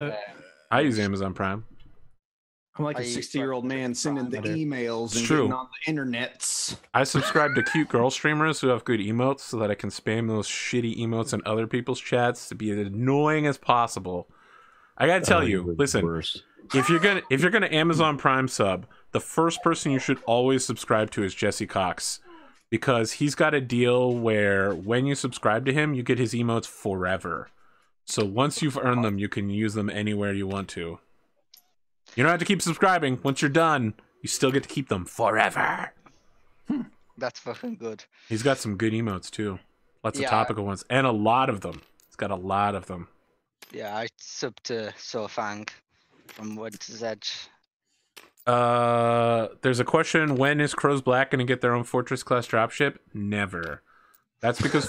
I use Amazon Prime. I'm like a 60-year-old man sending the emails and true. getting on the internets. I subscribe to cute girl streamers who have good emotes so that I can spam those shitty emotes in other people's chats to be as annoying as possible. I gotta tell you, listen, if you're gonna Amazon Prime sub, the first person you should always subscribe to is Jesse Cox, because he's got a deal where when you subscribe to him, you get his emotes forever. So once you've earned them, you can use them anywhere you want to. You don't have to keep subscribing. Once you're done, you still get to keep them forever. That's fucking good. He's got some good emotes too. Lots of topical ones. And a lot of them. He's got a lot of them. Yeah, I sub to Sofang from Winter's Edge. There's a question, when is Crow's Black going to get their own Fortress class dropship? Never. That's because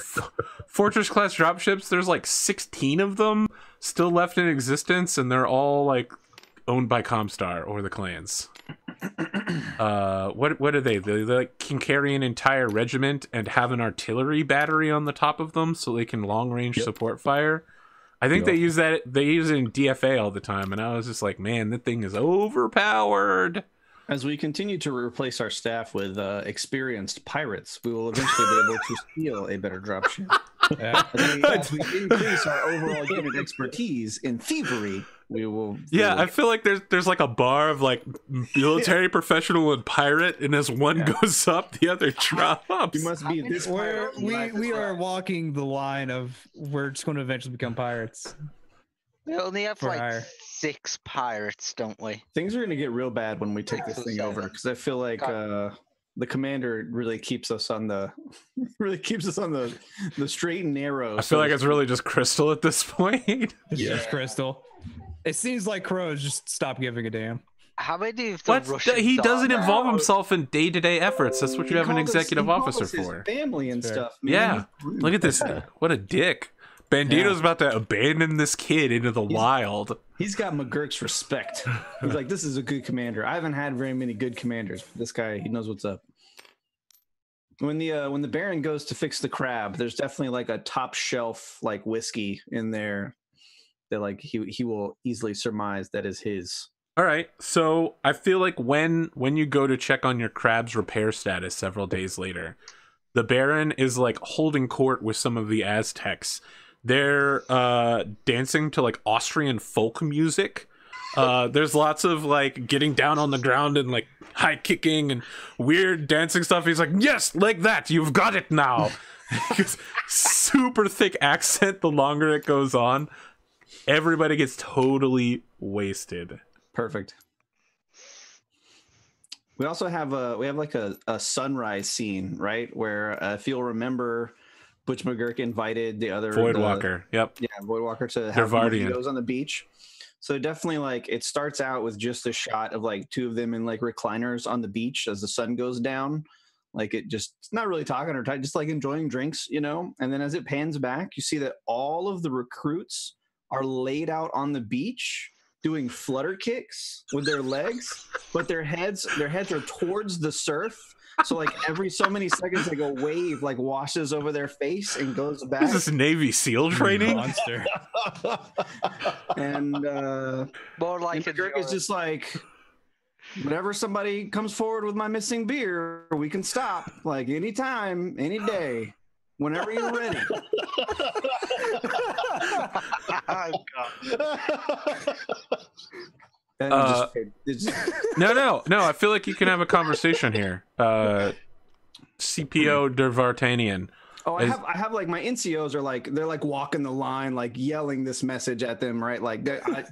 Fortress class dropships, there's like 16 of them still left in existence, and they're all like owned by Comstar or the clans. What are they? They like can carry an entire regiment and have an artillery battery on the top of them so they can long range support fire. I think they use that. They use it in DFA all the time, and I was just like, man, that thing is overpowered. As we continue to replace our staff with experienced pirates, we will eventually be able to steal a better dropship. As we increase our overall unit expertise in thievery, we will. I feel like there's like a bar of like military professional and pirate, and as one goes up, the other drops. You must be this pirate. We are walking the line of we're just going to eventually become pirates. We only have like 6 pirates, don't we? Things are going to get real bad when we take this thing over, because I feel like the commander really keeps us on the straight and narrow. I feel like it's really just Crystal at this point. It's just Crystal. It seems like Crows just stop giving a damn. How many of the Russians he doesn't involve himself in day-to-day efforts. That's what you have an executive officer for. Family and stuff. Man. Yeah, look at this. What a dick. Bandito's about to abandon this kid into the wild. He's got McGurk's respect. He's like, this is a good commander. I haven't had very many good commanders. This guy, he knows what's up. When the Baron goes to fix the crab, there's definitely like a top shelf like whiskey in there that like he will easily surmise that is his. All right, so I feel like when you go to check on your crab's repair status several days later, the Baron is like holding court with some of the Aztecs. They're dancing to like Austrian folk music. There's lots of like getting down on the ground and like high kicking and weird dancing stuff. He's like, yes, like that, you've got it now. Super thick accent the longer it goes on. Everybody gets totally wasted. Perfect. We also have like a sunrise scene, right? Where if you'll remember, Butch McGurk invited the other Voidwalker. Yep. Yeah, Voidwalker to have mojitos on the beach. So definitely like it starts out with just a shot of like 2 of them in like recliners on the beach as the sun goes down. Like it's not really talking or just like enjoying drinks, you know? And then as it pans back, you see that all of the recruits are laid out on the beach doing flutter kicks with their legs, but their heads are towards the surf. So like every so many seconds, like a wave like washes over their face and goes back. Is this Navy SEAL training? Monster. And more like Dirk is just like, whenever somebody comes forward with my missing beer, we can stop. Like anytime, any day, whenever you're ready. Oh, God. No, I feel like you can have a conversation here. CPO Dervartanian. Oh, I have like my NCOs are like, they're like walking the line, like yelling this message at them, right? Like,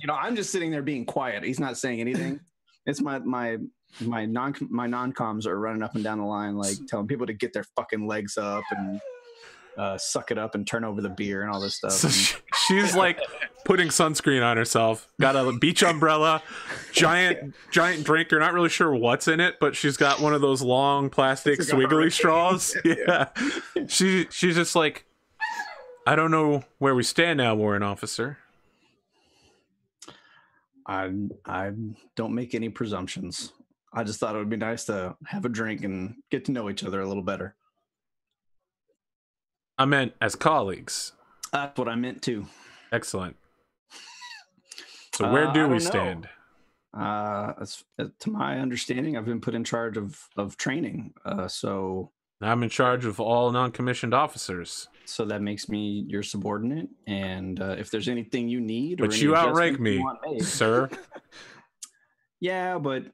I'm just sitting there being quiet. He's not saying anything. It's my non-coms are running up and down the line, like telling people to get their fucking legs up and suck it up and turn over the beer and all this stuff. So she's like putting sunscreen on herself, got a beach umbrella, giant drinker, not really sure what's in it, but she's got one of those long plastic swiggly straws. Yeah. She's just like, I don't know where we stand now, Warrant Officer. I don't make any presumptions. I just thought it would be nice to have a drink and get to know each other a little better. I meant as colleagues. That's what I meant too. Excellent. So where do I we don't know. stand? To my understanding, I've been put in charge of training. So I'm in charge of all non-commissioned officers. So that makes me your subordinate. And if there's anything you need, but you outrank me, sir. Yeah, but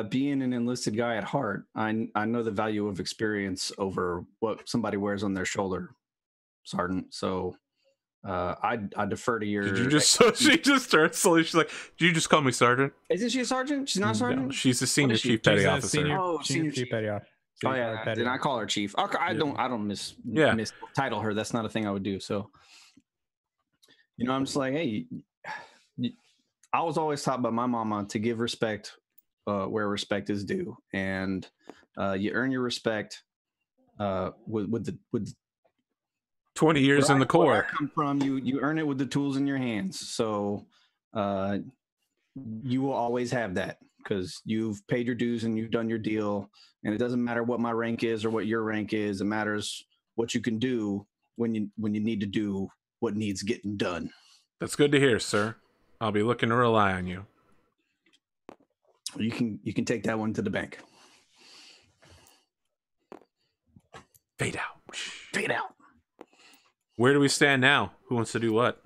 being an enlisted guy at heart, I know the value of experience over what somebody wears on their shoulder, Sergeant. So I defer to your. Did you just? So she just starts slowly. She's like, "Did you just call me Sergeant?" Isn't she a sergeant? She's not a sergeant. No, she's a senior chief petty officer. Senior chief petty officer. Oh yeah, and I call her chief. I don't miss title her. That's not a thing I would do. So, I'm just like, hey, I was always taught by my mama to give respect where respect is due, and you earn your respect with 20 years in the Corps. Where I come from, you earn it with the tools in your hands. So you will always have that because you've paid your dues and you've done your deal. And it doesn't matter what my rank is or what your rank is. It matters what you can do when you need to do what needs getting done. That's good to hear, sir. I'll be looking to rely on you. You can take that one to the bank. Fade out. Fade out. Where do we stand now? Who wants to do what?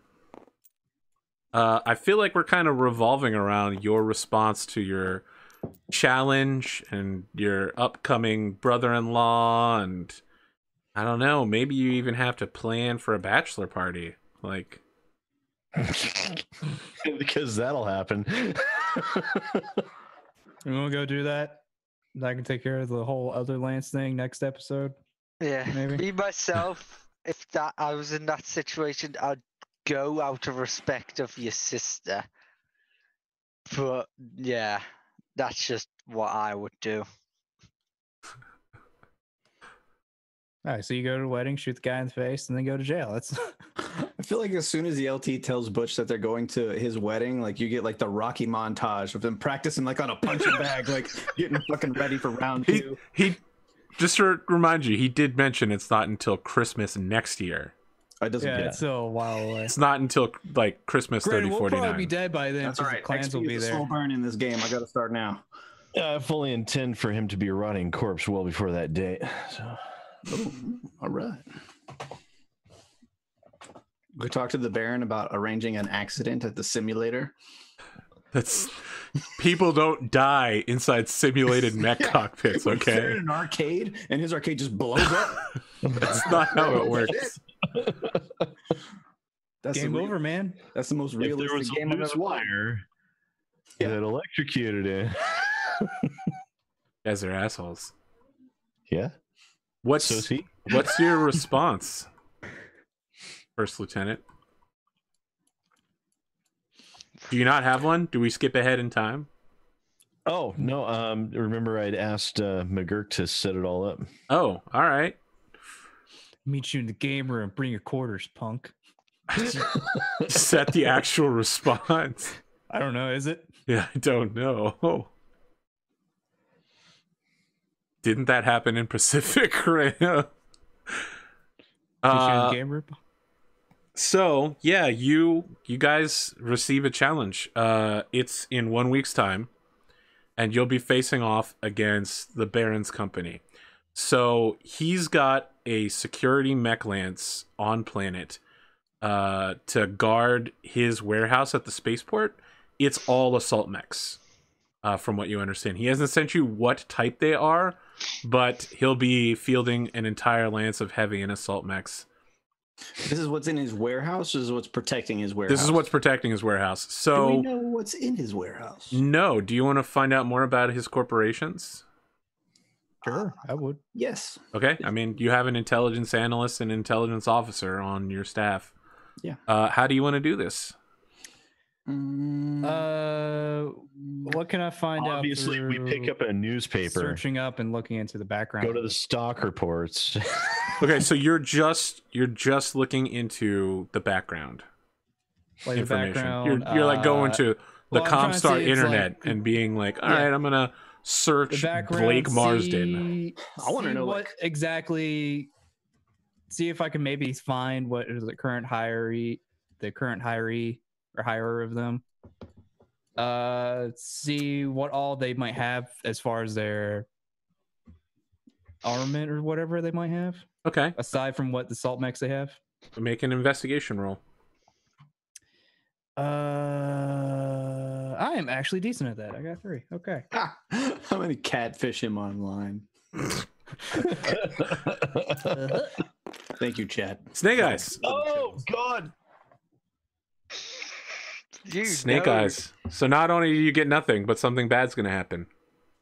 I feel like we're kind of revolving around your response to your challenge and your upcoming brother-in-law, and I don't know, maybe you even have to plan for a bachelor party. Like, because that'll happen. We won't go do that. I can take care of the whole other Lance thing next episode. Yeah, maybe. Me myself, if I was in that situation, I'd go out of respect of your sister. But yeah, that's just what I would do. All right, so you go to a wedding, shoot the guy in the face, and then go to jail. That's. I feel like as soon as the LT tells Butch that they're going to his wedding, like you get like the Rocky montage of them practicing like on a punching bag, like getting fucking ready for round two. He just to remind you, he did mention it's not until Christmas next year. It doesn't. Yeah, it's still a while away. It's not until like Christmas 3049. We'll probably be dead by then. That's all right. Clans will be there. Slow burn in this game. I got to start now. I fully intend for him to be a rotting corpse well before that date. So. All right. We talked to the Baron about arranging an accident at the simulator. That's people don't die inside simulated mech cockpits, okay? They're in an arcade and his arcade just blows up. That's not how it works. That's game over, man. That's the most realistic game I've ever wire that electrocuted it. You guys are assholes. Yeah. What's your response, First Lieutenant? Do you not have one? Do we skip ahead in time? Oh, no. Remember I'd asked McGurk to set it all up. Oh, all right. Meet you in the game room. Bring your quarters, punk. Set the actual response. I don't know. Is it? Yeah, I don't know. Didn't that happen in Pacific Rim? Game room? So yeah, you guys receive a challenge. It's in 1 week's time, and you'll be facing off against the Baron's company. So he's got a security mech lance on planet to guard his warehouse at the spaceport. It's all assault mechs, from what you understand. He hasn't sent you what type they are, but he'll be fielding an entire lance of heavy and assault mechs. This is what's in his warehouse, or is what's protecting his warehouse? This is what's protecting his warehouse. So, do we know what's in his warehouse? No. Do you want to find out more about his corporations? Sure, I would. Yes. Okay. I mean, you have an intelligence analyst and intelligence officer on your staff. Yeah. How do you want to do this? What can I find out? Obviously, we pick up a newspaper, searching up and looking into the background. Go to the stock reports. Okay, so you're just looking into the background like information. The background, you're like going to the Comstar internet like, and being like, all right, I'm gonna search Blake Marsden. I want to know what exactly. See if I can maybe find what is the current hiree or hirer of them. See what all they might have as far as their armament or whatever they might have. Okay. Aside from what the salt mechs they have. Make an investigation roll. I am actually decent at that. I got 3. Okay. How many catfish him online? Thank you, chat. Snake Eyes. Oh God. Snake Eyes. So not only do you get nothing, but something bad's gonna happen.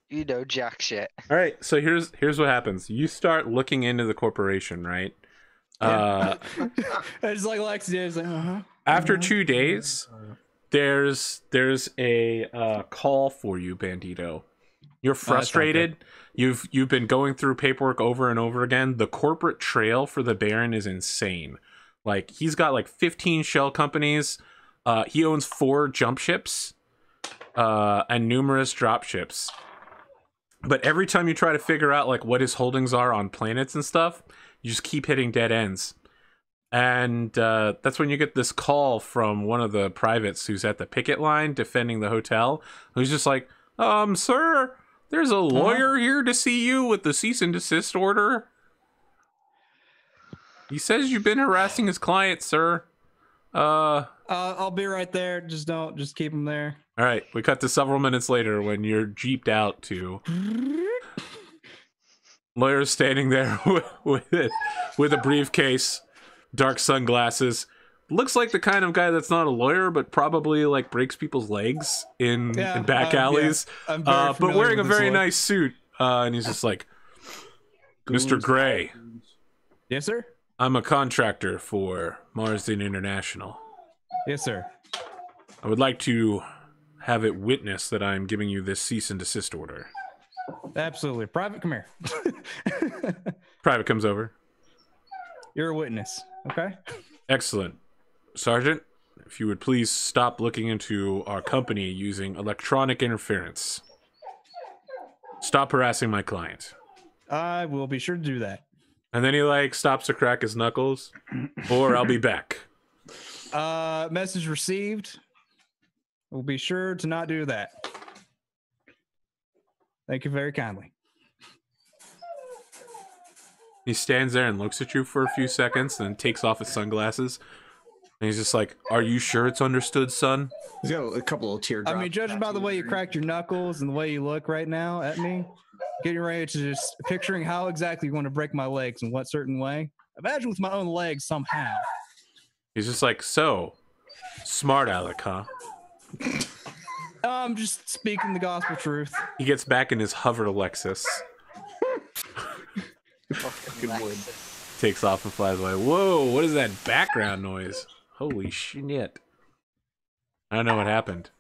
You know jack shit. All right. So here's what happens. You start looking into the corporation, right? It's like Lex did. Like, After 2 days, there's a call for you, Bandito. You're frustrated. You've been going through paperwork over and over again. The corporate trail for the Baron is insane. Like, he's got like 15 shell companies. He owns 4 jump ships and numerous drop ships. But every time you try to figure out like what his holdings are on planets and stuff, you just keep hitting dead ends. And that's when you get this call from one of the privates who's at the picket line defending the hotel, who's just like, sir, there's a lawyer here to see you with the cease and desist order. He says you've been harassing his client, sir. I'll be right there. Just keep him there. All right, we cut to several minutes later when you're jeeped out to lawyer's standing there with a briefcase, dark sunglasses. Looks like the kind of guy that's not a lawyer, but probably like breaks people's legs in back alleys. Yeah. But wearing a very nice suit. And he's just like, Mr. Gray. Yes, sir. I'm a contractor for Marsden International. Yes, sir. I would like to have it witnessed that I'm giving you this cease and desist order. Absolutely. Private, come here. Private comes over. You're a witness. Okay. Excellent. Sergeant, if you would please stop looking into our company using electronic interference. Stop harassing my client. I will be sure to do that. And then he like stops to crack his knuckles. Or I'll be back. Message received. We'll be sure to not do that. Thank you very kindly. He stands there and looks at you for a few seconds, then takes off his sunglasses. And he's just like, are you sure it's understood, son? He's got a couple of teardrops. I mean, judging by the way you cracked your knuckles and the way you look right now at me, getting ready to just picturing how exactly you want to break my legs in what certain way. Imagine with my own legs somehow. He's just like, so, smart aleck, huh? I'm just speaking the gospel truth. He gets back in his hover Lexus. Takes off and flies away. Whoa, what is that background noise? Holy shit. I don't know what happened.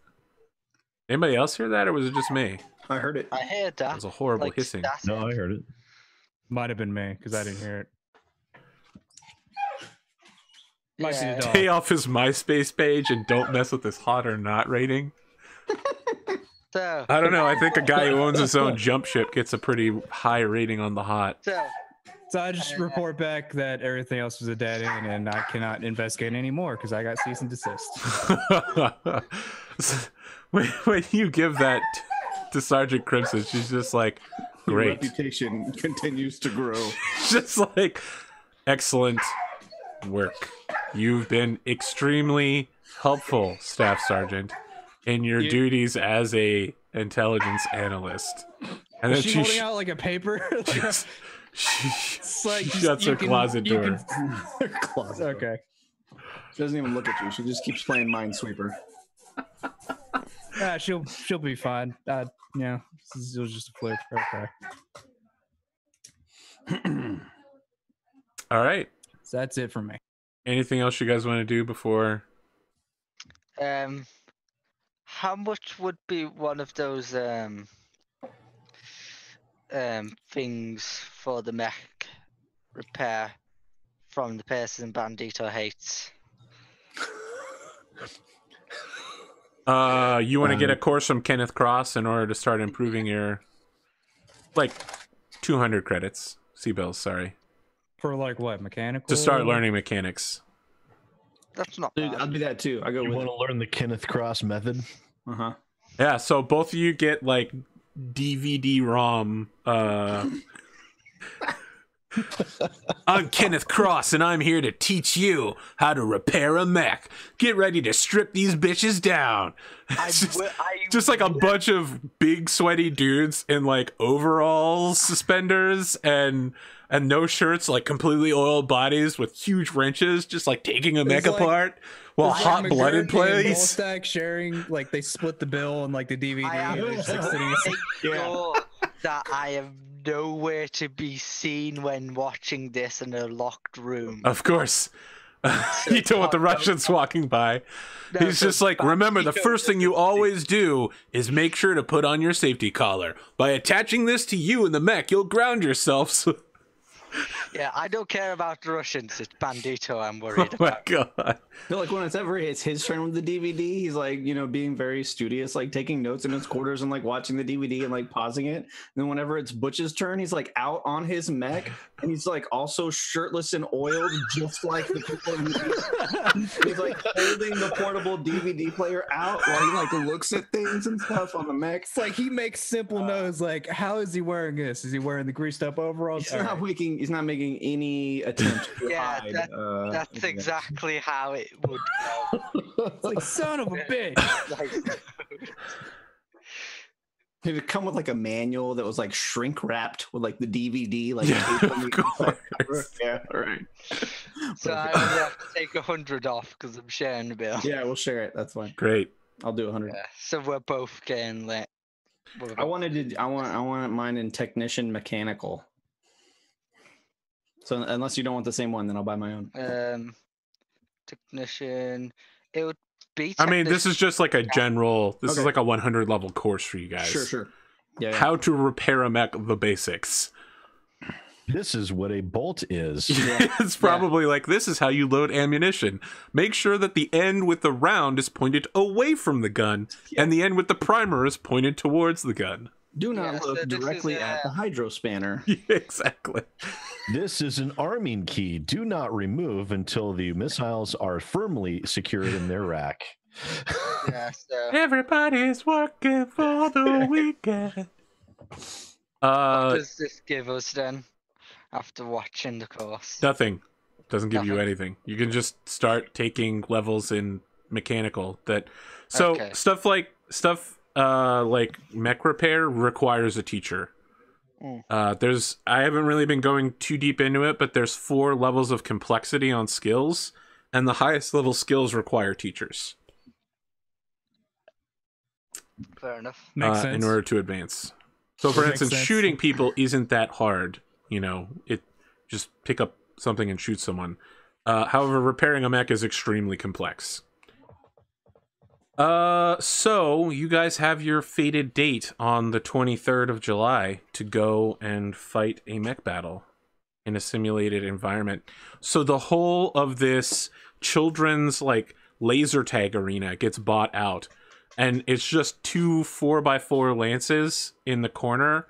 Anybody else hear that, or was it just me? I heard it. I heard that. It was a horrible hissing. static. No, I heard it. Might have been me because I didn't hear it. Yeah. I see the dog. Stay off his MySpace page and don't mess with his hot or not rating. So, I don't know. I think a guy who owns his own jump ship gets a pretty high rating on the hot. So I just report back that everything else was a dead end and I cannot investigate anymore because I got cease and desist. When you give that to Sergeant Crimson, she's just like, Your great. reputation continues to grow. Just like, excellent work. You've been extremely helpful, Staff Sergeant, in your duties as a intelligence analyst. And then Is she holding out like a paper? She It's like shuts her closet door. Closet. Okay. She doesn't even look at you. She just keeps playing Minesweeper. Yeah, she'll be fine. Yeah, it was just a fluke. Okay. All right. So that's it for me. Anything else you guys want to do before? how much would be one of those things for the mech repair from the person Bandito hates? You want to get a course from Kenneth Cross in order to start improving your, like, 200 credits. C-bills, sorry. For like what, mechanical? To start learning mechanics. That's not Dude, bad. I'll do that too. I go You with want to learn the Kenneth Cross method? Uh-huh. Yeah, so both of you get like DVD-ROM. I'm Kenneth Cross, and I'm here to teach you how to repair a mech. Get ready to strip these bitches down. Just like a bunch of big sweaty dudes in like overalls, suspenders, and no shirts, like completely oiled bodies with huge wrenches, just like taking a mech apart while Hot Blooded plays. Stack sharing, like they split the bill and like the DVD. That I am nowhere to be seen when watching this in a locked room. Of course. You don't want the Russians walking by. No, he's just like, remember, the first thing you always do is make sure to put on your safety collar. By attaching this to you in the mech, you'll ground yourself. So... Yeah, I don't care about the Russians. It's Bandito I'm worried about. Oh my god. I feel like whenever it's his turn with the DVD, he's like, you know, being very studious, like taking notes in his quarters and like watching the DVD and like pausing it. And then whenever it's Butch's turn, he's like out on his mech and he's like also shirtless and oiled, just like the people in the He's like holding the portable DVD player out while he like looks at things and stuff on the mech. It's like he makes simple notes like, how is he wearing this? Is he wearing the greased up overalls? He's not making any attempt to hide. That's exactly how it would go. It's like, son of a bitch. It'd come with like a manual that was like shrink wrapped with like the DVD, like yeah, all right. So I only have to take 100 off because I'm sharing the bill. Yeah, we'll share it. That's fine. Great. I'll do 100. Yeah, so we're both getting lit. I want mine in technician mechanical. So unless you don't want the same one, then I'll buy my own. Technician. It would be. I mean, this is just like a general. This is like a 100 level course for you guys. Sure. Yeah. How to repair a mech, the basics. This is what a bolt is. It's probably like, this is how you load ammunition. Make sure that the end with the round is pointed away from the gun, and the end with the primer is pointed towards the gun. Do not look directly at the hydro spanner. Yeah, exactly. This is an arming key. Do not remove until the missiles are firmly secured in their rack. Yeah, so. Everybody's working for the weekend. What does this give us then? After watching the course, nothing. Doesn't give you anything. You can just start taking levels in mechanical. Stuff like mech repair requires a teacher. I haven't really been going too deep into it, but there's 4 levels of complexity on skills, and the highest level skills require teachers. Fair enough. Makes sense. In order to advance. So, for instance, shooting people isn't that hard. You know, it just pick up something and shoot someone. However, repairing a mech is extremely complex. So you guys have your fated date on the 23rd of July to go and fight a mech battle in a simulated environment. So the whole of this children's like laser tag arena gets bought out, and it's just 2 4x4 lances in the corner.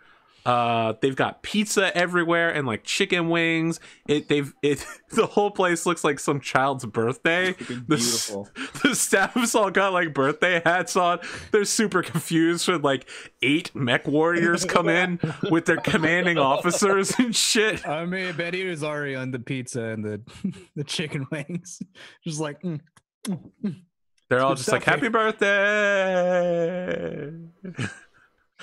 They've got pizza everywhere and like chicken wings. The whole place looks like some child's birthday. Beautiful. The staff's all got like birthday hats on. They're super confused when like 8 Mechwarriors come in with their commanding officers and shit. I mean, Betty was already on the pizza and the chicken wings. Just like, They're all just like, happy birthday.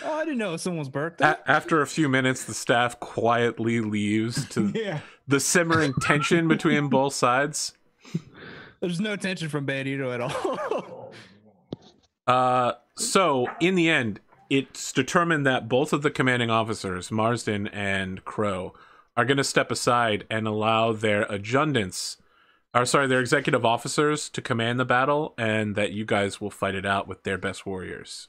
Oh, I didn't know it was someone's birthday. After a few minutes, the staff quietly leaves to the simmering tension between both sides. There's no tension from Bandito at all. So, in the end, it's determined that both of the commanding officers, Marsden and Crow, are going to step aside and allow their their executive officers to command the battle, and that you guys will fight it out with their best warriors.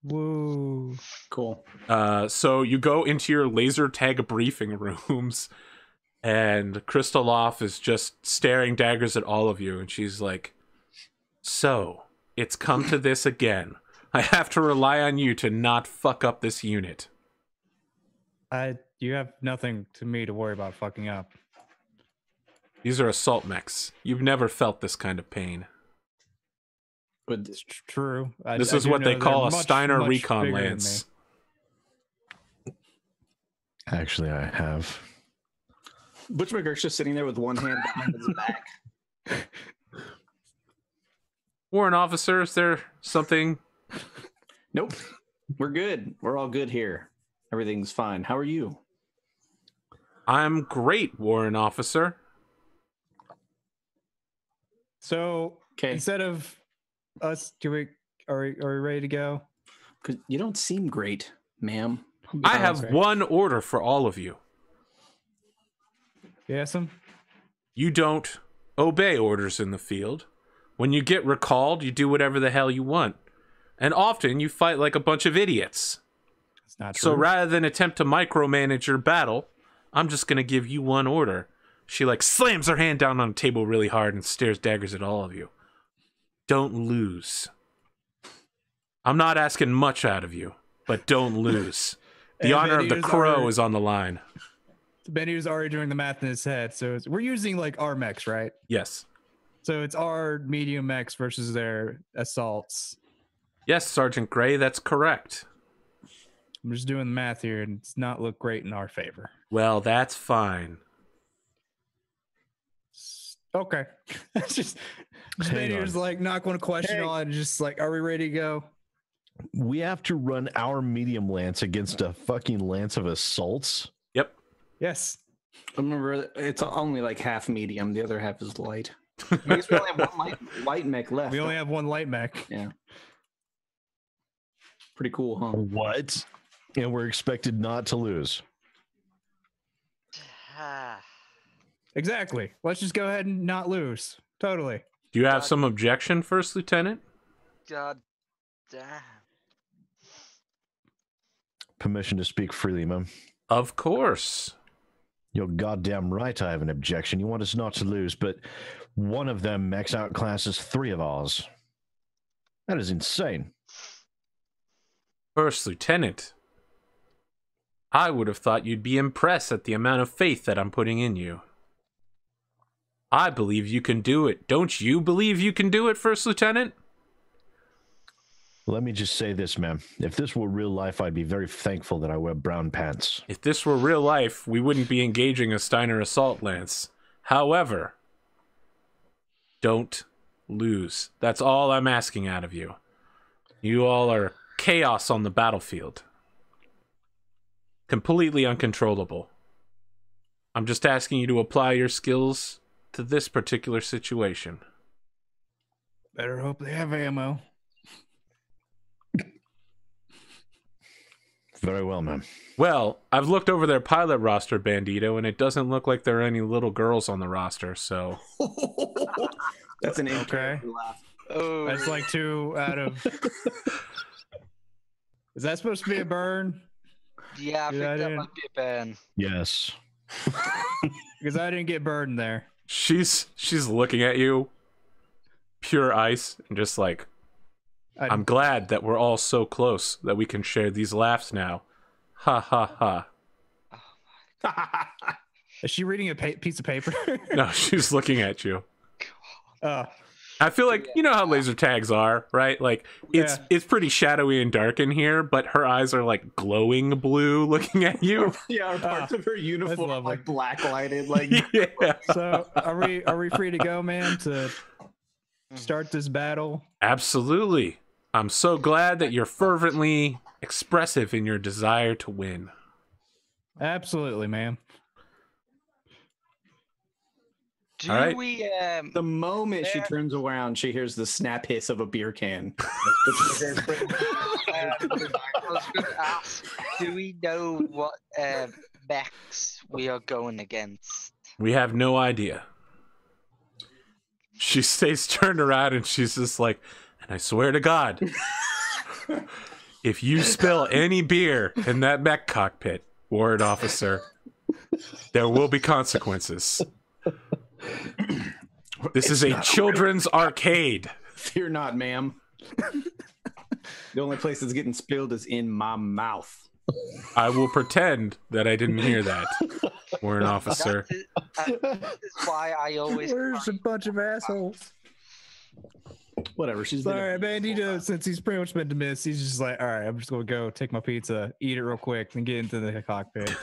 Whoa. Cool. So you go into your laser tag briefing rooms, and Kristaloff is just staring daggers at all of you, and she's like, so, it's come to this again. I have to rely on you to not fuck up this unit. You have nothing to me to worry about fucking up. These are assault mechs. You've never felt this kind of pain. It's true. This is what they call a Steiner Recon Lance. Actually, I have. Butch McGurk's just sitting there with one hand behind his back. Warrant officer, is there something? Nope. We're good. We're all good here. Everything's fine. How are you? I'm great, warrant officer. So Okay. instead of us, are we ready to go? Because you don't seem great, ma'am. I have one order for all of you. Yes, You don't obey orders in the field. When you get recalled, you do whatever the hell you want. And often you fight like a bunch of idiots. It's not true. So rather than attempt to micromanage your battle, I'm just going to give you one order. She like slams her hand down on the table really hard and stares daggers at all of you. Don't lose. I'm not asking much out of you, but don't lose. The honor of the crow is on the line. Benny was already doing the math in his head. So we're using like our mechs, right? Yes. So it's our medium mechs versus their assaults. Yes, Sergeant Gray, that's correct. I'm just doing the math here, and it's not look great in our favor. Well, that's fine. Okay. just Benny was like not going to question all and just like, are we ready to go? We have to run our medium lance against a fucking lance of assaults. Yep. Yes. Remember, it's only like half medium. The other half is light. I guess we only have one light mech left. We only have one light mech. Yeah. Pretty cool, huh? What? And we're expected not to lose. Exactly. Let's just go ahead and not lose. Totally. Do you have some objection, First Lieutenant? God damn. Permission to speak freely, ma'am. Of course. You're goddamn right I have an objection. You want us not to lose, but one of them mechs outclasses 3 of ours. That is insane. First Lieutenant, I would have thought you'd be impressed at the amount of faith that I'm putting in you. I believe you can do it. Don't you believe you can do it, First Lieutenant? Let me just say this, ma'am. If this were real life, I'd be very thankful that I wear brown pants. If this were real life, we wouldn't be engaging a Steiner assault lance. However, don't lose. That's all I'm asking out of you. You all are chaos on the battlefield. Completely uncontrollable. I'm just asking you to apply your skills to this particular situation. Better hope they have ammo. Very well, ma'am. Well, I've looked over their pilot roster, Bandito, and it doesn't look like there are any little girls on the roster, so... That's an okay. laugh. Oh, That's like 2 out of... Is that supposed to be a burn? yeah, I think that might be a ban. Yes. Because I didn't get burned there. She's looking at you, pure ice, and just like... I'm glad that we're all so close that we can share these laughs now. Ha ha ha. Is she reading a piece of paper? No, she's looking at you. Oh. I feel like, you know how laser tags are, right? Like, it's pretty shadowy and dark in here, but her eyes are like glowing blue looking at you. Yeah, parts of her uniform are like black lighted. Like, yeah. So are we free to go, man, to start this battle? Absolutely. I'm so glad that you're fervently expressive in your desire to win. Absolutely, ma'am. Do All right. we the moment she turns around, she hears the snap hiss of a beer can. I was going to ask, do we know what mechs we are going against? We have no idea. She stays turned around and she's just like, and I swear to God, if you spill any beer in that mech cockpit, warrant officer, there will be consequences. This is a children's arcade. Fear not, ma'am. The only place that's getting spilled is in my mouth. I will pretend that I didn't hear that, warrant officer. That is why I always... Where's a bunch of assholes? Whatever. She's All right, Bandito, since he's pretty much been dismissed, he's just like, all right, I'm just going to go take my pizza, eat it real quick, and get into the cockpit.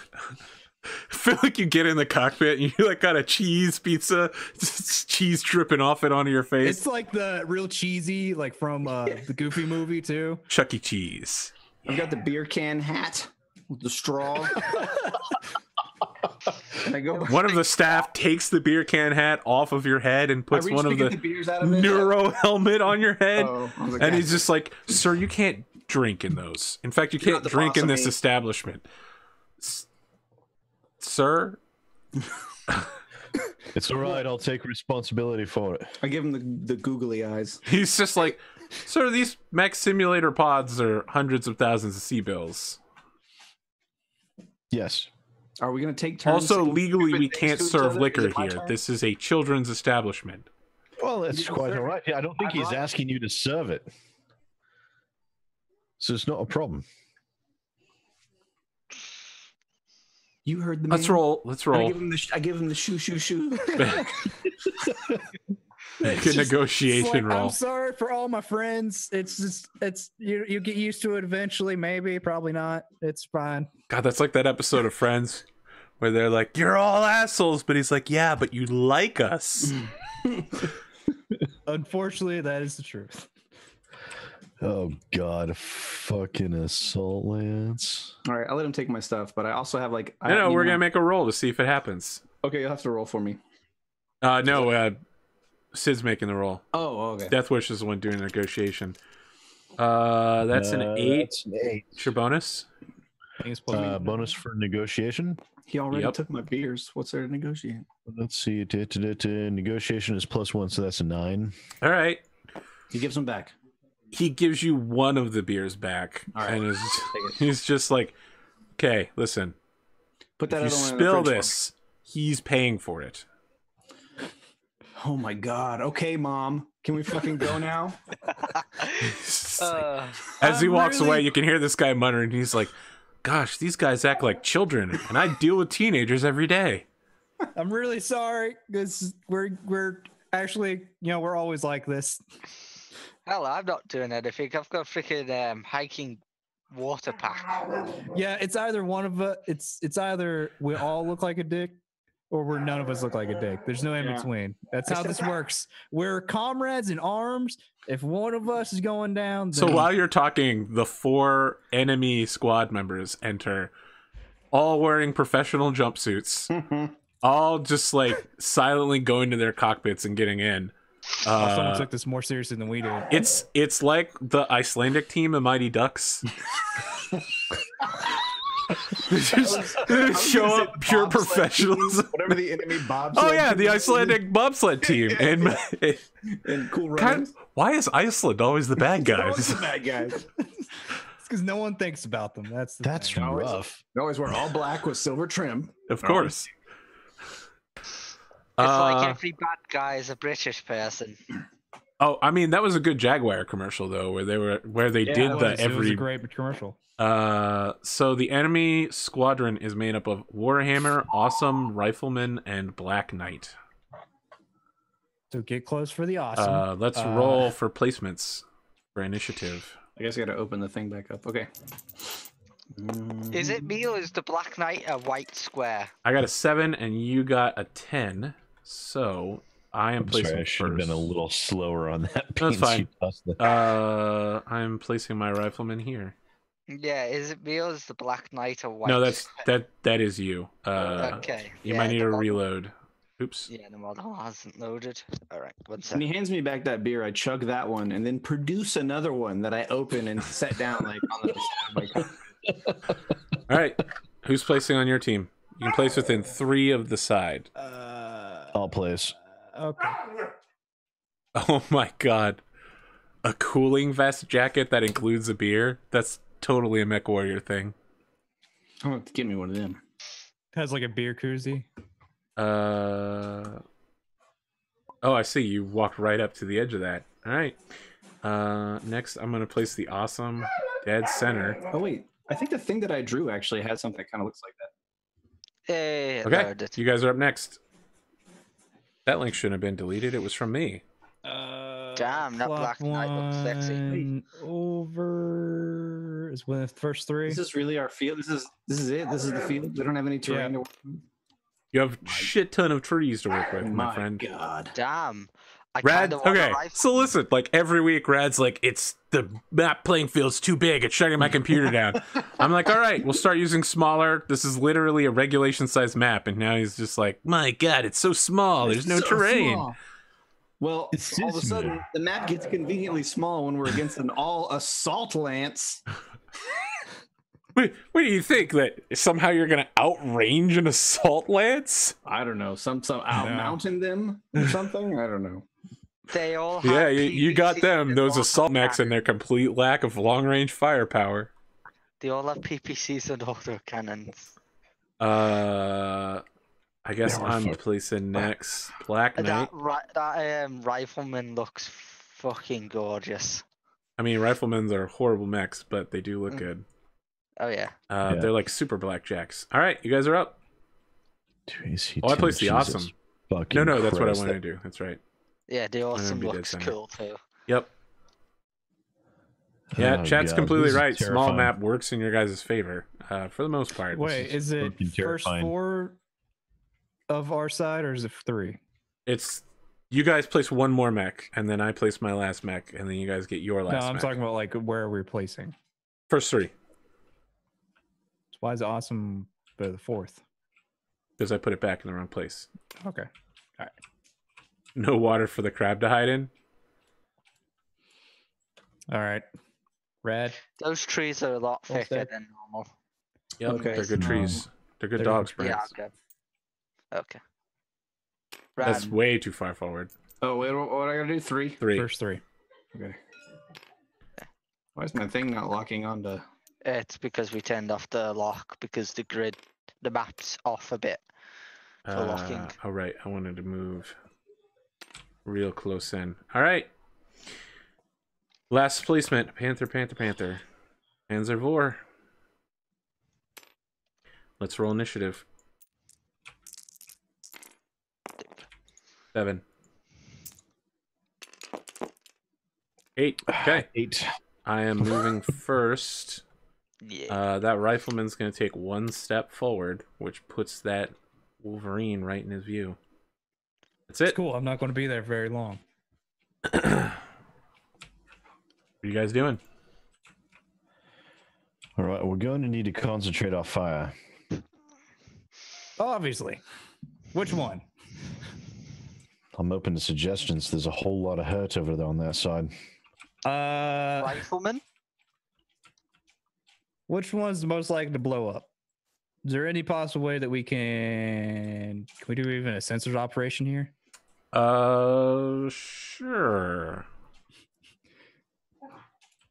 I feel like you get in the cockpit and you like got a cheese pizza, just cheese dripping off it onto your face. It's like the real cheesy, like from the Goofy movie too. Chuck E. Cheese. I've got the beer can hat with the straw. And I go. One of the staff takes the beer can hat off of your head and puts one of the beers out of it. neuro helmet on your head. Oh, I was like, And he's just like, sir, you can't drink in those. In fact, you You're can't not the drink boss in of this me. establishment. Sir? It's all right. I'll take responsibility for it. I give him the googly eyes. He's just like, sir, these mech simulator pods are hundreds of thousands of C-bills. Yes. Are we going to take turns? Also, saying legally, stupid we things can't to each serve other? liquor Is it my here. turn? This is a children's establishment. Well, that's You quite serve all right. Yeah, I don't think I'm he's not- asking you to serve it. So it's not a problem. You heard the man. Let's roll. Let's I roll. give him the shoo. Make a negotiation It's like, roll. I'm sorry for all my friends. It's just, you get used to it eventually. Maybe, probably not. It's fine. God, that's like that episode of Friends where they're like, you're all assholes. But he's like, yeah, but you like us. Unfortunately, that is the truth. Oh God, fucking assault lance. All right, I'll let him take my stuff, but I also have like. No, we're going to make a roll to see if it happens. Okay, you'll have to roll for me. No, Sid's making the roll. Oh, okay. Death Wish is the one doing the negotiation. That's an 8. That's an 8. What's your bonus? I think it's supposed to be- Bonus for negotiation. He already Yep. took my beers. What's there to negotiate? Let's see. Negotiation is +1, so that's a 9. All right. He gives them back. He gives you one of the beers back. All right. And Take it. he's just like, okay, listen. Put that If you other one in the spill fridge for me. this, he's paying for it. Oh my god. Okay, mom. Can we fucking go now? It's like- as he I'm walks really- away, you can hear this guy muttering. He's like, gosh, these guys act like children, and I deal with teenagers every day. I'm really sorry because we're actually, we're always like this. Hell, I'm not doing anything. I've got a freaking hiking water pack. Yeah, it's either one of us. It's either we all look like a dick, or we're none of us look like a dick. There's no in Yeah. between. That's how this works. We're comrades in arms. If one of us is going down, So then while you're talking, the 4 enemy squad members enter, all wearing professional jumpsuits, all just like silently going to their cockpits and getting in. someone took this more seriously than we did. It's like the Icelandic team of Mighty Ducks. They just show up pure professionals. Whatever the enemy bobsled. Oh yeah, the Icelandic bobsled team. And Cool kind Runnings. why is Iceland always the bad Always guys? the bad guys. It's because no one thinks about them. That's That's Always- rough. They always wear all black with silver trim. Of course. It's like every bad guy is a British person. Oh, I mean that was a good Jaguar commercial though, where they Yeah, did it the It was every. a great commercial. So the enemy squadron is made up of Warhammer, Awesome Rifleman, and Black Knight. So get close for the awesome. Let's roll for placements for initiative. I guess I got to open the thing back up. Okay. Is it me or is the Black Knight a white square? I got a 7 and you got a 10. So I am I'm placing sorry, I should have first. been a little slower on that. That's Beans fine. you tossed the- I'm placing my rifleman here. Yeah, is it me or is the Black Knight a white? No, that's square? that is you. Okay. You yeah, might need the to model- reload. Oops. Yeah, the model hasn't loaded. All right, one When second. he hands me back that beer, I chug that one and then produce another one that I open and set down like on the like, All right. Who's placing on your team? You can place within 3 of the side. All place. Okay. Oh my god. A cooling vest jacket that includes a beer? That's totally a Mechwarrior thing. I'm gonna have to get me one of them. Has like a beer koozie. Oh, I see. You walked right up to the edge of that. All right. Next, I'm going to place the awesome dead center. Oh wait, I think the thing that I drew actually had something that kind of looks like that. Hey, Okay. loaded. You guys are up next. That link shouldn't have been deleted. It was from me. Damn, that Flop Black Knight looks sexy. one over is one of the first three. Is this really our field? This is it. This is the field. We don't have any terrain to work with. You have a shit ton of trees to work with, my friend. God. Damn. I Rad, kinda want a okay, rifle. so listen, like every week, Rad's like, it's the map playing field's too big. It's shutting my computer down. I'm like, all right, we'll start using smaller. This is literally a regulation size map. And now he's just like, my God, it's so small. There's no terrain. Small. Well, It's all of a small. sudden, the map gets conveniently small when we're against an all assault lance. What do you think? That somehow you're going to outrange an assault lance? I don't know. Some out mountain them or something. I don't know. They all have Yeah, you got PVC them, and those all assault have mechs and their complete lack of long-range firepower. They all have PPCs and auto cannons. I guess They are I'm fuck- placing next. Black Knight. That rifleman looks fucking gorgeous. I mean, riflemen are horrible mechs, but they do look good. Oh yeah. They're like super blackjacks. All right, you guys are up. AC Oh, I placed the 10, awesome. Jesus fucking No, that's what I Christ, wanted to do. That's right. Yeah, the awesome be dead looks center. cool too. Yep. Yeah, Oh, chat's God, completely this is right. Small terrifying. map works in your guys' favor for the most part. Wait, is it fucking first terrifying. 4 of our side or is it 3? It's you guys place one more mech, and then I place my last mech, and then you guys get your No, last I'm mech. talking about like where we're placing. First 3, So why is awesome the 4th? because I put it back in the wrong place. Okay. No water for the crab to hide in. All right. Rad. Those trees are a lot Well thicker said. than normal. Yep, Okay. they're good trees. They're good they're- dogs, Yeah, Brent. okay. Okay. That's Rad. way too far forward. Oh, wait, what I gotta do? 3? 3. First 3. Okay. Why is my thing not locking onto? It's because we turned off the lock because the map's off a bit for locking. All right, I wanted to move real close in. All right. Last placement. Panther. Panzer Vor. Let's roll initiative. 7. 8. Okay. 8. I am moving first. Yeah. That rifleman's going to take 1 step forward, which puts that Wolverine right in his view. That's It's it. cool. I'm not going to be there very long. What are you guys doing? All right, we're going to need to concentrate our fire. Obviously. Which one? I'm open to suggestions. There's a whole lot of hurt over there on that side. Rifleman? Which one's the most likely to blow up? Is there any possible way that we can we do even a sensors operation here? Sure.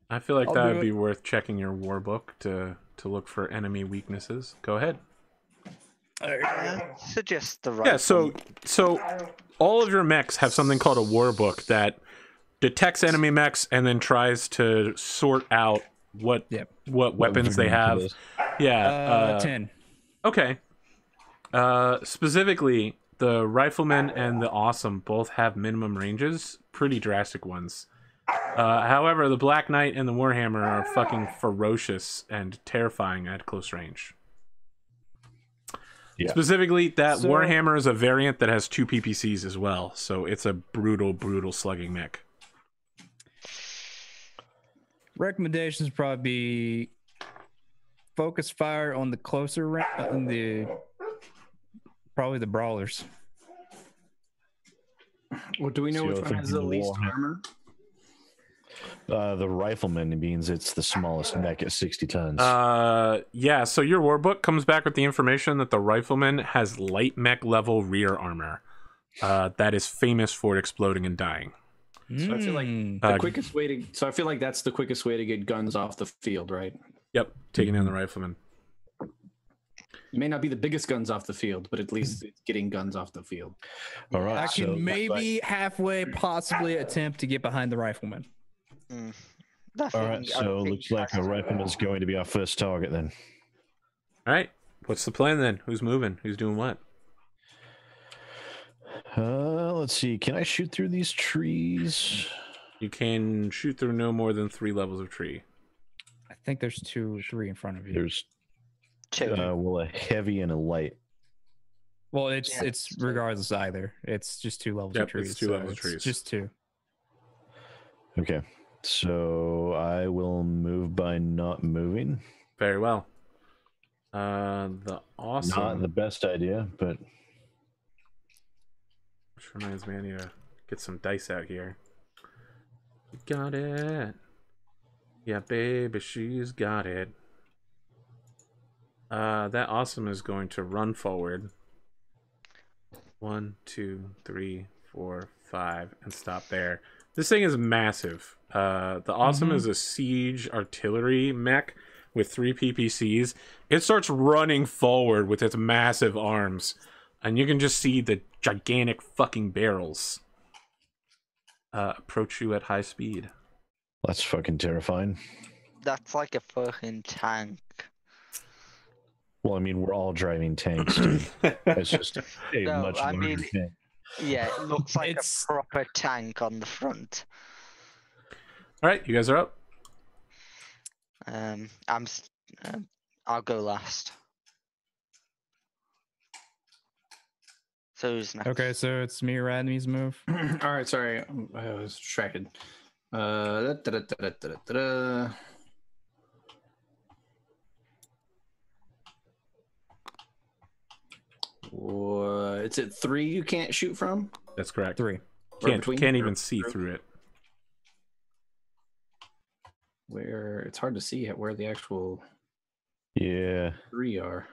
I feel like I'll that do would it. be worth checking your war book to look for enemy weaknesses. Go ahead. Suggest the Yeah, rifleman. so all of your mechs have something called a war book that detects enemy mechs and then tries to sort out what weapons they have. Yeah. 10. Okay. Specifically, the rifleman and the awesome both have minimum ranges, pretty drastic ones. However, the Black Knight and the Warhammer are fucking ferocious and terrifying at close range. Yeah. Specifically, that So- Warhammer is a variant that has 2 PPCs as well, so it's a brutal slugging mech. Recommendations probably be focus fire on the closer on the probably the brawlers. Well, do we know So which I one think has the the least Warhammer- armor? The rifleman means it's the smallest mech at 60 tons. Yeah, so your war book comes back with the information that the rifleman has light mech level rear armor. That is famous for exploding and dying. So I feel like Mm. the quickest way to. So I feel like that's the quickest way to get guns off the field, right? Yep, taking down the rifleman. It may not be the biggest guns off the field, but at least it's getting guns off the field. All right, I so can maybe halfway possibly attempt to get behind the rifleman. all right, so looks like a rifleman's going to be our first target then. All right, what's the plan then? Who's moving? Who's doing what? Let's see. Can I shoot through these trees? You can shoot through no more than 3 levels of tree. I think there's 2 or 3 in front of you. There's 2. well, a heavy and a light. Well, it's regardless either. It's just 2 levels of trees. It's 2 levels of trees. Just 2. Okay. So I will move by not moving. Very well. The awesome. Not the best idea, but. Which reminds me, I need to get some dice out here. You got it. Yeah, baby, she's got it. That awesome is going to run forward. 1, 2, 3, 4, 5, and stop there. This thing is massive. The awesome is a siege artillery mech with 3 PPCs. It starts running forward with its massive arms, and you can just see the gigantic fucking barrels approach you at high speed. That's fucking terrifying. That's like a fucking tank. Well, I mean, we're all driving tanks, dude. It's just a No, much I larger mean- tank. Yeah, it looks like It's- a proper tank on the front. All right, you guys are up. I'll go last. So who's next? Okay, so it's me or Adney's move. All right, sorry, I was distracted. Da-da-da-da-da-da-da. It's at 3 you can't shoot from? That's correct. 3. Can't even see through it. Where it's hard to see where the actual Yeah. 3 are.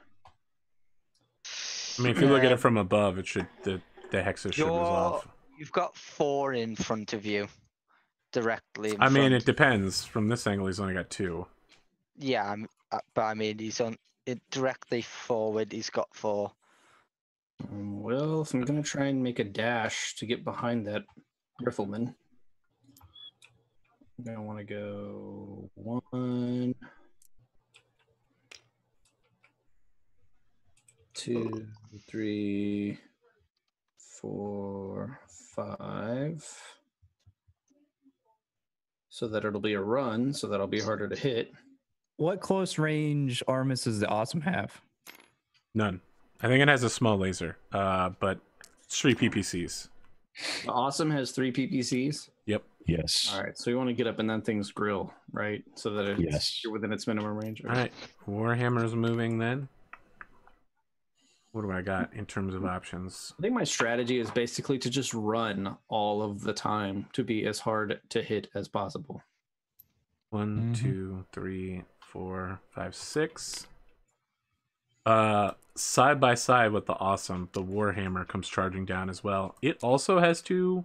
I mean, if you look at it from above, it should the hexes should resolve. You've got 4 in front of you, directly. In I mean, front. it depends. From this angle, he's only got 2. Yeah, but I mean, he's on it directly forward. He's got 4. Well, if I'm gonna try and make a dash to get behind that rifleman, I'm gonna want to go 1, 2, 3, 4, 5. So that it'll be a run, so that'll be harder to hit. What close range armas does the awesome have? None. I think it has a small laser, but it's 3 PPCs. The awesome has 3 PPCs. Yep. Yes. All right, so you want to get up in that thing's grill, right? So that you're within its minimum range. All right. Warhammer's moving then. What do I got in terms of options? I think my strategy is basically to just run all of the time to be as hard to hit as possible. 1, 2, 3, 4, 5, 6. Side by side with the awesome, the Warhammer comes charging down as well. It also has 2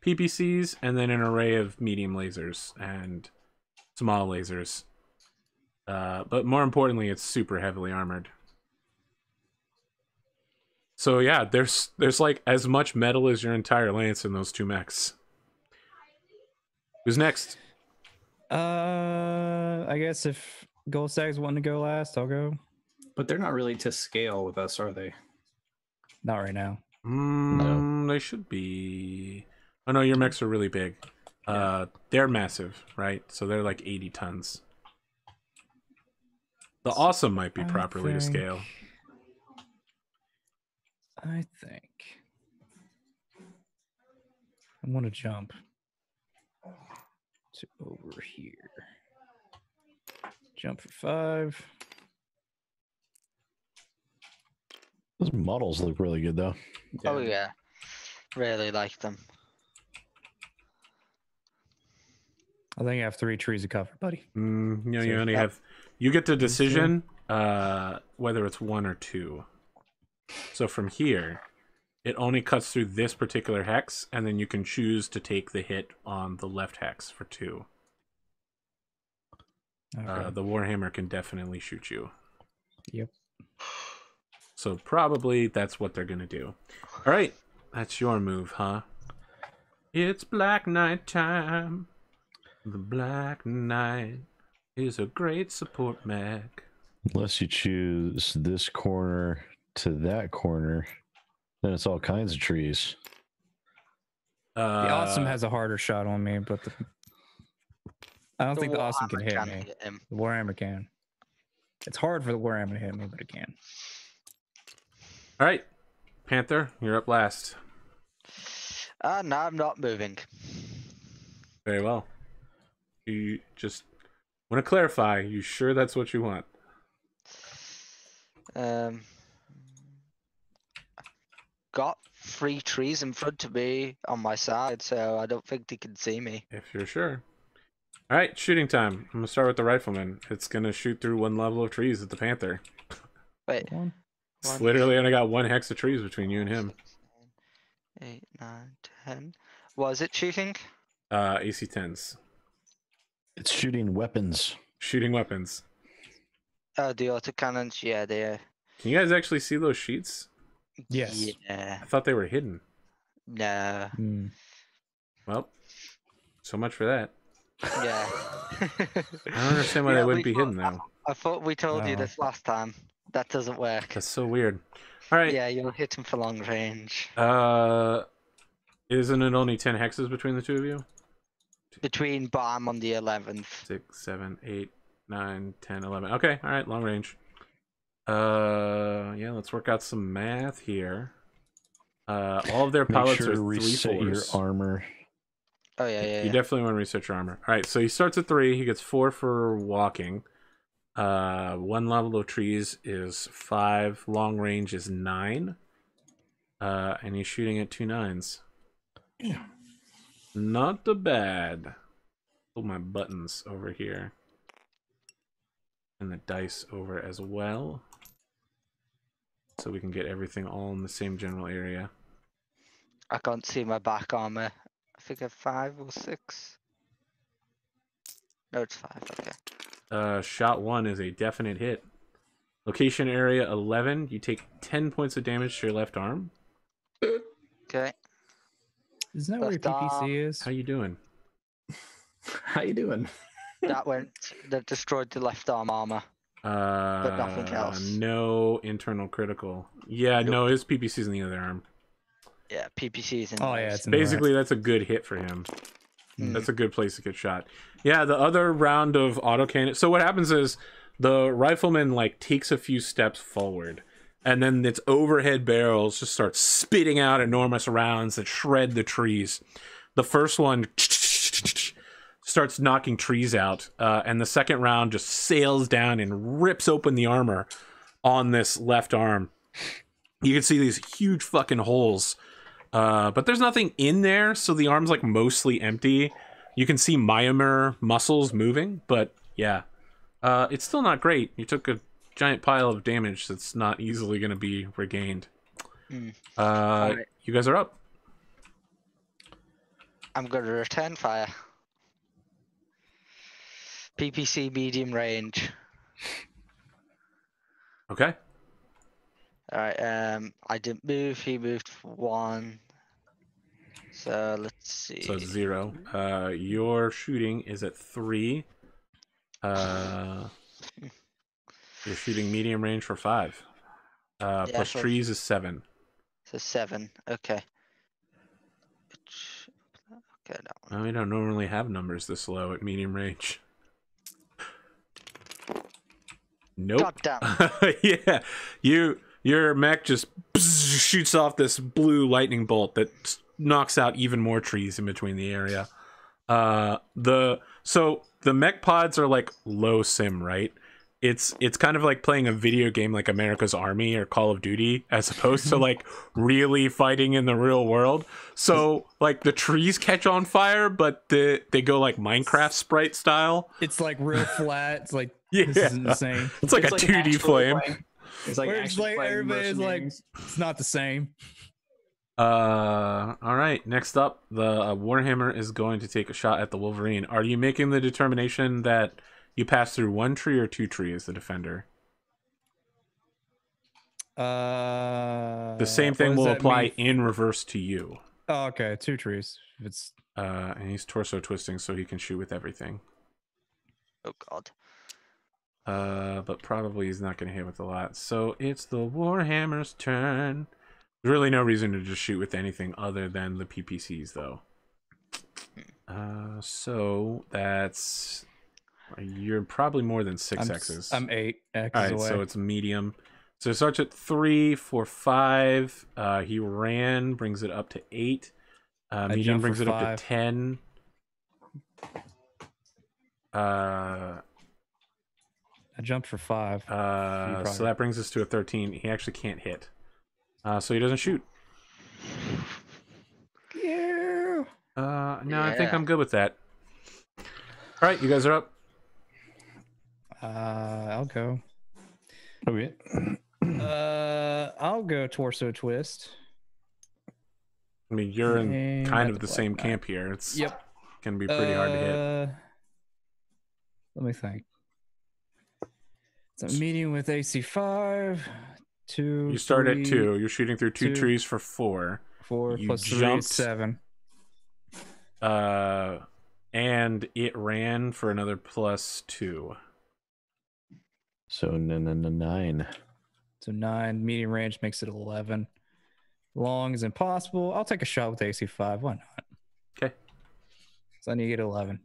PPCs and then an array of medium lasers and small lasers. But more importantly, it's super heavily armored. So yeah, there's like as much metal as your entire lance in those 2 mechs. Who's next? I guess if Goldstag's wanting to go last, I'll go. But they're not really to scale with us, are they? Not right now. They should be. Oh no, your mechs are really big. They're massive, right? So they're like 80 tons. The awesome might be properly to scale. I think I want to jump to over here. Jump for 5. Those models look really good, though. Oh yeah, really like them. I think I have 3 trees to cover, buddy. You know, So you only have. You get the decision whether it's 1 or 2. So from here, it only cuts through this particular hex, and then you can choose to take the hit on the left hex for 2. Okay. The Warhammer can definitely shoot you. Yep. So probably that's what they're going to do. All right. That's your move, huh? It's Black Knight time. The Black Knight is a great support mech. Unless you choose this corner to that corner, then it's all kinds of trees. The awesome has a harder shot on me, but I don't think the awesome can hit me. Him. The Warhammer can. It's hard for the Warhammer to hit me, but it can. All right, Panther, you're up last. No, I'm not moving. Very well. You just want to clarify. You sure that's what you want? Got 3 trees in front of me on my side, so I don't think they can see me. If you're sure. All right, shooting time. I'm gonna start with the rifleman. It's gonna shoot through 1 level of trees at the Panther. Wait. It's literally only got 1 hex of trees between you and him. 8, 9, 10. Was it shooting? AC 10s. It's shooting weapons. Shooting weapons. Oh, the autocannons. Yeah, they are. Can you guys actually see those sheets? Yes. Yeah. I thought they were hidden. No. Well, so much for that. Yeah. I don't understand why they wouldn't be hidden though. I thought we told you this last time. That doesn't work. That's so weird. All right. Yeah, you'll hit him for long range. Isn't it only 10 hexes between the two of you? Between, but I'm on the 11th. 6, 7, 8, 9, 10, 11. Okay, all right, long range. Yeah, let's work out some math here. All of their pilots are 3/4. Your armor. Oh yeah. You definitely want to reset your armor. All right, so he starts at 3. He gets 4 for walking. 1 level of trees is 5. Long range is 9. And he's shooting at 2 9s. Yeah. Not too bad. Pull my buttons over here. And the dice over as well. So we can get everything all in the same general area. I can't see my back armor. I think I have 5 or 6. No, it's 5. Okay. Shot 1 is a definite hit. Location area 11. You take 10 points of damage to your left arm. Okay. Isn't that where your PPC is? How you doing? How you doing? That destroyed the left arm armor. But nothing else. No internal critical. Yeah, Nope. no, his PPC's in the other arm. Yeah, PPC is in. Oh yeah, it's in Basically, that's a good hit for him. That's a good place to get shot. Yeah, the other round of autocannon. So what happens is the rifleman like takes a few steps forward, and then its overhead barrels just start spitting out enormous rounds that shred the trees. The first one starts knocking trees out, and the second round just sails down and rips open the armor on this left arm. You can see these huge fucking holes. But there's nothing in there, so the arm's like mostly empty. You can see myomer muscles moving, but yeah. It's still not great. You took a giant pile of damage that's not easily going to be regained. Right. You guys are up. I'm going to return fire. PPC medium range. Okay. Alright, I didn't move, he moved for 1. So let's see. So it's 0. Your shooting is at 3. You're shooting medium range for 5. Plus so trees is 7. So 7, okay. Okay, that one. Well, we don't normally have numbers this low at medium range. Nope. God damn. Yeah, your mech just shoots off this blue lightning bolt that knocks out even more trees in between the area. So the mech pods are like low sim, right? It's kind of like playing a video game like America's Army or Call of Duty, as opposed to like really fighting in the real world. So like the trees catch on fire, but they go like Minecraft sprite style. It's like real flat. It's like Yeah. this is insane. It's like a 2D flame. It's like, It's like everybody's like, it's not the same. All right. Next up, the Warhammer is going to take a shot at the Wolverine. Are you making the determination that you pass through 1 tree or 2 trees as the defender? The same thing will apply in reverse to you. Oh, okay, 2 trees. If it's And he's torso twisting, so he can shoot with everything. Oh god. But probably he's not going to hit with a lot. So it's the Warhammer's turn. There's really no reason to just shoot with anything other than the PPCs, though. So that's you're probably more than 6 X's. I'm 8 X's All right, away. so it's medium. So it starts at 3, 4, 5. He ran, brings it up to 8. Medium brings it up to 10. I jumped for 5. So that brings us to a 13. He actually can't hit. So he doesn't shoot. Yeah. No, I think I'm good with that. All right, you guys are up. I'll go. Okay. I'll go torso twist. I mean, you're in And kind at of the Black same Knight. camp here. It's Yep. gonna be pretty hard to hit. Let me think. So medium with AC 5, 2. You start 3, at 2. You're shooting through 2 2, trees for 4. 4 You plus 3 jumped. is 7. And it ran for another +2. So 9. So 9. Medium range makes it 11. Long is impossible. I'll take a shot with AC 5. Why not? Okay. So I need to get 11.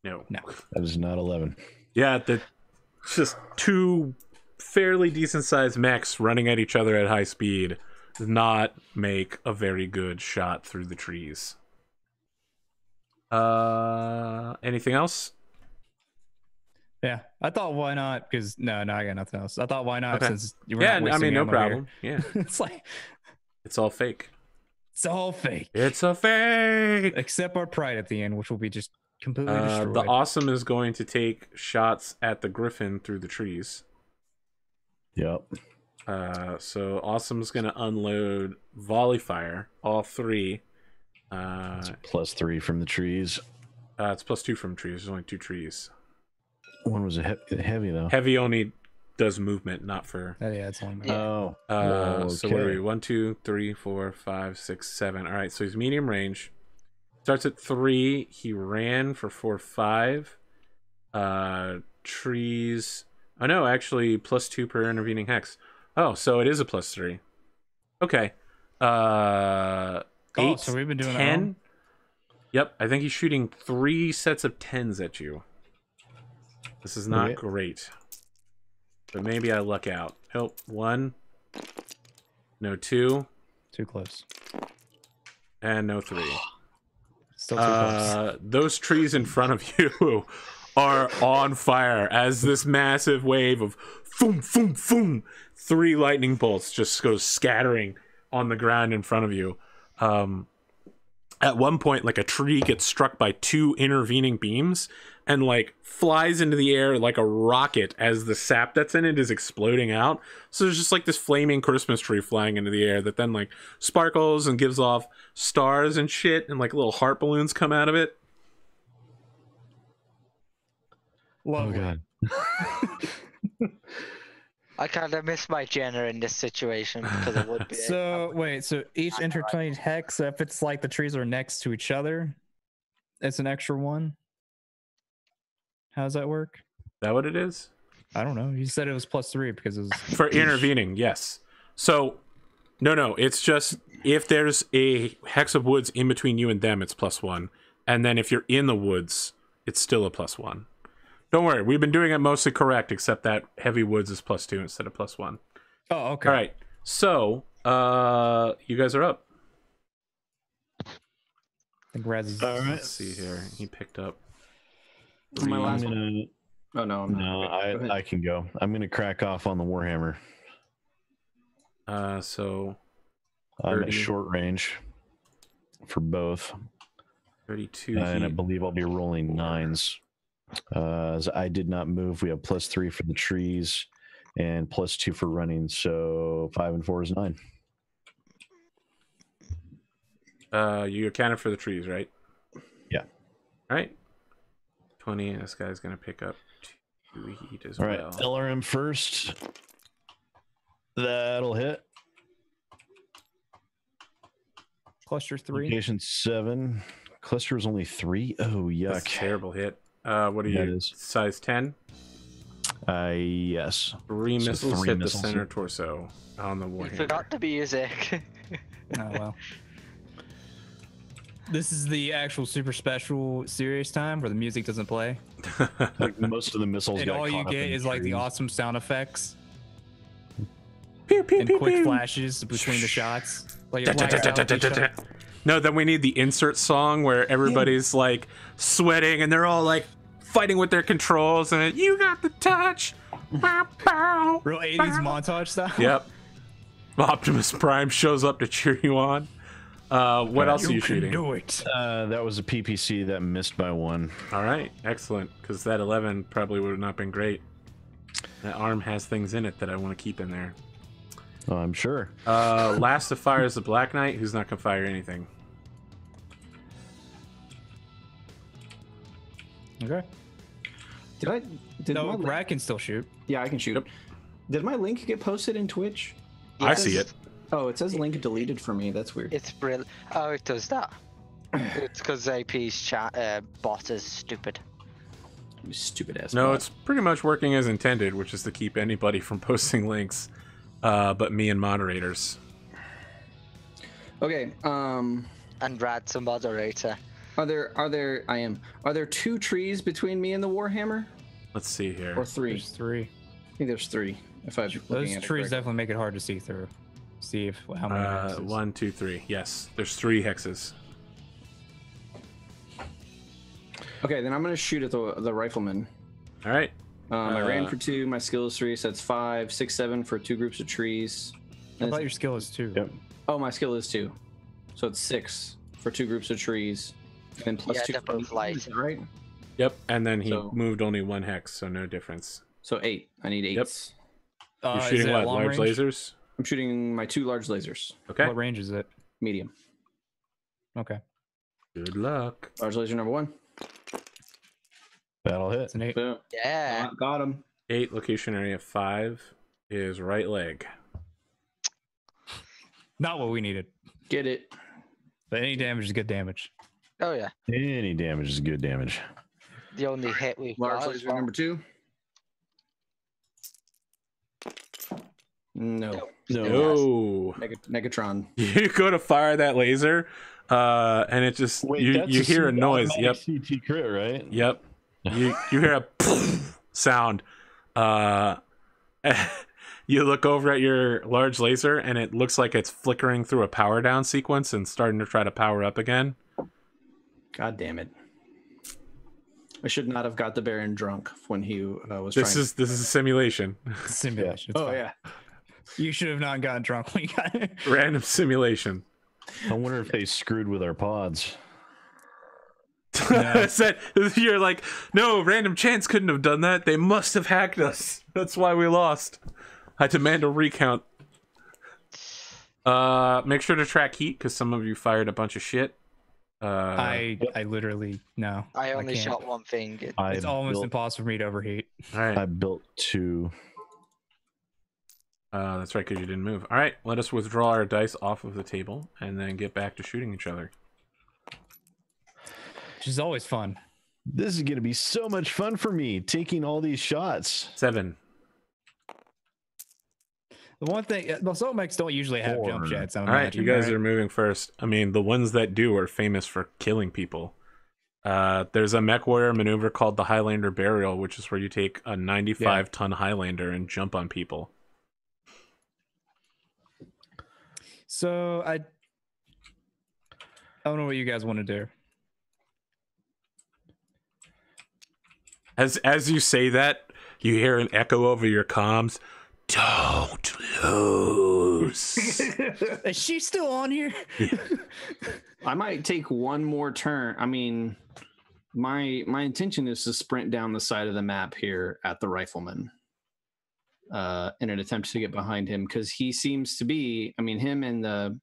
No. That is not 11. Yeah, it's just 2 fairly decent sized mechs running at each other at high speed does not make a very good shot through the trees. Anything else? Yeah, I thought why not? Because no, I got nothing else. I thought why not? Okay. Since you were Yeah, not I mean, wasting no ammo problem. Yeah, here. It's like it's all fake. it's all fake, It's a fake. except our pride at the end, which will be just completely destroyed. The awesome is going to take shots at the griffin through the trees. Yep. So awesome's going to unload volley fire, all 3. +3 from the trees. It's +2 from trees. There's only 2 trees. One was a heavy though. Heavy only does movement, not for. yeah, it's only Oh. So what are we? 1, 2, 3, 4, 5, 6, 7. All right, so he's medium range. Starts at 3. He ran for 4, 5. Trees. Oh no, actually +2 per intervening hex. Oh, so it is a +3. Okay. 8, so we've been doing 10. Yep, I think he's shooting 3 sets of 10s at you. This is not great. But maybe I luck out. Nope. 1. No 2. too close. And no 3. Still too close. Those trees in front of you are on fire as this massive wave of boom, boom, boom. 3 lightning bolts just goes scattering on the ground in front of you. At one point, like a tree gets struck by 2 intervening beams and like flies into the air like a rocket as the sap that's in it is exploding out. So there's just like this flaming Christmas tree flying into the air that then like sparkles and gives off stars and shit, and like little heart balloons come out of it. Lovely. Oh god. I kind of miss my Jenna in this situation because it would be. So wait, so each intertwined hex, if it's like the trees are next to each other, it's an extra 1. How does that work? Is that what it is? I don't know. You said it was +3 because it was For intervening, yes. So, no, it's just if there's a hex of woods in between you and them, it's +1. And then if you're in the woods, it's still a +1. Don't worry, we've been doing it mostly correct, except that heavy woods is +2 instead of +1. Oh, okay. All right, so you guys are up. I think Raz is. All right. Let's see here. He picked up. My I'm last one. gonna, Oh no, I'm no, not. Go ahead. I can go. I'm gonna crack off on the Warhammer. So I'm 30. at short range for both, 32. and I believe I'll be rolling 9s. As I did not move, we have +3 for the trees and +2 for running. So 5 and 4 is 9. You accounted for the trees, right? Yeah. All right. 20. This guy's gonna pick up 2 heat as All right, well. LRM first. That'll hit. Cluster 3. Location 7. Cluster is only 3. Oh yuck! That's a terrible hit. What are That you? is. Size 10. Yes. 3 So missiles 3 hit missiles the center hit. torso on the You warhammer. forgot the music. Oh well. This is the actual super special serious time where the music doesn't play. Like most of the missiles. And got all you caught up get in is like the trees. awesome sound effects Pew, pew, and pew, quick pew. flashes between the shots. Like it blacks out each shot. No, then we need the insert song where everybody's like sweating and they're all like fighting with their controls and you got the touch. Bow, bow, Real 80s bow. montage style. Yep. Optimus Prime shows up to cheer you on. What else are you can shooting? do it. That was a PPC that missed by 1. All right, excellent. Because that 11 probably would have not been great. That arm has things in it that I want to keep in there. Oh, I'm sure. Last to fire is the Black Knight, who's not going to fire anything. Okay. Did No, my Brad can still shoot. Yeah, I can shoot. Yep. Did my link get posted in Twitch? I see it. Oh, it says link deleted for me. That's weird. It's brilliant. Oh, it does that. It's because AP's chat bot is stupid. You stupid ass. No, bot. it's pretty much working as intended, which is to keep anybody from posting links, but me and moderators. Okay. And Rad's a moderator. Are there 2 trees between me and the Warhammer, Let's see here. or 3? There's 3. I think there's 3. If I'm looking Those at it trees correctly. definitely make it hard to see through. See if how many. hexes. 1, 2, 3. Yes, there's 3 hexes. Okay, then I'm gonna shoot at the rifleman. All right. I ran for 2. My skill is 3, so that's 5, 6, 7 for 2 groups of trees. I And thought your skill is 2. Yep. oh, my skill is 2, so it's 6 for 2 groups of trees. And plus Yeah, 2. they're both light. Is that right? Yep, and then he So- moved only 1 hex, so no difference. So 8. I need 8. Yep. You're Is shooting it what? long Large range? lasers? I'm shooting my 2 large lasers. Okay. What range is it? Medium. Okay. Good luck. Large laser number 1. That'll hit. It's an 8. Boom. Yeah. Got him. 8, location area 5 is right leg. Not what we needed. Get it. But any damage is good damage. Oh yeah. Any damage is good damage. The only hit we've Large got. as laser well. number 2. No. Oh. Negatron. You go to fire that laser, and it just you hear a noise. Yep. CT crit, right? Yep. You hear a sound. You look over at your large laser, and it looks like it's flickering through a power down sequence and starting to try to power up again. God damn it. I should not have got the Baron drunk when he was This trying. is a simulation. Simulation. It's Oh fine. yeah. You should have not gotten drunk when you got it. Random simulation. I wonder if they screwed with our pods. Said you're like, no, random chance couldn't have done that. They must have hacked us. That's why we lost. I demand a recount. Make sure to track heat because some of you fired a bunch of shit. I literally no. I only can't. shot one thing. It's almost impossible for me to overheat. All right. I built 2. That's right, because you didn't move. All right, let us withdraw our dice off of the table and then get back to shooting each other. Which is always fun. This is going to be so much fun for me, taking all these shots. 7. The one thing, the Battlemechs don't usually have 4. jump jets. All right, you guys are moving first. I mean, the ones that do are famous for killing people. There's a Mechwarrior maneuver called the Highlander Burial, which is where you take a 95-ton Highlander and jump on people. So I don't know what you guys want to do. As you say that, you hear an echo over your comms. Don't lose. Is she still on here? I might take one more turn. I mean, my intention is to sprint down the side of the map here at the rifleman in an attempt to get behind him because he seems to be. I mean, him and the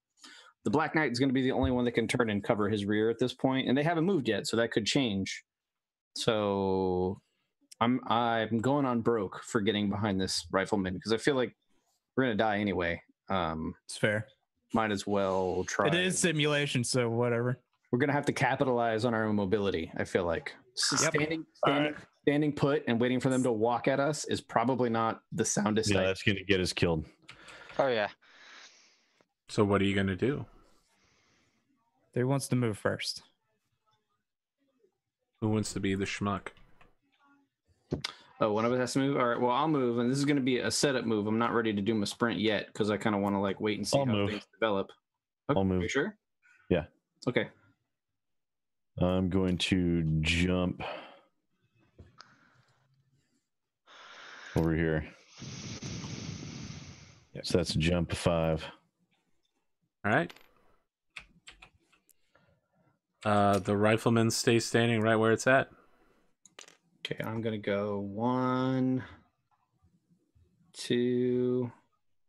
Black Knight is going to be the only one that can turn and cover his rear at this point, and they haven't moved yet, so that could change. So I'm going on broke for getting behind this rifleman because I feel like we're gonna die anyway. It's fair. Might as well try. It is simulation, so whatever. We're gonna have to capitalize on our own mobility. I feel like standing put and waiting for them to walk at us is probably not the soundest. Yeah, that's going to get us killed. Oh yeah. So what are you gonna do? Who wants to move first? Who wants to be the schmuck? Oh, one of us has to move. All right. Well, I'll move, and this is going to be a setup move. I'm not ready to do my sprint yet because I kind of want to like wait and see I'll how move. things develop. Okay, I'll move. Are you sure? Yeah. Okay. I'm going to jump over here. Yep. So that's jump 5. All right. The rifleman stays standing right where it's at. Okay, I'm gonna go 1, 2,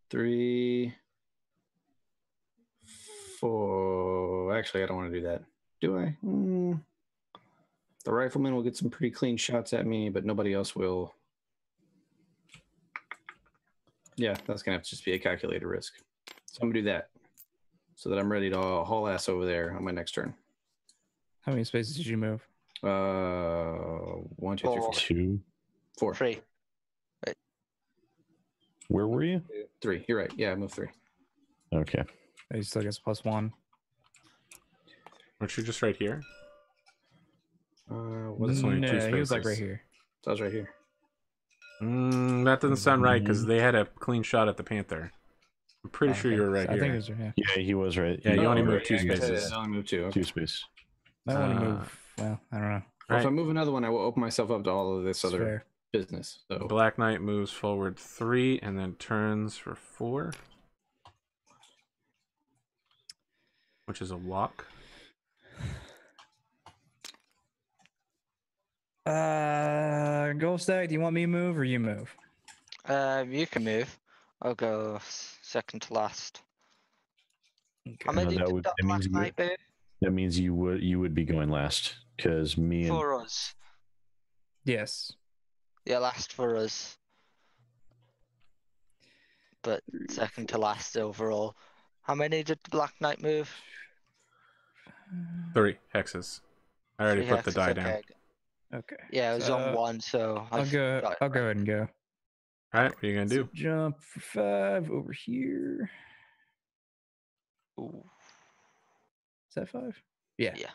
3, 4. Actually, I don't want to do that. Do I? The rifleman will get some pretty clean shots at me, but nobody else will. Yeah, that's gonna have to just be a calculated risk. So I'm gonna do that so that I'm ready to haul ass over there on my next turn. How many spaces did you move? 1, 2, 3, 4. 2. 4. 3. Where were you? 3. You're right. Yeah, I moved 3. Okay. He still gets +1. Aren't you just right here? What's only 2 he was like spaces. right here. So I was right here. That doesn't sound right because they had a clean shot at the panther. I'm pretty sure you were right I here. think it was right here. Yeah, he was right. Yeah, you only right. moved 2 Yeah, spaces. I only moved 2. Okay. 2 space. I want to move. Well, I don't know. Well, if I Right. move another one, I will open myself up to all of this It's other fair. business. So Black Knight moves forward 3 and then turns for 4, which is a walk. Goldstack, do you want me to move or you move? You can move. I'll go second to last. How many that did would- that that means Black Knight move? That means you would be going last because me and For us. Yes. Yeah, last for us. But second to last overall. How many did the Black Knight move? 3 hexes. I already 3 put the hexes, die okay. down. Okay. Yeah, it was on So, 1, so I'll go. got it I'll go right. ahead and go. All right, what are you gonna do? Jump for 5 over here. Ooh, Is that 5? Yeah. yeah.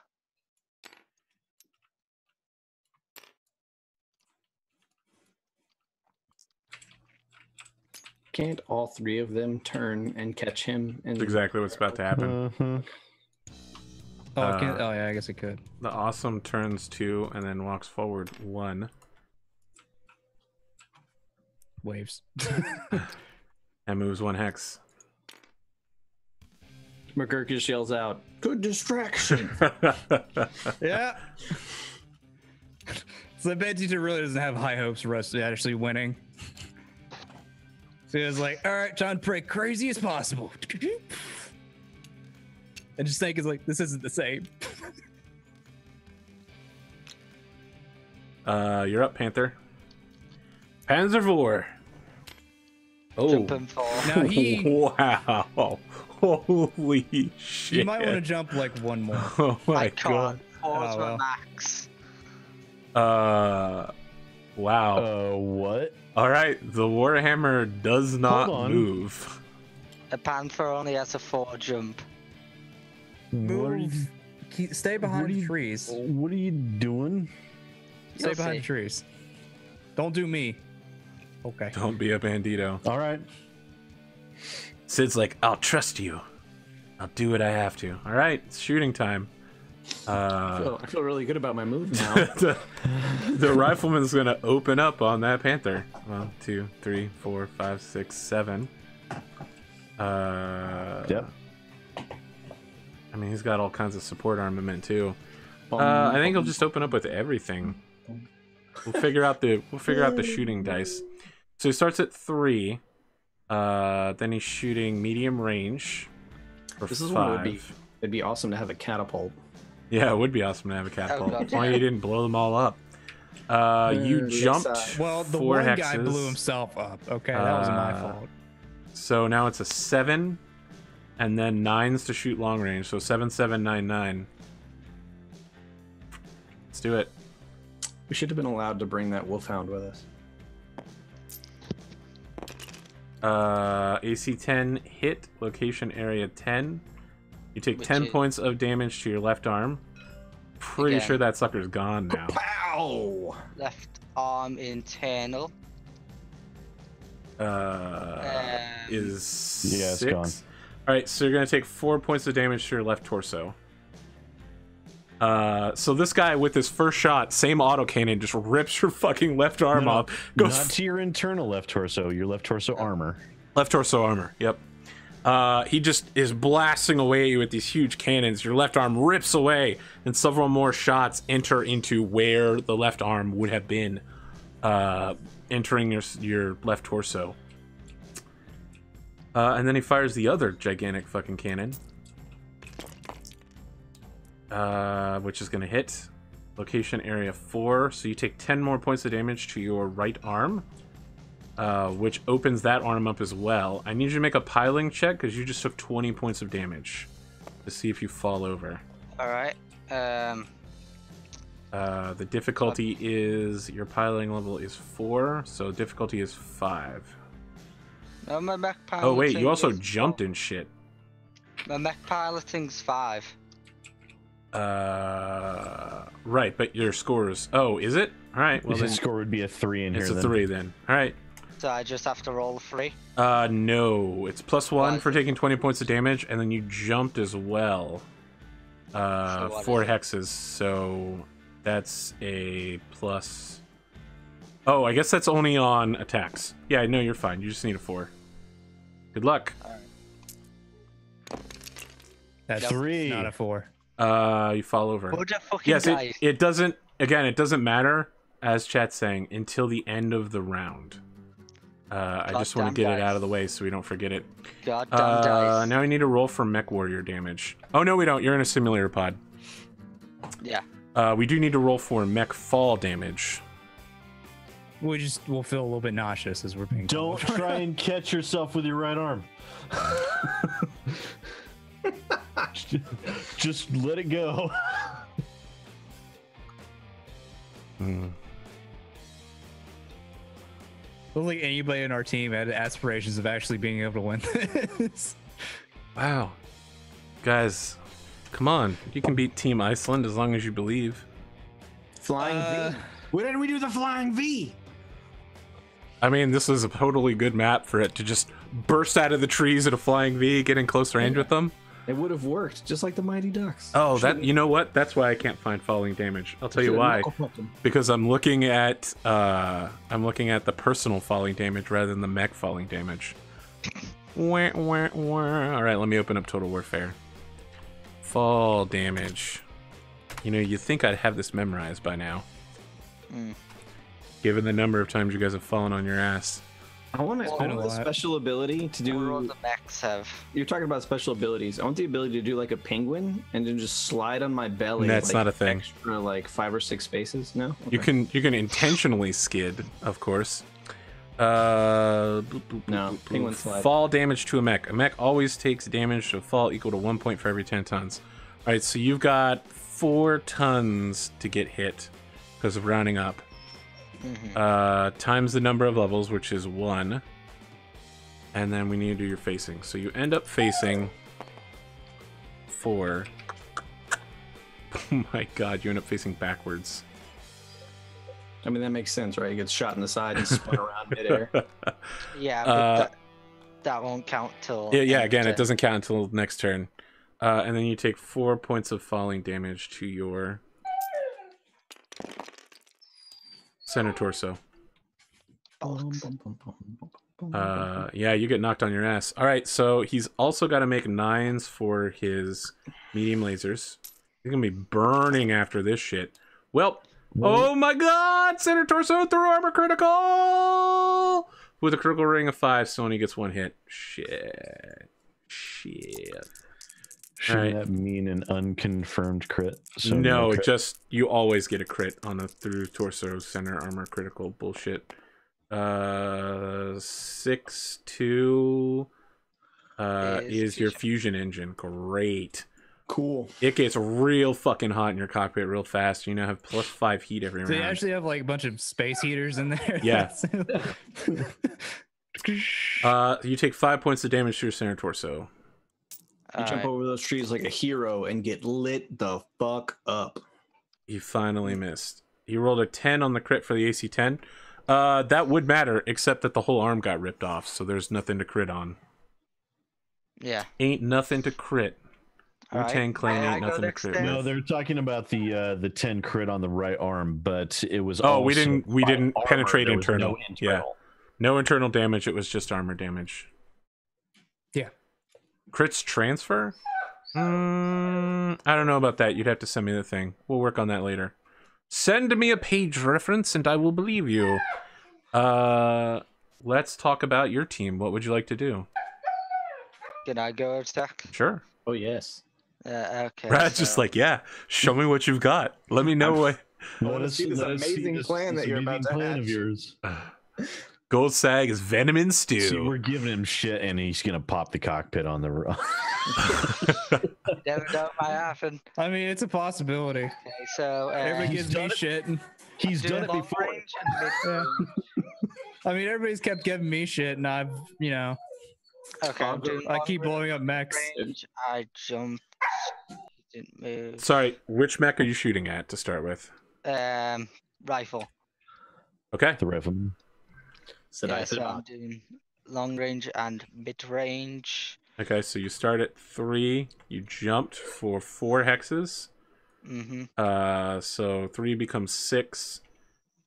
can't all 3 of them turn and catch him? And That's exactly what's about to happen. Oh, it can't, oh yeah, I guess it could. The awesome turns 2 and then walks forward 1 Waves. and moves 1 hex. McGurk just yells out, "Good distraction!" Yeah. So the bad teacher really doesn't have high hopes for us actually winning. So he was like, all right, trying to play crazy as possible. And just think is like, this isn't the same. You're up, Panther. Panzervor. Oh. Jumping for. Now he, Wow. Holy shit. you might want to jump like one more. Oh my I god. can't. Four's Oh, my well. max. Wow. What? All right, the Warhammer does not Hold on. move. A panther only has a 4 jump. What are you, Move. Stay behind the trees. what are you doing? Stay You'll behind see. the trees. Don't do me. Okay. Don't be a bandito. All right. Sid's like, I'll trust you. I'll do what I have to. All right, it's shooting time. I feel really good about my move now. the rifleman's gonna open up on that panther. 1, 2, 3, 4, 5, 6, 7. Yep. I mean, he's got all kinds of support armament too. I think he'll just open up with everything. We'll figure out the shooting dice. So he starts at 3. Then he's shooting medium range for This is 5. what it'd be awesome to have a catapult. Yeah, it would be awesome to have a catapult. God, Why yeah. you didn't blow them all up? You yes, jumped. Well, the 4 one hexes. guy blew himself up. Okay, that wasn't my fault. So now it's a 7, and then 9s to shoot long range. So 7, 7, 9, 9. Let's do it. We should have been allowed to bring that wolfhound with us. AC 10 hit, location area 10. You take 10 points of damage to your left arm. Pretty sure that sucker's gone now. Pow! Left arm internal. Is 6. It's gone. All right, so you're gonna take 4 points of damage to your left torso. So this guy with his first shot, same autocannon, just rips your fucking left arm off. Goes not to your internal left torso, your left torso armor. Left torso armor. Yep. He just is blasting away at you with these huge cannons. Your left arm rips away, and several more shots enter into where the left arm would have been, entering your left torso. And then he fires the other gigantic fucking cannon, which is going to hit location area 4. So you take 10 more points of damage to your right arm. Which opens that arm up as well. I need you to make a piling check because you just took 20 points of damage to see if you fall over. All right. The difficulty is your piling level is 4, so difficulty is 5. No, my mech Oh wait, you also is jumped 4. and shit. My mech piloting's 5. Right, but your score is... Oh, is it? All right, well then... His score would be a 3 in here. It's a 3 then. All right. So I just have to roll a 3? No. It's +1 for taking 20 points of damage, and then you jumped as well. So 4 hexes, so that's a plus... Oh, I guess that's only on attacks. Yeah, no, you're fine. You just need a 4. Good luck. That's 3. not a 4. You fall over. Would a fucking Yes, dice. it doesn't... Again, it doesn't matter, as chat's saying, until the end of the round. I just want to get it out of the way so we don't forget it. Goddamn dice. Now we need to roll for Mechwarrior damage. Oh, no, we don't. You're in a simulator pod. Yeah. We do need to roll for mech fall damage. We'll feel a little bit nauseous as we're being Don't told. try and catch yourself with your right arm. Just let it go. Hmm. I don't think anybody in our team had aspirations of actually being able to win this. Wow. Guys, come on. You can beat Team Iceland as long as you believe. Flying V. Why didn't we do the flying V? I mean, this is a totally good map for it to just burst out of the trees at a flying V, get in close range with them. It would have worked, just like the Mighty Ducks. Oh, you know what? That's why I can't find falling damage. I'll tell you why. Because I'm looking at the personal falling damage rather than the mech falling damage. Wah, wah, wah. All right, let me open up Total Warfare. Fall damage. You know, you'd think I'd have this memorized by now. Given the number of times you guys have fallen on your ass. I want a special ability to do. What all the mechs have? You're talking about special abilities. I want the ability to do like a penguin and then just slide on my belly. That's like, not a thing. Extra, like 5 or 6 spaces. No. Okay. You can intentionally skid, of course. No, penguin slide. Fall damage to a mech. A mech always takes damage to fall equal to 1 point for every 10 tons. All right, so you've got 4 tons to get hit because of rounding up. Times the number of levels, which is 1. And then we need to do your facing. So you end up facing 4. Oh my god, you end up facing backwards. I mean, that makes sense, right? He gets shot in the side and spun around midair. Yeah, but that won't count till... Yeah, again, it doesn't count until next turn. And then you take 4 points of falling damage to your center torso. Yeah, you get knocked on your ass. All right, so he's also got to make 9s for his medium lasers. He's going to be burning after this shit. Well, oh my god! Center torso through armor critical! With a critical rating of 5, so only gets 1 hit. Shit. Should that mean an unconfirmed crit? So no, crit. just you always get a crit on a through torso center armor critical bullshit. 6-2 is your fusion engine. Great. Cool. It gets real fucking hot in your cockpit real fast. You now have +5 heat every round. So you actually have like a bunch of space heaters in there. Yeah. You take 5 points of damage to your center torso. You jump over those trees like a hero and get lit the fuck up. You finally missed. You rolled a 10 on the crit for the AC 10. That would matter, except that the whole arm got ripped off, so there's nothing to crit on. Yeah. Ain't nothing to crit. Wu-Tang Clan ain't nothing to crit. No, they're talking about the 10 crit on the right arm, but it was we didn't penetrate internal. No internal. Yeah. No internal damage, it was just armor damage. Yeah. Crits transfer? I don't know about that. You'd have to send me the thing. We'll work on that later. Send me a page reference and I will believe you. Let's talk about your team. What would you like to do? Can I go attack? Sure. Oh, yes. Okay. Brad's just like, yeah, show me what you've got. Let me know what. I want to see this amazing plan that you're about to plan hatch. of yours. Gold Sag is venom and See, stew. we're giving him shit, and he's gonna pop the cockpit on the. Never know what might happen. I mean, it's a possibility. Okay, so Everybody gives me shit. And, He's done it long before. range and mid-range. I mean, everybody's kept giving me shit, and I've, Okay, I'm doing I long keep blowing up mechs. range. I jumped. Didn't move. Sorry, which mech are you shooting at to start with? Rifle. Okay. The rifle. Yeah, so I'm doing long range and mid range. Okay, so you start at 3. You jumped for 4 hexes. Mm-hmm. So 3 becomes 6.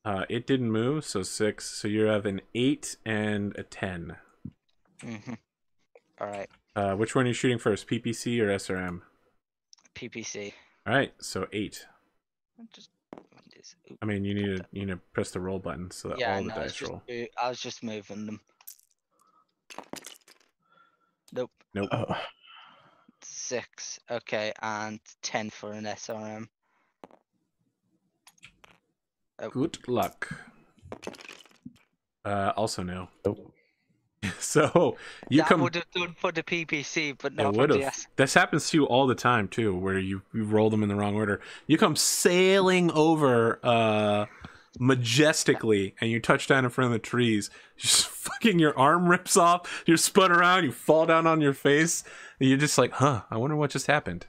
It didn't move, so 6. So you have an 8 and a 10. Mm-hmm. All right. Which one are you shooting first, PPC or SRM? PPC. All right, so 8. Just, I mean, you need to press the roll button so that all the dice roll. I was just moving them. Nope. Nope. 6. Okay, and 10 for an SRM. Oh. Good luck. Also no. Nope. So you that come. would have done for the PPC, but not It for would the have. This happens to you all the time too, where you roll them in the wrong order. You come sailing over majestically, and you touch down in front of the trees. Just fucking your arm rips off. You're spun around. You fall down on your face. And you're just like, huh? I wonder what just happened.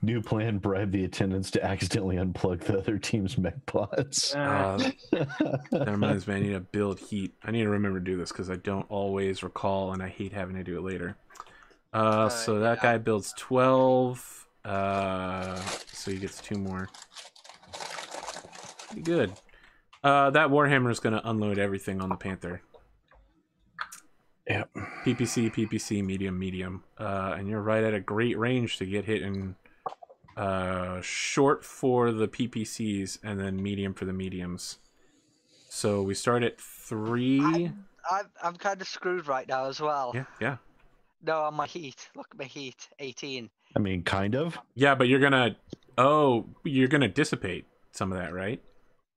New plan: bribe the attendants to accidentally unplug the other team's mech pods. That reminds me, I need to build heat. I need to remember to do this because I don't always recall, and I hate having to do it later. So that guy builds 12. So he gets 2 more. Pretty good. That Warhammer is going to unload everything on the Panther. Yep. PPC, medium. And you're right at a great range to get hit in short for the PPCs and then medium for the mediums. So we start at 3. I'm kind of screwed right now as well. Yeah. No, on my heat. Look at my heat. 18. I mean, kind of. Yeah, but you're gonna dissipate some of that, right?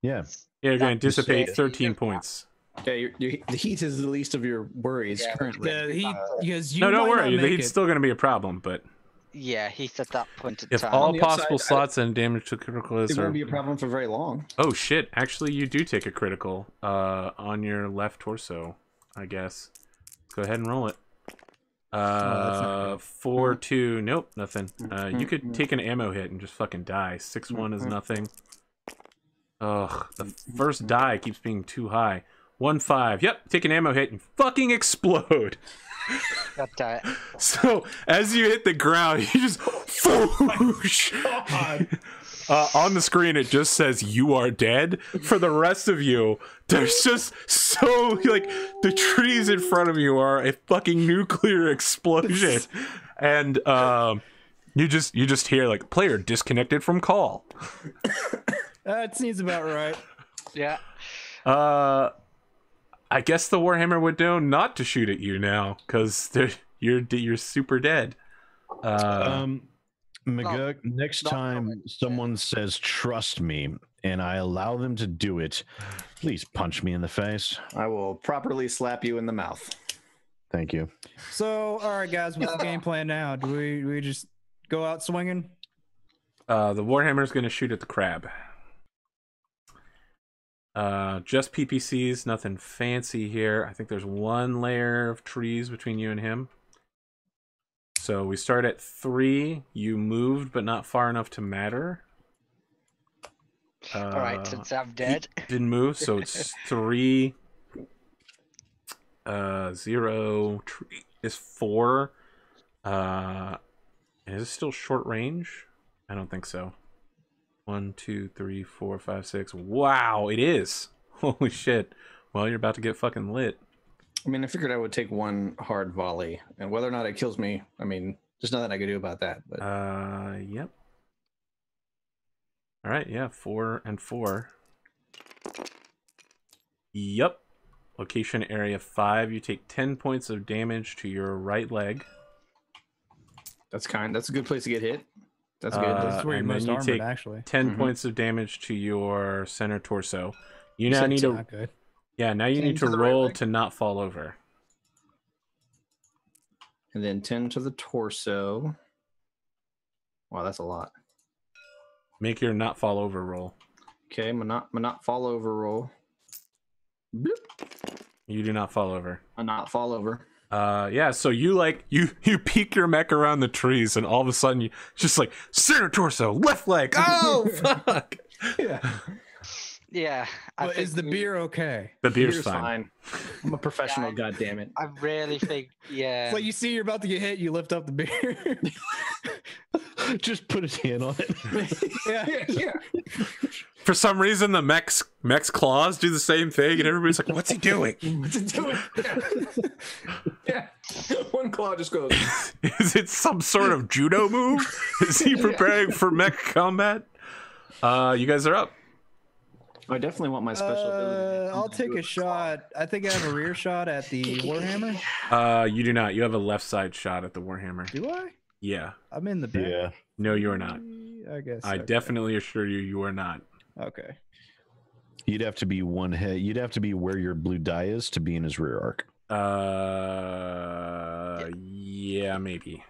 Yeah. Yeah, you're gonna dissipate say- 13 points. Yeah, the heat is the least of your worries currently. The heat, because No, don't worry. The heat's still gonna be a problem, but Yeah, he's at that point in if time. all On the possible upside, slots and damage to critical It hits are... won't be a problem for very long. Oh shit! Actually, you do take a critical on your left torso, I guess. Go ahead and roll it. 4, 2. Nope, nothing. You could take an ammo hit and just fucking die. 6-1 is nothing. Ugh, the first die keeps being too high. 1-5. Yep, take an ammo hit and fucking explode. God damn it. So as you hit the ground, you just whoosh. On the screen it just says you are dead. For the rest of you, there's just so like the trees in front of you are a fucking nuclear explosion, and you just hear like player disconnected from call. That seems about right. Yeah. I guess the Warhammer would know not to shoot at you now because you're super dead. McGurk, next not time correct. someone says trust me and I allow them to do it, please punch me in the face. I will properly slap you in the mouth. Thank you. So, all right, guys, what's the game plan now? Do we just go out swinging? The Warhammer's going to shoot at the crab. Just PPCs, nothing fancy here. I think there's 1 layer of trees between you and him. So we start at 3. You moved, but not far enough to matter. All right, since I'm dead. Didn't move, so it's 3. 0 is 4. Is it still short range? I don't think so. 1, 2, 3, 4, 5, 6. Wow, it is. Holy shit. Well, you're about to get fucking lit. I mean, I figured I would take one hard volley, and whether or not it kills me, I mean, there's nothing I could do about that. But Yep. All right, yeah, 4 and 4. Yep. Location area 5. You take 10 points of damage to your right leg. that's a good place to get hit. That's good. This is where you're and then most you armored, take actually. 10 points of damage to your center torso. You now said need Not to good. Yeah, now you 10 need to to the right roll leg? to not fall over. And then 10 to the torso. Wow, that's a lot. Make your not fall over roll. Okay, my not fall over roll. Bloop. You do not fall over. A not fall over. Yeah, so you you peek your mech around the trees and all of a sudden you just like center torso, left leg. Oh fuck. Yeah. Yeah. I But think is the beer okay? The beer's Beer's fine. I'm a professional, Yeah, goddammit. I really think, yeah. It's like you see you're about to get hit, you lift up the beer. Just put his hand on it. Yeah. For some reason the mech's claws do the same thing and everybody's like, what's he doing? What's it doing? Yeah. One claw just goes. Is it some sort of judo move? Is he preparing for mech combat? You guys are up. I definitely want my special ability. I'll take a shot. I think I have a rear shot at the Warhammer. You do not. You have a left side shot at the Warhammer. Do I? Yeah. I'm in the back. Yeah. No, you are not. I guess. I okay. definitely assure you are not. Okay. You'd have to be one head. You'd have to be where your blue die is to be in his rear arc. Yeah, maybe.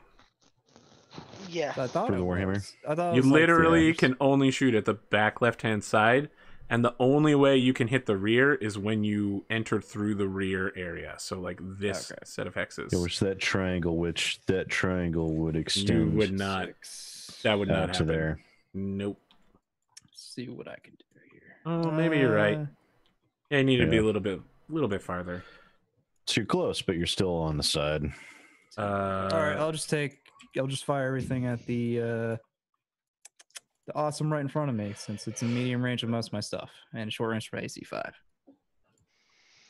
Yeah. I thought For it the Warhammer? was. I thought it You was like literally three. can only shoot at the back left-hand side, and the only way you can hit the rear is when you enter through the rear area. So, like this Okay. set of hexes. It was that triangle, which that triangle would extend. You would not. Six. That would not out to happen. there. Nope. See what I can do here. Oh, maybe you're right. Yeah, you need to be yeah. a little bit farther. So you're close, but you're still on the side. All right, I'll just fire everything at the awesome right in front of me, since it's in medium range of most of my stuff and short range for AC5.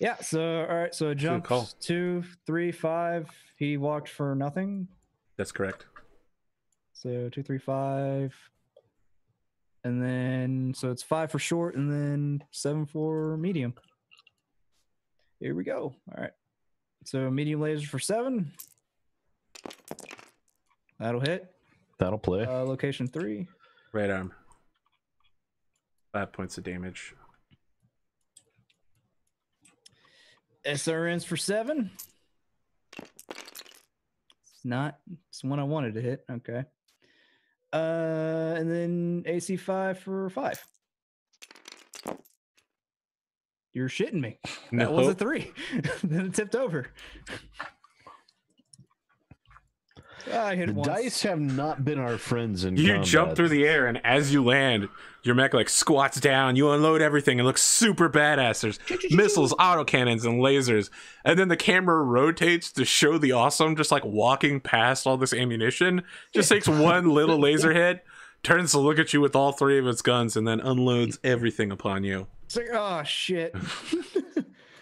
Yeah. So all right. So jump call. 2, 3, 5. He walked for nothing. That's correct. So 2, 3, 5. And then so it's 5 for short, and then 7 for medium. Here we go. All right. So medium laser for 7. That'll hit. That'll play. Location 3. Right arm. 5 points of damage. SRNs for 7. It's one I wanted to hit. Okay. And then AC5 for 5. You're shitting me. That was a 3. Then it tipped over. I hit The it once. dice have not been our friends in You combat. jump through the air, and as you land, your mech like squats down. You unload everything. It looks super badass. There's missiles, autocannons, and lasers. And then the camera rotates to show the awesome just like walking past all this ammunition. Just takes one little laser hit, turns to look at you with all 3 of its guns, and then unloads everything upon you. It's like, oh shit.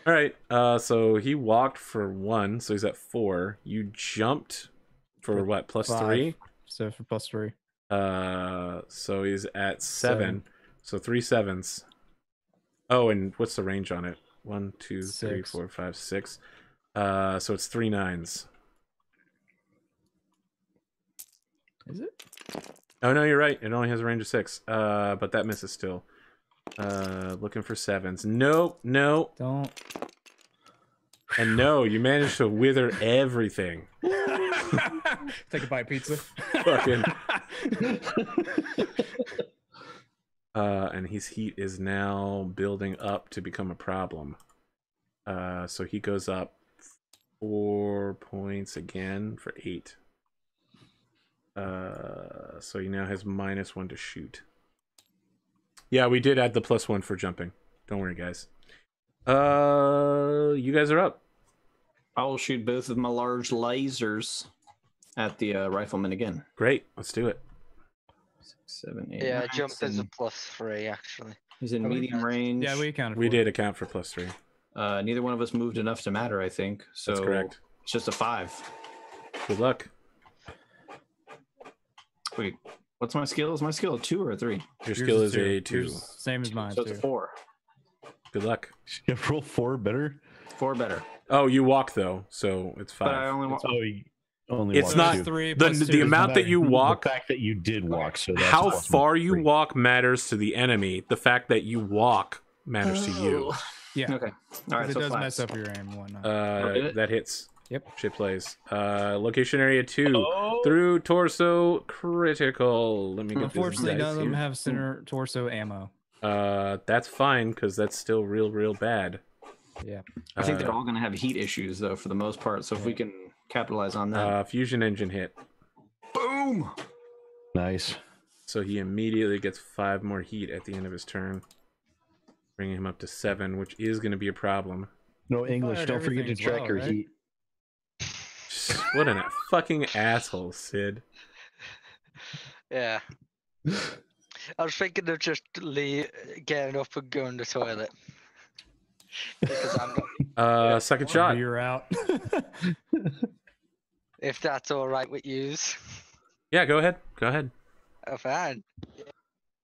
All right. So he walked for 1, so he's at 4. You jumped for what? Plus 5. 3. So for plus 3. So he's at 7. So 3 7s. Oh, and what's the range on it? 1, 2, 3, 6. 4, 5, 6. So it's 3 9s. Is it? Oh no, you're right. It only has a range of 6. But that misses still. Looking for 7s. Nope, no, Don't. and no. You managed to wither everything. Take a bite pizza. Fucking. And his heat is now building up to become a problem. So he goes up 4 points again for 8. So he now has -1 to shoot. Yeah, we did add the +1 for jumping. Don't worry, guys. You guys are up. I will shoot both of my large lasers at the rifleman again. Great, let's do it. 6, 7, 8. Yeah, 9, jump is a 10. +3 actually. He's in Oh, medium range. Yeah, we accounted for We it. did account for +3. Neither one of us moved enough to matter, I think. So That's correct. It's just a 5. Good luck. Wait, what's my skill? Is my skill a 2 or a 3? Your skill is a 2. Yours same as mine. So it's a too. 4. Good luck. You roll 4 better. 4 better. Oh, you walk though, so it's 5. But I only want. Oh, you only It's walk not 2. 3 the plus 2 the is amount that better. you walk. The fact that you did walk, so that's How plus far you 3. walk matters to the enemy. The fact that you walk matters to you. Yeah. Okay. All right. It So does 5. mess up your aim and whatnot. That hits. Yep. Shit plays. Location area 2 Oh. through torso critical. Let me get Unfortunately, this none of them here. have center torso ammo. That's fine because that's still real bad. Yeah. I think they're all going to have heat issues though, for the most part. So if we can capitalize on that. Fusion engine hit. Boom. Nice. So he immediately gets 5 more heat at the end of his turn, bringing him up to 7, which is going to be a problem. No English. fired Don't forget to everything as track well, your right? heat. What a fucking asshole, Sid. Yeah. I was thinking of just getting up and going to the toilet. Because I'm not, Second shot. You're out. if that's alright with yous. Yeah, go ahead. Go ahead. Oh, fine.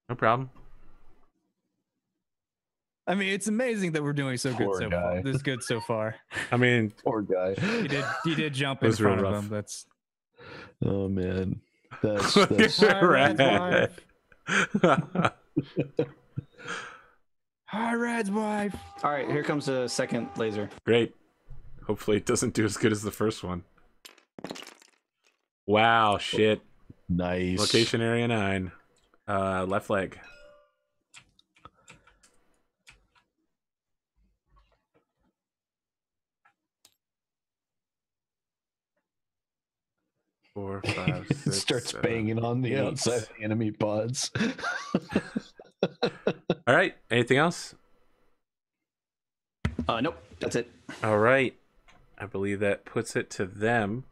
No problem. I mean, it's amazing that we're doing so good Poor so guy. far. This good so far. I mean, Poor guy. He did jump It in was real front of rough. him. That's Oh man. That's Hi, Rad's Rad. wife. Hi, Rad's wife. All right. Here comes the second laser. Great. Hopefully it doesn't do as good as the first one. Wow, shit. nice. Location area 9. Left leg. Four, five, six, Starts 7, banging on the 8. outside of the enemy pods. All right. Anything else? Nope. That's it. All right. I believe that puts it to them.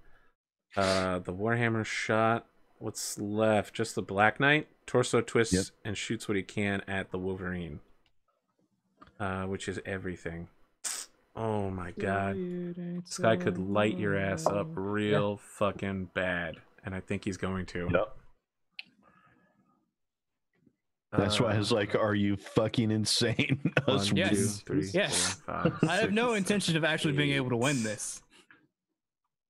The Warhammer shot. What's left? Just the Black Knight. Torso twists Yep. and shoots what he can at the Wolverine. Which is everything. Oh my god. This guy could light your ass up real fucking bad. And I think he's going to. Yep. That's why I was like, "Are you fucking insane?" Us 1, Yes. 2, 3, Yes. 4, 5, I have 6, no intention of actually being able to win this.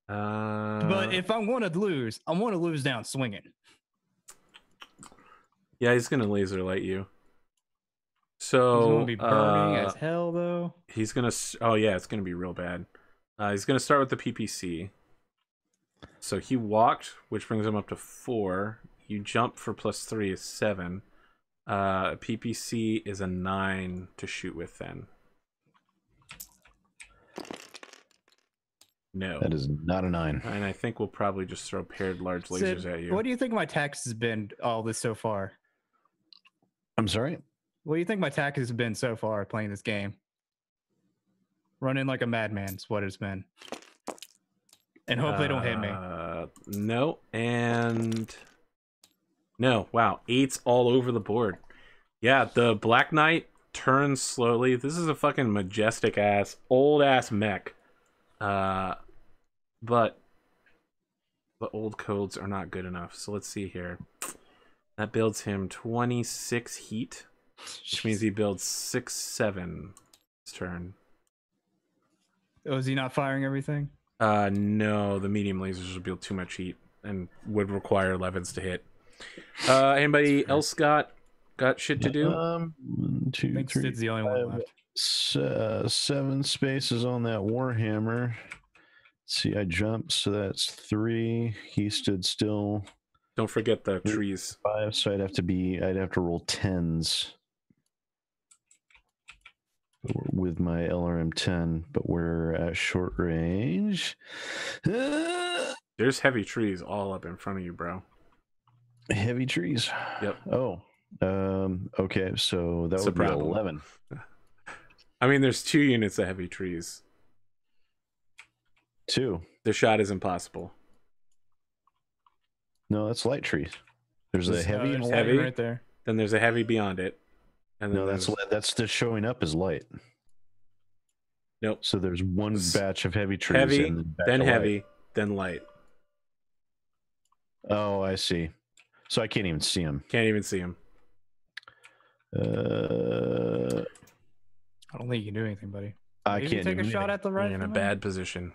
But if I want to lose, I want to lose down swinging. yeah, he's gonna laser light you. He's So going to be burning as hell, though. he's gonna. Oh yeah, it's gonna be real bad. He's gonna start with the PPC. So he walked, which brings him up to 4. You jump for +3 is 7. PPC is a 9 to shoot with. Then no, That is not a 9. and I think we'll probably just throw paired large lasers Sid, at you. what do you think my tax has been all this so far? I'm sorry. What do you think my tax has been so far playing this game? Running like a madman is what it's been. And hope they don't hit me. No, and no. Wow, 8's all over the board. Yeah, the Black Knight turns slowly. This is a fucking majestic ass, old ass mech. But the old codes are not good enough. So let's see here. That builds him 26 heat, which means he builds 6-7 this turn. Oh, is he not firing everything? No, the medium lasers would build too much heat and would require 11s to hit. Anybody else got shit to do? 1, I 2, think 3, Sid's the only one left. 7 spaces on that Warhammer. See, I jumped, so that's 3. He stood still. Don't forget the trees. 5, so I'd have to roll 10s with my LRM 10, but we're at short range. There's heavy trees all up in front of you, bro. Heavy trees. Yep. Oh. Okay, so that would be 11. I mean, there's 2 units of heavy trees. 2. The shot is impossible. No, that's light trees. There's a heavy and a light heavy right there. Then there's a heavy beyond it. And then no, that's just showing up as light. Nope. So there's one batch of heavy trees. Heavy, and then heavy, light. then light. Oh, I see. So I can't even see them. Can't even see them. I don't think you can do anything, buddy. I Maybe can't take a shot at the You're in rifleman. a bad position.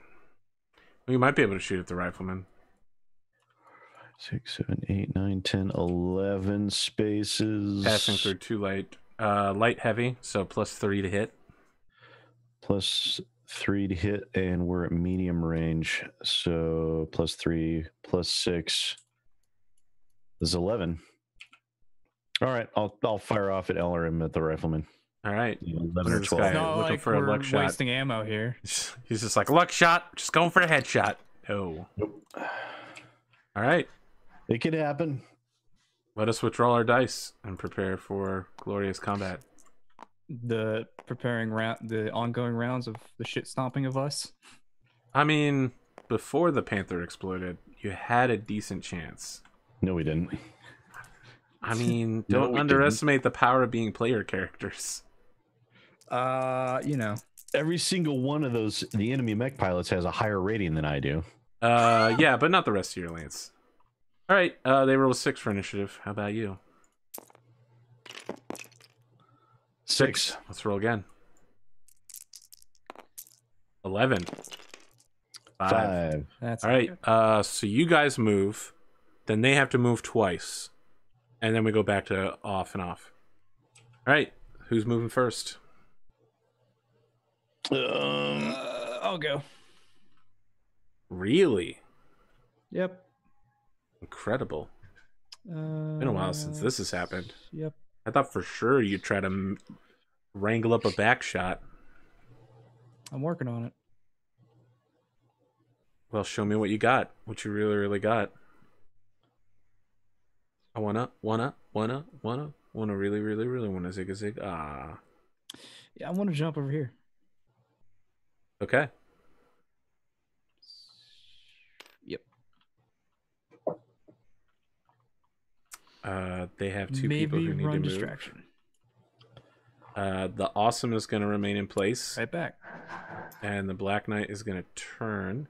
We might be able to shoot at the rifleman. 6, 7, 8, 9, 10, 11 spaces. Passing through 2 light. Light heavy, so +3 to hit. +3 to hit, and we're at medium range. So +3, +6 is 11. All right, I'll fire off at LRM at the rifleman. All right. 11 or This 12. guy It's not looking like for a we're luck shot. wasting ammo here. He's just like, luck shot, just going for a headshot. No. Nope. All right. It could happen. Let us withdraw our dice and prepare for glorious combat. The ongoing rounds of the shit stomping of us. I mean, before the Panther exploded, you had a decent chance. No, we didn't. I mean, No, don't we underestimate the power of being player characters. You know. Every single one of those, the enemy mech pilots has a higher rating than I do. Yeah, but not the rest of your lance. All right, they rolled a 6 for initiative. How about you? 6. Let's roll again. 11. 5. That's All right. So you guys move, then they have to move twice, and then we go back to off and off. All right. Who's moving first? I'll go. Really? Yep. Incredible. Been a while since this has happened. Yep. I thought for sure you'd try to wrangle up a back shot. I'm working on it. Well, show me what you got. What you really, really got. I wanna really, really, really wanna zig a zig. Ah. Yeah, I want to jump over here. Okay. Yep. They have 2 Maybe people who need to run move. distraction. The Awesome is going to remain in place. Right back. And the Black Knight is going to turn.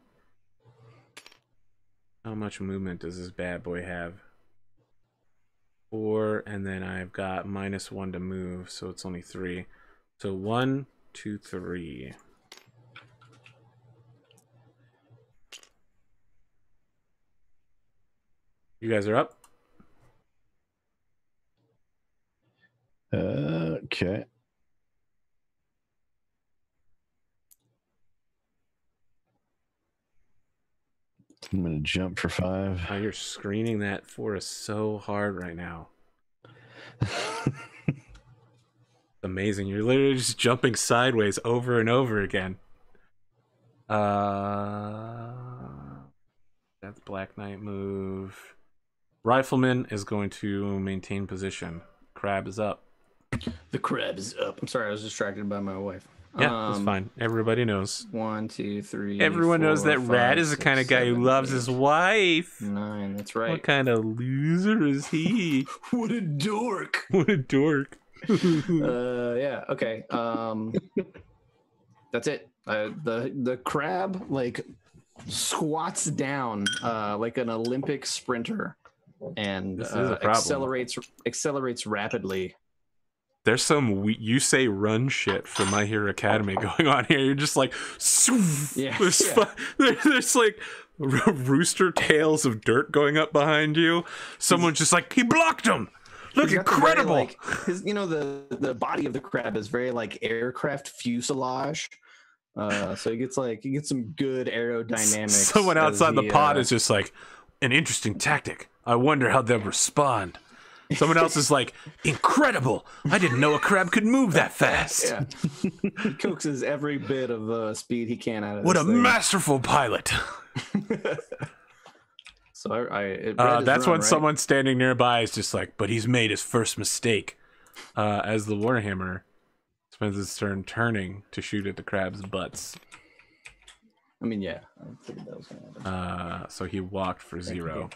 How much movement does this bad boy have? 4, and then I've got -1 to move, so it's only 3. So 1, 2, 3. You guys are up? Okay. I'm going to jump for 5. Oh, you're screening that for us so hard right now. Amazing. You're literally just jumping sideways over and over again. That's Black Knight move. Rifleman is going to maintain position. Crab is up. The crab is up. I'm sorry, I was distracted by my wife. Yeah, that's fine. Everybody knows. 1, 2, 3. Everyone 4, knows that 5, Rad is the 6, kind of guy who 7, loves 8, his wife. 9. That's right. What kind of loser is he? What a dork. What a dork. Yeah. Okay. That's it. The crab like squats down like an Olympic sprinter and This is a problem. accelerates rapidly. There's some you say run shit from My Hero Academy going on here. You're just like, Yeah, there's like rooster tails of dirt going up behind you. Someone's just like, he blocked him. Look, incredible. Very, like, his, the body of the crab is very like aircraft fuselage. So he gets some good aerodynamics. Someone outside the pod is just like, an interesting tactic. I wonder how they'll respond. Someone else is like, incredible. I didn't know a crab could move that fast. Yeah. He coaxes every bit of speed he can out of What this a thing. masterful pilot. So that's when someone standing nearby is just like, but he's made his first mistake. As the Warhammer spends his turn turning to shoot at the crab's butts. I mean, yeah. I figured that was gonna happen. So he walked for 0.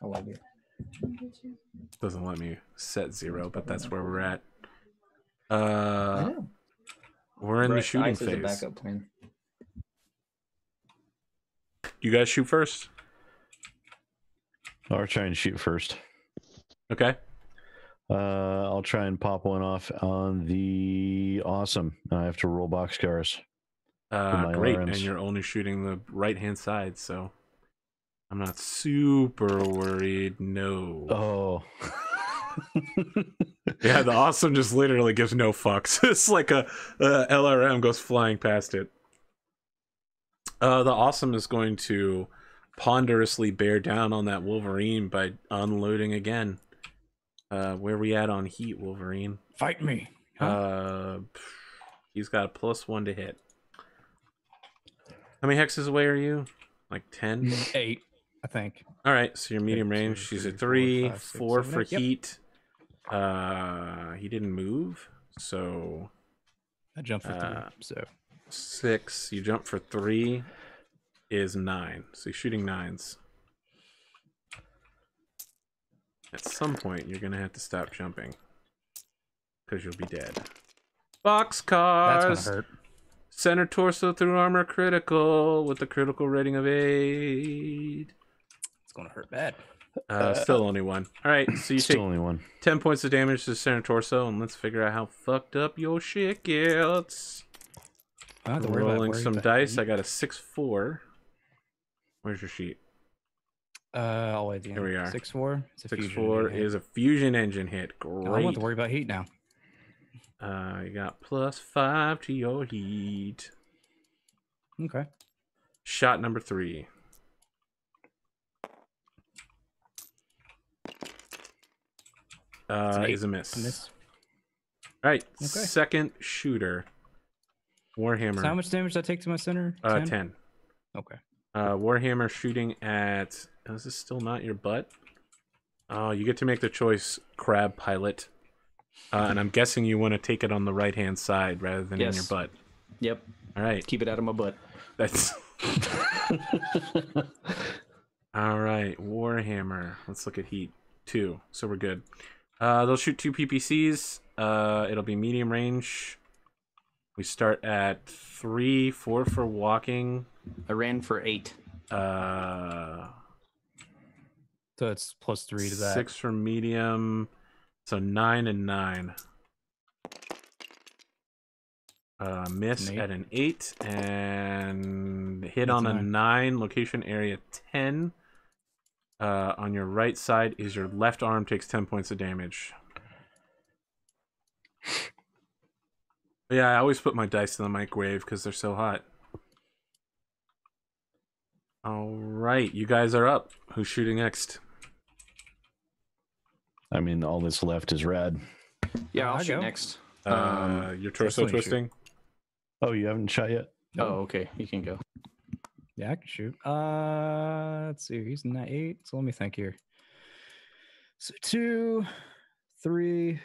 I love you. Doesn't let me set 0, but that's where we're at. I know. We're in the shooting Ice is a phase. backup plan. You guys shoot first? I'll try and shoot first. Okay. I'll try and pop one off on the awesome. I have to roll boxcars. Great, LRMs. and you're only shooting the right-hand side, so I'm not super worried. No. Oh. Yeah, the awesome just literally gives no fucks. It's like a LRM goes flying past it. The awesome is going to ponderously bear down on that Wolverine by unloading again. Where we at on heat, Wolverine? Fight me. Huh? He's got a +1 to hit. How many hexes away are you? Like 10? 8, I think. All right, so you're medium 2, range. She's 3, at 3, 4, 5, 6, 4 7, for 8. Yep. heat. He didn't move, so I jumped for 3, so 6. You jump for 3 is 9. So you're shooting 9s. At some point, you're gonna have to stop jumping because you'll be dead. Boxcars. that's gonna hurt. Center torso through armor critical with a critical rating of 8. It's gonna hurt bad. Still only 1. All right, so you Still take only 1. 10 points of damage to the center torso, and let's figure out how fucked up your shit gets. I don't have to worry about Rolling worrying some about dice. heat. I got a 6-4. Where's your sheet? All the way at the end. Here we are. 6-4. It's a 6-4 is a fusion engine hit. Great. I don't have to worry about heat now. You got +5 to your heat. Okay. Shot number 3. Is a miss. Miss. All right, Okay. second shooter. Warhammer. So how much damage did I take to my center? 10. Okay. Warhammer shooting at... Is this still not your butt? Oh, you get to make the choice, crab pilot. And I'm guessing you want to take it on the right-hand side rather than in your butt. Yep. All right. Keep it out of my butt. That's... All right, Warhammer. Let's look at heat. 2, so we're good. They'll shoot 2 PPCs. It'll be medium range. We start at 3, 4 for walking. I ran for 8. So it's +3 to that. 6 for medium. So 9 and 9. Miss An 8. at an 8 and hit That's on a 9. 9. Location area 10. On your right side is your left arm takes 10 points of damage. Yeah, I always put my dice in the microwave because they're so hot. All right, you guys are up. Who's shooting next? I mean, all that's left is rad. Yeah, I'll I shoot go. next. Your torso definitely shoot. twisting? Oh, you haven't shot yet? Oh, okay. You can go. Yeah, I can shoot. Let's see. He's in that 8. So let me think here. So 2, 3,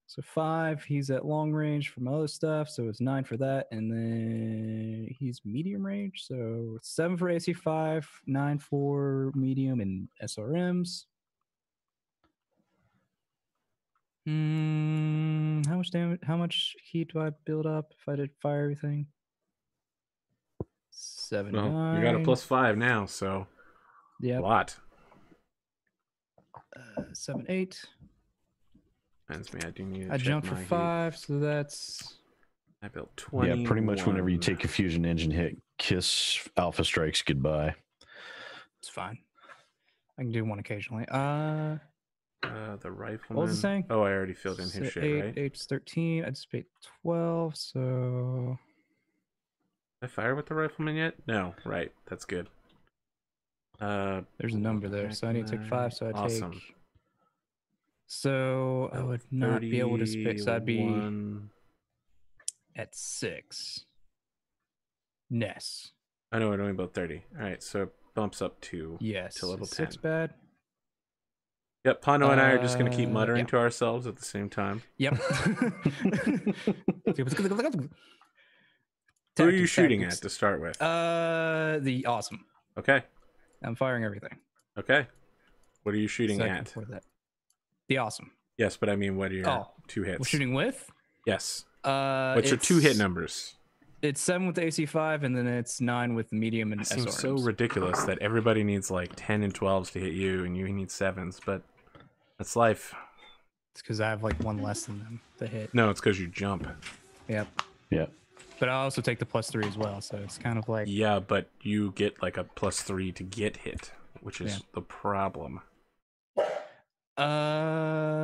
so 5. He's at long range for my other stuff, so it's 9 for that, and then he's medium range, so 7 for AC5, 9 for medium and SRMs. How much damage? How much heat do I build up if I did fire everything? 7, Well, 9. you got a +5 now, so Yeah. a lot. 7, 8. Depends me. I do need to I check jumped for my heat. 5, so that's I built 20. Yeah, pretty much whenever you take a fusion engine hit, kiss Alpha Strikes goodbye. it's fine. I can do one occasionally. The rifleman. What was it saying? Oh, I already filled in his shit, 8, right? 8 is 13. I just paid 12, so Did I fire with the rifleman yet? No, right. That's good. there's a number there. So I need to take 5, so I Awesome. take. So I would not be able to spit. So I'd be 31. at 6. Ness. I know we're doing about 30. All right, so bumps up 2 Yes. to level 10. 6 bad. Yep, Pondo and I are just going to keep muttering to ourselves at the same time. Yep. Who are you shooting at to start with? The awesome. Okay. I'm firing everything. Okay. What are you shooting at? For that. The awesome. Yes, but I mean, what are your 2 hits? We're shooting with? Yes. What's your 2 hit numbers? It's 7 with the AC5, and then it's 9 with the medium and It SRMs. seems so ridiculous that everybody needs like 10 and 12s to hit you, and you need 7s, but that's life. It's because I have like 1 less than them to hit. No, it's because you jump. Yep. Yeah. But I also take the +3 as well, so it's kind of like... Yeah, but you get like a +3 to get hit, which is the problem.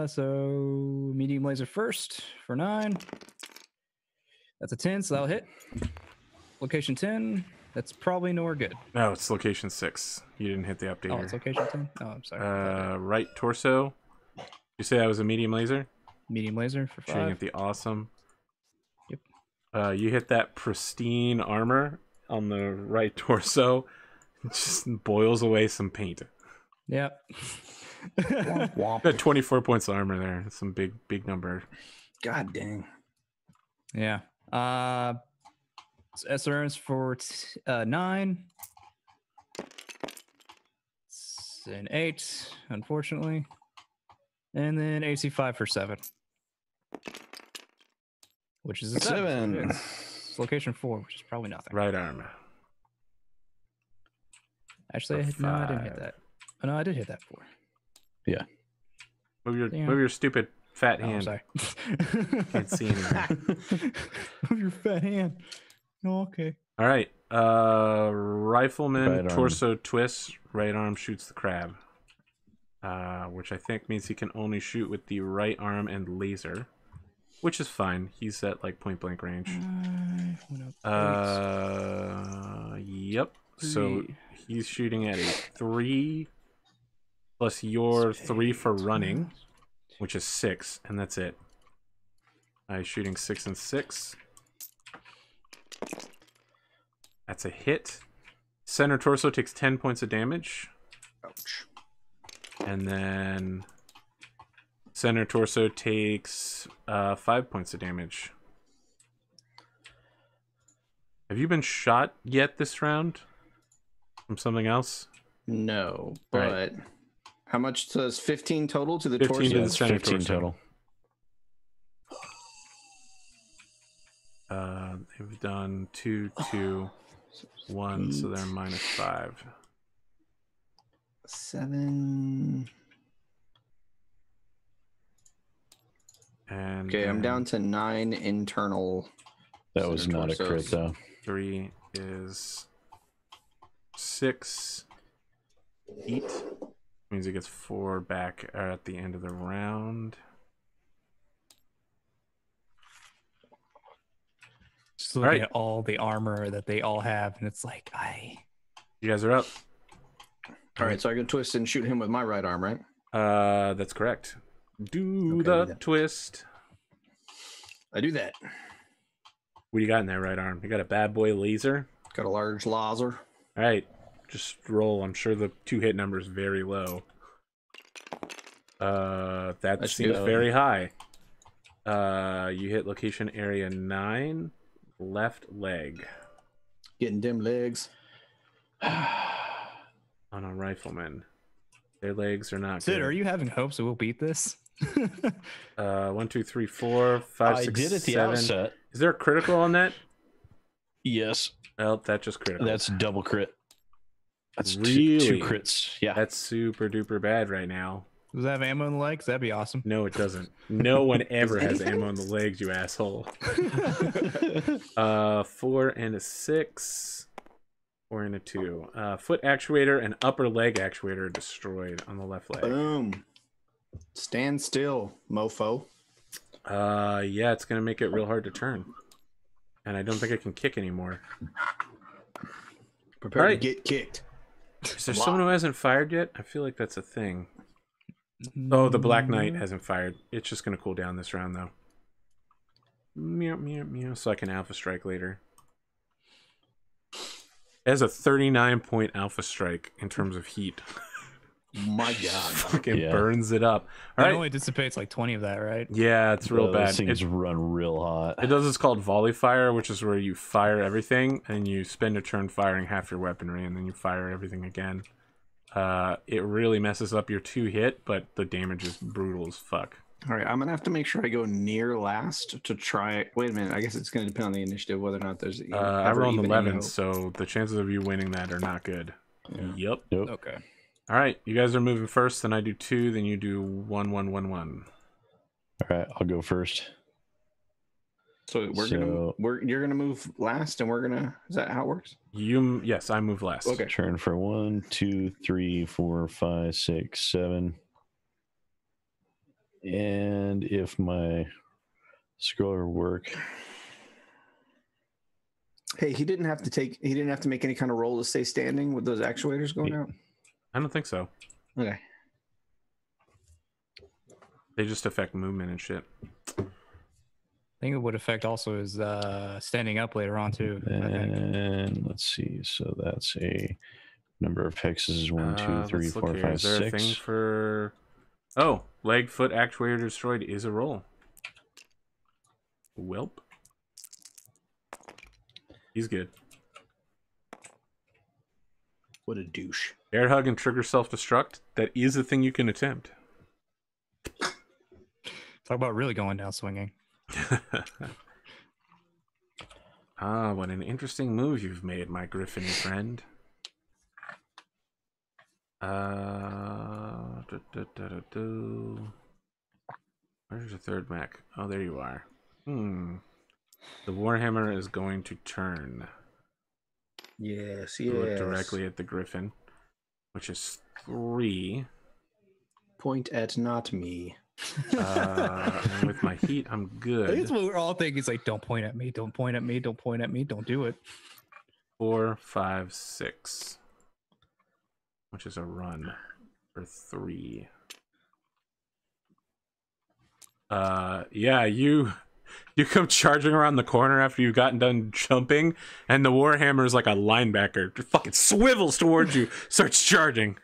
So medium laser first for 9. That's a 10, so that'll hit. Location 10. That's probably nowhere good. No, it's location 6. You didn't hit the updater. Oh, it's location 10? Oh, I'm sorry. Right torso. You say that was a medium laser? Medium laser for 5. Shooting at the awesome. Yep. You hit that pristine armor on the right torso. It just boils away some paint. Yep. Got 24 points of armor there. That's some big number. God dang. Yeah. SRMs for 9. It's an 8, unfortunately. And then AC5 for 7. Which is a 7. It's location 4, which is probably nothing. Right arm. Actually, no, I didn't hit that. Oh, no, I did hit that 4. Yeah. Move your stupid fat hand. I'm sorry. Can't see anything. Move your fat hand. Oh, okay. All right. Rifleman Right torso twist. Right arm shoots the crab. Which I think means he can only shoot with the right arm and laser, which is fine. He's at like point blank range. Yep. So he's shooting at a 3 plus your 3 for running, which is 6, and that's it. He's shooting 6 and 6. That's a hit. Center torso takes 10 points of damage. Ouch. And then center torso takes 5 points of damage. Have you been shot yet this round from something else? No, but right. How much does 15 total to the 15 torso? to the center 15 torso. total. They've done 2, 2, 1, so they're -5. 7. And okay, I'm down to 9 internal. That was not torsos. A crit, though. 3 is 6. 8 means he gets 4 back at the end of the round. Just looking at all the armor that they all have, and it's like, You guys are up. All right, so I can twist and shoot him with my right arm, right? That's correct. Do the twist. I do that. What do you got in that right arm? You got a bad boy laser? Got a large laser. All right, just roll. I'm sure the 2 hit number is very low. That seems very high. You hit location area 9, left leg. Getting dim legs. On a rifleman. Their legs are not Sid, good. are you having hopes that we'll beat this? 1, 2, 3, 4, 5, 6, I did at the 7. outset. Is there a critical on that? Yes. Well, that just critical. That's double crit. That's really? two crits. Yeah. That's super duper bad right now. Does that have ammo in the legs? That'd be awesome. No, it doesn't. No one ever has ammo in the legs, you asshole. 4 and a 6. 4 and a 2. Foot actuator and upper leg actuator are destroyed on the left leg. Boom. Stand still, mofo. Yeah, it's gonna make it real hard to turn. And I don't think I can kick anymore. Prepare to get kicked. Is there someone who hasn't fired yet? I feel like that's a thing. Oh, the Black Knight hasn't fired. It's just gonna cool down this round though. Meow meow meow. So I can alpha strike later. It has a 39-point alpha strike in terms of heat. My God. Fucking burns it up. All right. It only dissipates like 20 of that, right? Yeah, it's real bad. Those things run real hot. It does what's called volley fire, which is where you fire everything and you spend a turn firing half your weaponry and then you fire everything again. It really messes up your 2-hit, but the damage is brutal as fuck. All right, I'm gonna have to make sure I go near last to try. Wait a minute, I guess it's gonna depend on the initiative whether or not there's. I rolled an 11, so the chances of you winning that are not good. Yeah. Yep. Okay. All right, you guys are moving first, then I do 2, then you do 1, 1, 1, 1. All right, I'll go first. So you're gonna move last, and we're gonna. Is that how it works? Yes, I move last. Okay. Turn for 1, 2, 3, 4, 5, 6, 7. And if my scroller work. Hey, he didn't have to make any kind of roll to stay standing with those actuators going out. I don't think so. Okay. They just affect movement and shit. I think it would affect also is standing up later on too. And let's see. So that's a number of hexes. 1, 2, 3, 4, 5, 6. Is there a thing for... Oh, leg, foot, actuator destroyed is a roll. Welp. He's good. What a douche. Air hug and trigger self-destruct. That is a thing you can attempt. Talk about really going down swinging. Ah, what an interesting move you've made, my griffin friend. Where's the third mech? Oh, there you are. The Warhammer is going to turn. Yes, Look directly at the griffin, which is 3. Point at not me. And with my heat, I'm good. I think that's what we're all thinking. It's like, don't point at me, don't point at me, don't point at me, don't do it. 4, 5, 6. Which is a run for 3. Yeah, you come charging around the corner after you've gotten done jumping, and the Warhammer is like a linebacker. Just fucking swivels towards you, starts charging.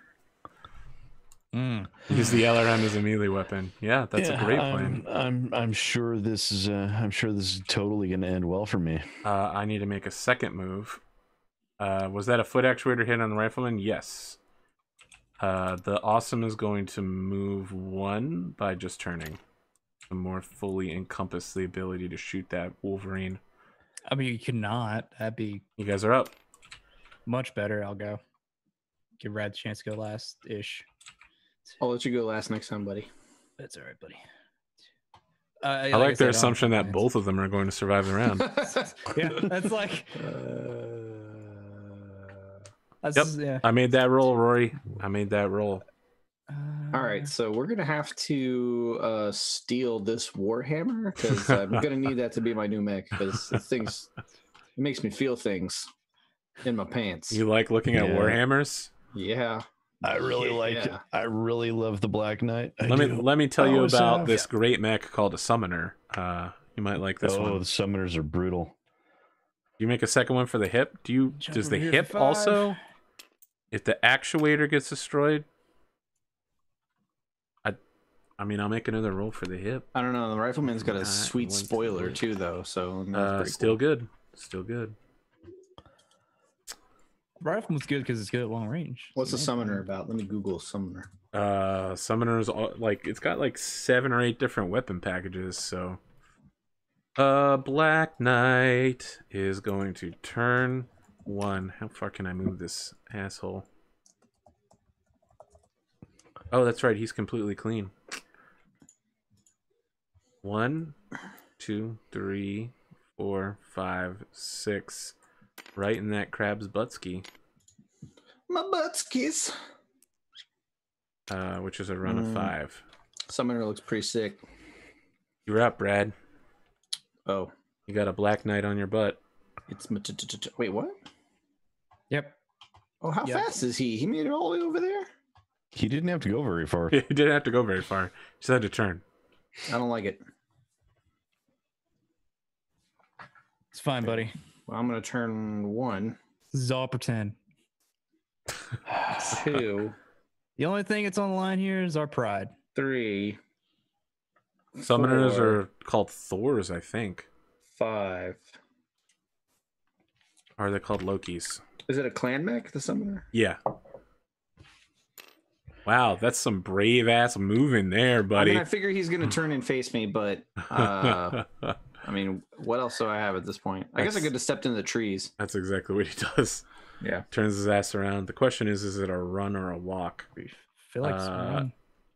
Use the LRM as a melee weapon. Yeah, that's a great plan. I'm sure this is totally gonna end well for me. I need to make a second move. Was that a foot actuator hit on the rifleman? Yes. The awesome is going to move 1 by just turning to more fully encompass the ability to shoot that Wolverine. I mean, you cannot. That'd be. You guys are up. Much better. I'll go. Give Rad the chance to go last ish. I'll let you go last next time, buddy. That's all right, buddy. I like their assumption that both of them are going to survive the round. Yeah, that's like. Yep, yeah. I made that roll, Rory. I made that roll. All right, so we're gonna have to steal this Warhammer because I'm gonna need that to be my new mech because it makes me feel things in my pants. You like looking at Warhammers? Yeah. I really like it. I really love the Black Knight. Let me tell you about this great mech called a Summoner. You might like this one. Oh, the Summoners are brutal. You make a second one for the hip? Does the hip also? If the actuator gets destroyed, I mean, I'll make another roll for the hip. I don't know. The Rifleman's got a sweet spoiler too, though. So still good. Still good. Rifleman's good because it's good at long range. What's a Summoner about? Let me Google Summoner. Summoners like it's got like 7 or 8 different weapon packages. So, Black Knight is going to turn 1. How far can I move this asshole? Oh, that's right. He's completely clean. 1, 2, 3, 4, 5, 6. Right in that crab's buttski. My buttskis. Which is a run of 5. Summoner looks pretty sick. You're up, Brad. Oh. You got a Black Knight on your butt. It's wait, what? Yep. Oh, how fast is he? He made it all the way over there? He didn't have to go very far. He didn't have to go very far. Just had to turn. I don't like it. It's fine, buddy. Well, I'm going to turn 1. This is all pretend. 2, The only thing that's on the line here is our pride. 3. Summoners 4, are called Thors, I think. 5. Or are they called Lokis? Is it a clan mech, the summoner? Yeah. Wow, that's some brave ass moving there, buddy. I mean, I figure he's gonna turn and face me, but I mean, what else do I have at this point? I guess I could have stepped into the trees. That's exactly what he does. Yeah. Turns his ass around. The question is it a run or a walk? I feel like it's one.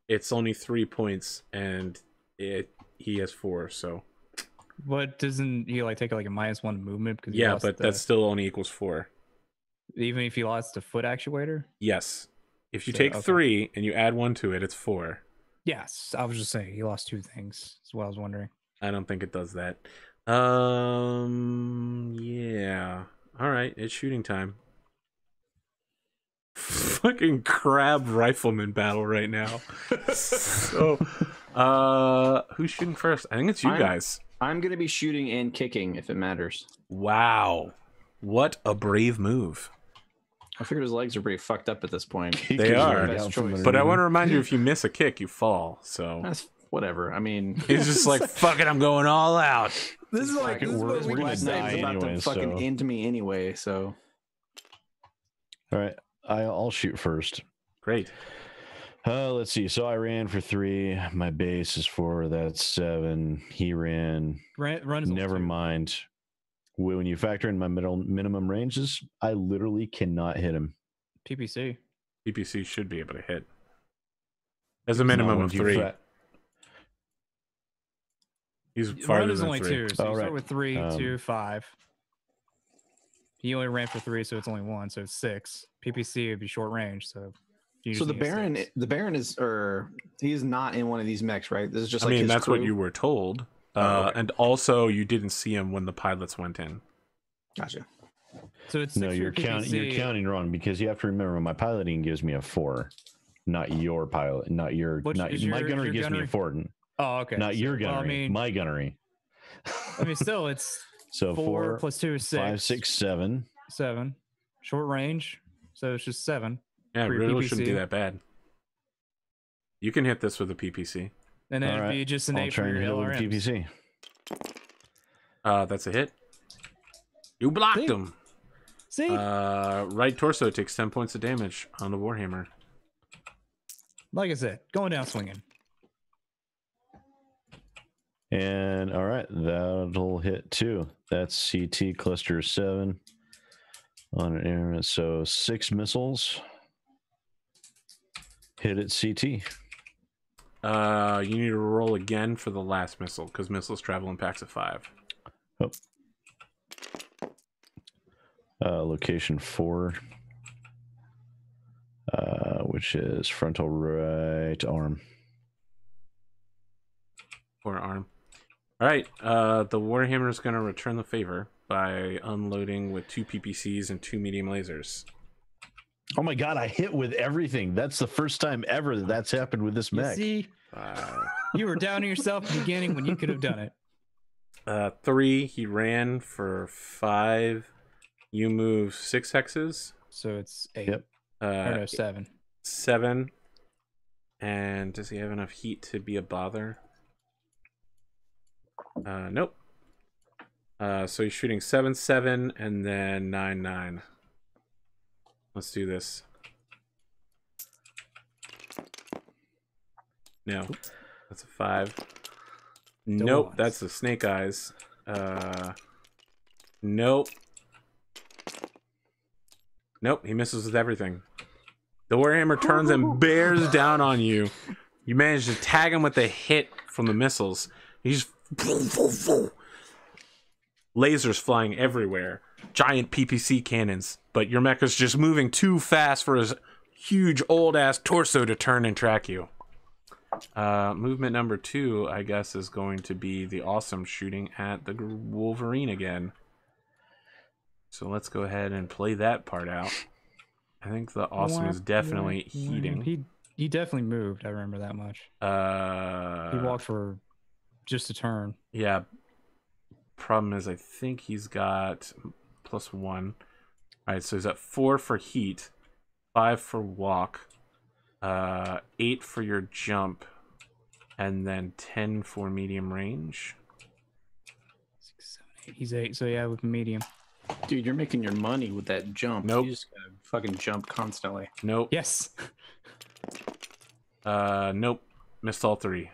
It's only 3 points, and he has 4, so. What, doesn't he like take like a -1 movement? Because Yeah, but that still only equals 4. Even if he lost the foot actuator? Yes. If you So, take okay. 3 and you add 1 to it, it's 4. Yes, I was just saying he lost 2 things. That's what I was wondering. I don't think it does that. Yeah. All right, it's shooting time. Fucking crab rifleman battle right now. So, who's shooting first? I think it's you guys. I'm gonna be shooting and kicking if it matters. Wow, what a brave move. I figured his legs are pretty fucked up at this point. They are, Best choice. but I want to remind you, if you miss a kick, you fall. So That's whatever. I mean, he's just like, fuck it, I'm going all out. this is like we're gonna last night was die about anyway, to fucking so- end me anyway. So All right, I'll shoot first. Great. Let's see. So I ran for 3. My base is 4. That's 7. He ran. Run is Never mind. When you factor in my minimum ranges, I literally cannot hit him. PPC. PPC should be able to hit. As a minimum Not of when you 3. fa- He's Run farther is than only 3. 2, so you right. start with 3, 2, 5. He only ran for 3, so it's only 1, so it's 6. PPC would be short range, so. you so just need a 6. the Baron is, or he's not in one of these mechs, right? This is just I like mean, his that's crew? what you were told. Okay. And also, you didn't see him when the pilots went in. Gotcha. So it's No, 6 you're for PPC. you're counting wrong because you have to remember my piloting gives me a 4, not your pilot, not your Which not is my your gunnery gives me a gunnery? 4, Oh, okay. not your So, well, gunnery, my gunnery. I mean, still, it's So 4 plus 2 is 6. 5, 6, 7. 7. Short range, so it's just 7. Yeah, it For your really shouldn't be PPC. that bad. You can hit this with a PPC. And then All it'd right, be just an I'll 8 try for and your hit it with LRMs. PPC. That's a hit. You blocked See? him. See? Right torso takes 10 points of damage on the Warhammer. Like I said, going down swinging. And all right, that'll hit 2. That's CT cluster 7 on an air. So 6 missiles hit at CT. You need to roll again for the last missile because missiles travel in packs of 5. Oh. Location 4, which is frontal right arm. Or arm. All right. The Warhammer is going to return the favor by unloading with 2 PPCs and 2 medium lasers. Oh my god, I hit with everything. That's the first time ever that's happened with this You mech. see, you were down on yourself at the beginning when you could have done it. 3, he ran for 5. You move 6 hexes. So it's 8. Yep. Or no, 7. 7. And does he have enough heat to be a bother? Nope. So he's shooting 7, 7, and then 9, 9. Let's do this. No. That's a 5. Nope, ones. that's the snake eyes. Nope. Nope, he misses with everything. The Warhammer turns and bears down on you. You manage to tag him with a hit from the missiles. He's lasers flying everywhere. Giant PPC cannons. But your mecha's just moving too fast for his huge old-ass torso to turn and track you. Movement number 2, I guess, is going to be the awesome shooting at the Wolverine again. So let's go ahead and play that part out. I think the awesome is definitely heating. He definitely moved. I remember that much. He walked for just a turn. Yeah. Problem is, I think he's got +1. All right, so he's at 4 for heat, 5 for walk, 8 for your jump, and then 10 for medium range. 6, 7, 8. He's 8, so yeah, with medium. Dude, you're making your money with that jump. Nope. You just gotta fucking jump constantly. Nope. Yes. Nope. Missed all 3.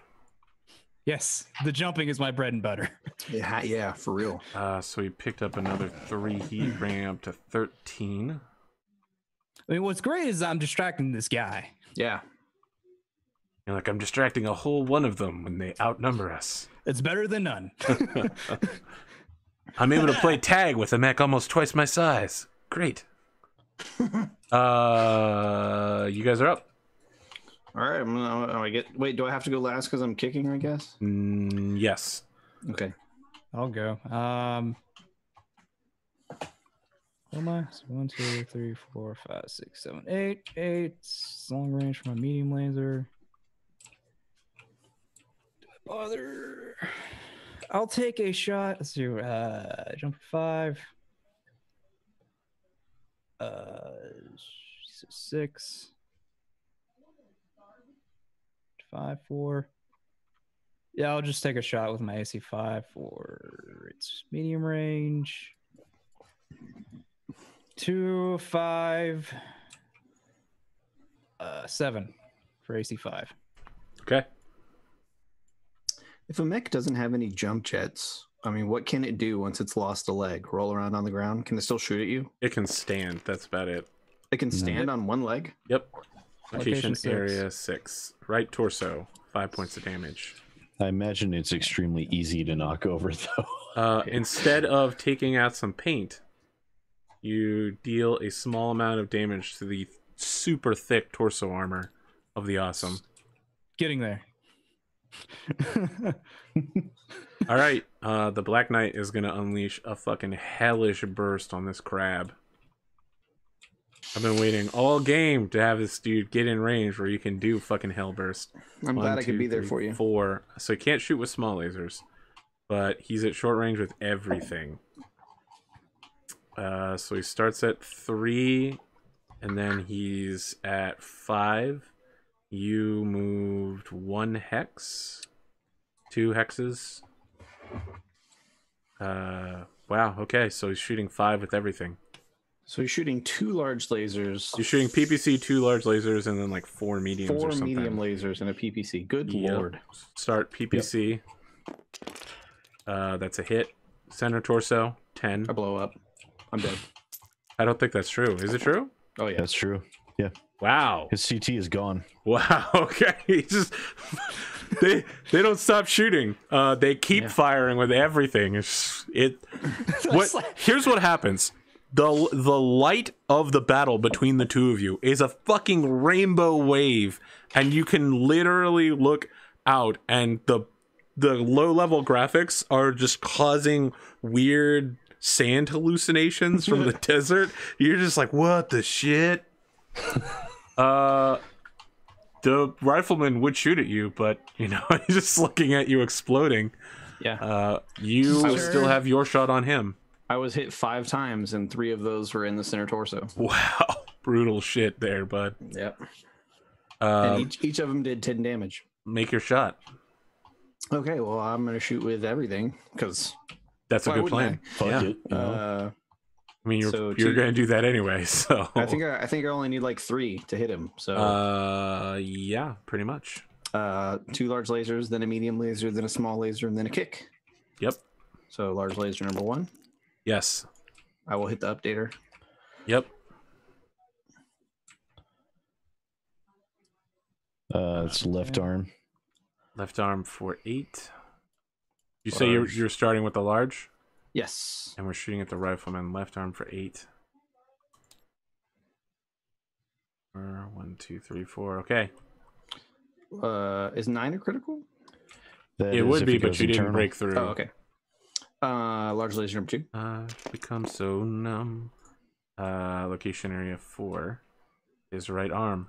Yes. The jumping is my bread and butter. Yeah, for real. So he picked up another 3 heat, bringing him up to 13. I mean, what's great is I'm distracting this guy. Yeah. You're like, I'm distracting a whole one of them when they outnumber us. It's better than none. I'm able to play tag with a mech almost twice my size. Great. You guys are up. All right. Wait, do I have to go last because I'm kicking, I guess? Yes. Okay. I'll go. What am I? So 1, 2, 3, 4, 5, 6, 7, 8. 8. Long range for my medium laser. Do I bother? I'll take a shot. Let's do jump 5. 6. 5, 4. Yeah, I'll just take a shot with my AC 5 for its medium range. 2, 5, 7 for AC 5. Okay. If a mech doesn't have any jump jets, I mean, what can it do once it's lost a leg? Roll around on the ground? Can it still shoot at you? It can stand. That's about it. It can stand on one leg? Yep. Location Location 6. area 6. Right torso. 5 points of damage. I imagine it's extremely easy to knock over, though. Instead of taking out some paint, you deal a small amount of damage to the super thick torso armor of the awesome. Getting there. All right, the Black Knight is gonna unleash a fucking hellish burst on this crab. I've been waiting all game to have this dude get in range where you can do fucking hell burst. I'm glad I could be there for you. 4. So he can't shoot with small lasers, but he's at short range with everything. So he starts at 3, and then he's at 5. You moved 1 hex, 2 hexes. Wow. Okay, so he's shooting 5 with everything. So he's shooting 2 large lasers. You're shooting PPC, 2 large lasers, and then like 4 mediums. 4 or something. medium lasers and a PPC. Good lord. Start PPC. That's a hit. Center torso 10. I blow up. I'm dead. I don't think that's true. Is it true? Oh yeah, That's true. Yeah. Wow. His CT is gone. Wow. Okay. He just they don't stop shooting. They keep firing with everything. Here's what happens. The light of the battle between the two of you is a fucking rainbow wave, and you can literally look out, and the low level graphics are just causing weird sand hallucinations from the desert. You're just like, what the shit? The rifleman would shoot at you, but you know, he's just looking at you exploding. yeah. You still have your shot on him. I was hit 5 times, and 3 of those were in the center torso. Wow, brutal shit there, bud. Yep. And each of them did 10 damage. Make your shot. Okay, well, I'm gonna shoot with everything because That's a why good wouldn't plan. Fuck Yeah. it. You know? I mean, so you're gonna do that anyway, so I think I only need like 3 to hit him. So yeah, pretty much. 2 large lasers, then a medium laser, then a small laser, and then a kick. Yep. So large laser number 1. Yes. I will hit the updater. Yep. It's left arm. Left arm for 8. You say you're starting with the large, Yes. and we're shooting at the rifleman. Left arm for 8. 1, 2, 3, 4. Okay. Is 9 a critical? That It is would if be, it but goes you didn't internal. break through. Oh, okay. Large laser number 2. Become so numb. Location area 4 is right arm.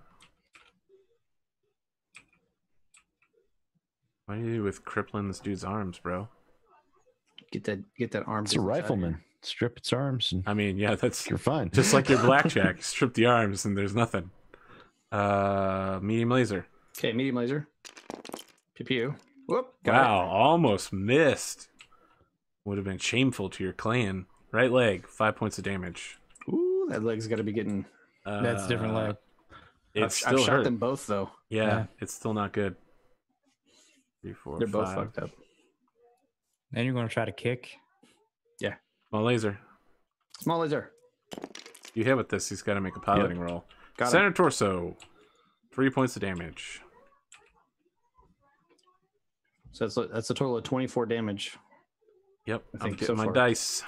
What do you do with crippling this dude's arms, bro? Get that arm. It's a business out of rifleman. here. strip its arms, and I mean, yeah, that's you're fine. just like your blackjack. Strip the arms, and there's nothing. Medium laser. Okay, medium laser. PPU. Whoop. Wow, almost missed. Would have been shameful to your clan. Right leg, 5 points of damage. Ooh, that leg's got to be getting. That's a different leg. I've shot them both though. Yeah, it's still not good. 3, 4, They're 5. both fucked up. And you're going to try to kick. Yeah. Small laser. Small laser. You hit with this, he's got to make a piloting roll. Got Center torso. 3 points of damage. So that's a total of 24 damage. Yep, I I'm think getting so my far. dice.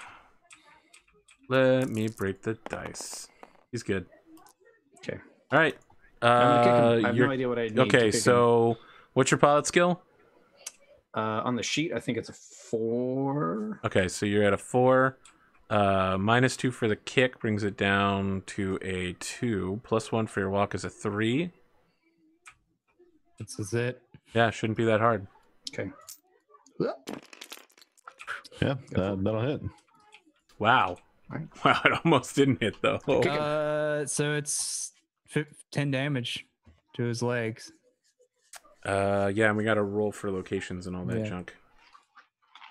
Let me break the dice. He's good. Okay. All right. I'm gonna kick him. I have no idea what I need. Okay, to kick so what's your pilot skill? him. On the sheet, I think it's a 4. Okay, so you're at a 4. -2 for the kick brings it down to a 2. +1 for your walk is a 3. This is it. Yeah, shouldn't be that hard. Okay. Yeah, that'll hit. Wow. Right. Wow, it almost didn't hit though. So it's 10 damage to his legs. Yeah, and we got to roll for locations and all that Yeah. junk.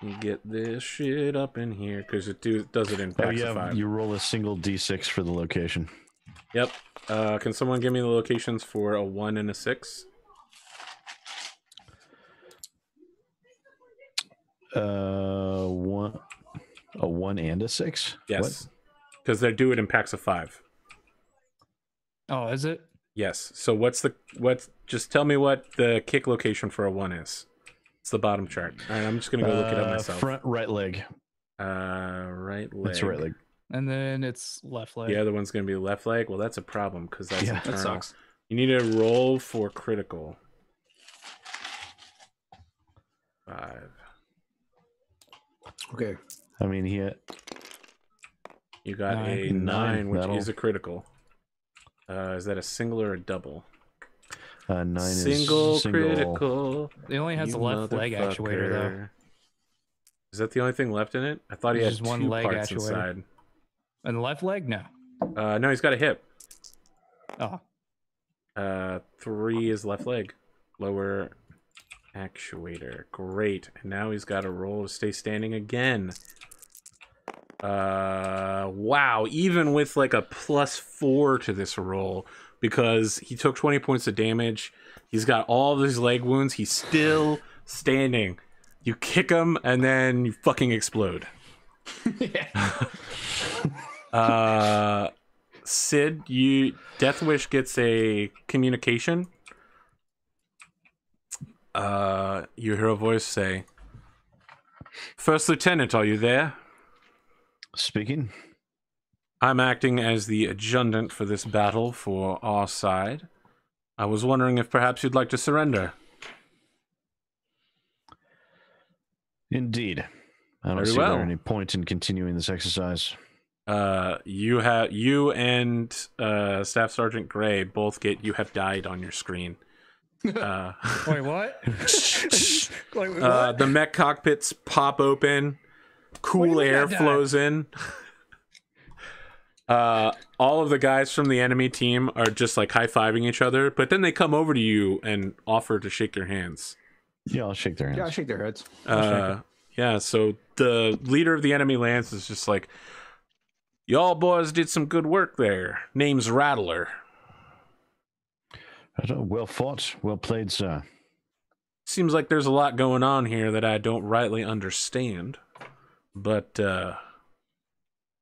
You get this shit up in here because it does it in packs of 5. You roll a single d6 for the location. Yep. Can someone give me the locations for a 1 and a 6? A 1 and a 6. Yes, because they do it in packs of 5. Oh, is it? Yes. So what's just tell me what the kick location for a 1 is. It's the bottom chart. All right, I'm just gonna go look it up myself. Front right leg. Right leg. It's right leg. And then it's left leg. The other one's gonna be left leg. Well, that's a problem because that's internal. That sucks. You need to roll for critical. 5. Okay. I mean, he hit. You got a 9, which is a critical. Is that a single or a double? 9 single is single. critical. It only has You the left leg actuator, though. motherfucker. Is that the only thing left in it? I thought he There's had just one 2 leg parts actuator. inside. And the left leg? No. No, he's got a hip. Oh. 3 is left leg. Lower actuator. Great. And now he's got a roll to stay standing again. Wow. Even with like a +4 to this roll, because he took 20 points of damage, he's got all of his leg wounds, he's still standing. You kick him and then you fucking explode. Sid, Death Wish gets a communication. You hear a voice say, "First Lieutenant, are you there?" Speaking. I'm acting as the adjutant for this battle for our side. I was wondering if perhaps you'd like to surrender. Indeed. I don't Very see well. there any point in continuing this exercise. You and Staff Sergeant Gray both get "you have died" on your screen. Wait, what? The mech cockpits pop open. Cool air flows in. All of the guys from the enemy team are just like high-fiving each other, but then they come over to you and offer to shake your hands. Yeah, I'll shake their hands. Yeah, I'll shake their heads. Yeah, so the leader of the enemy lands is just like, "Y'all boys did some good work there. Name's Rattler. Well fought. Well played, sir. Seems like there's a lot going on here that I don't rightly understand. But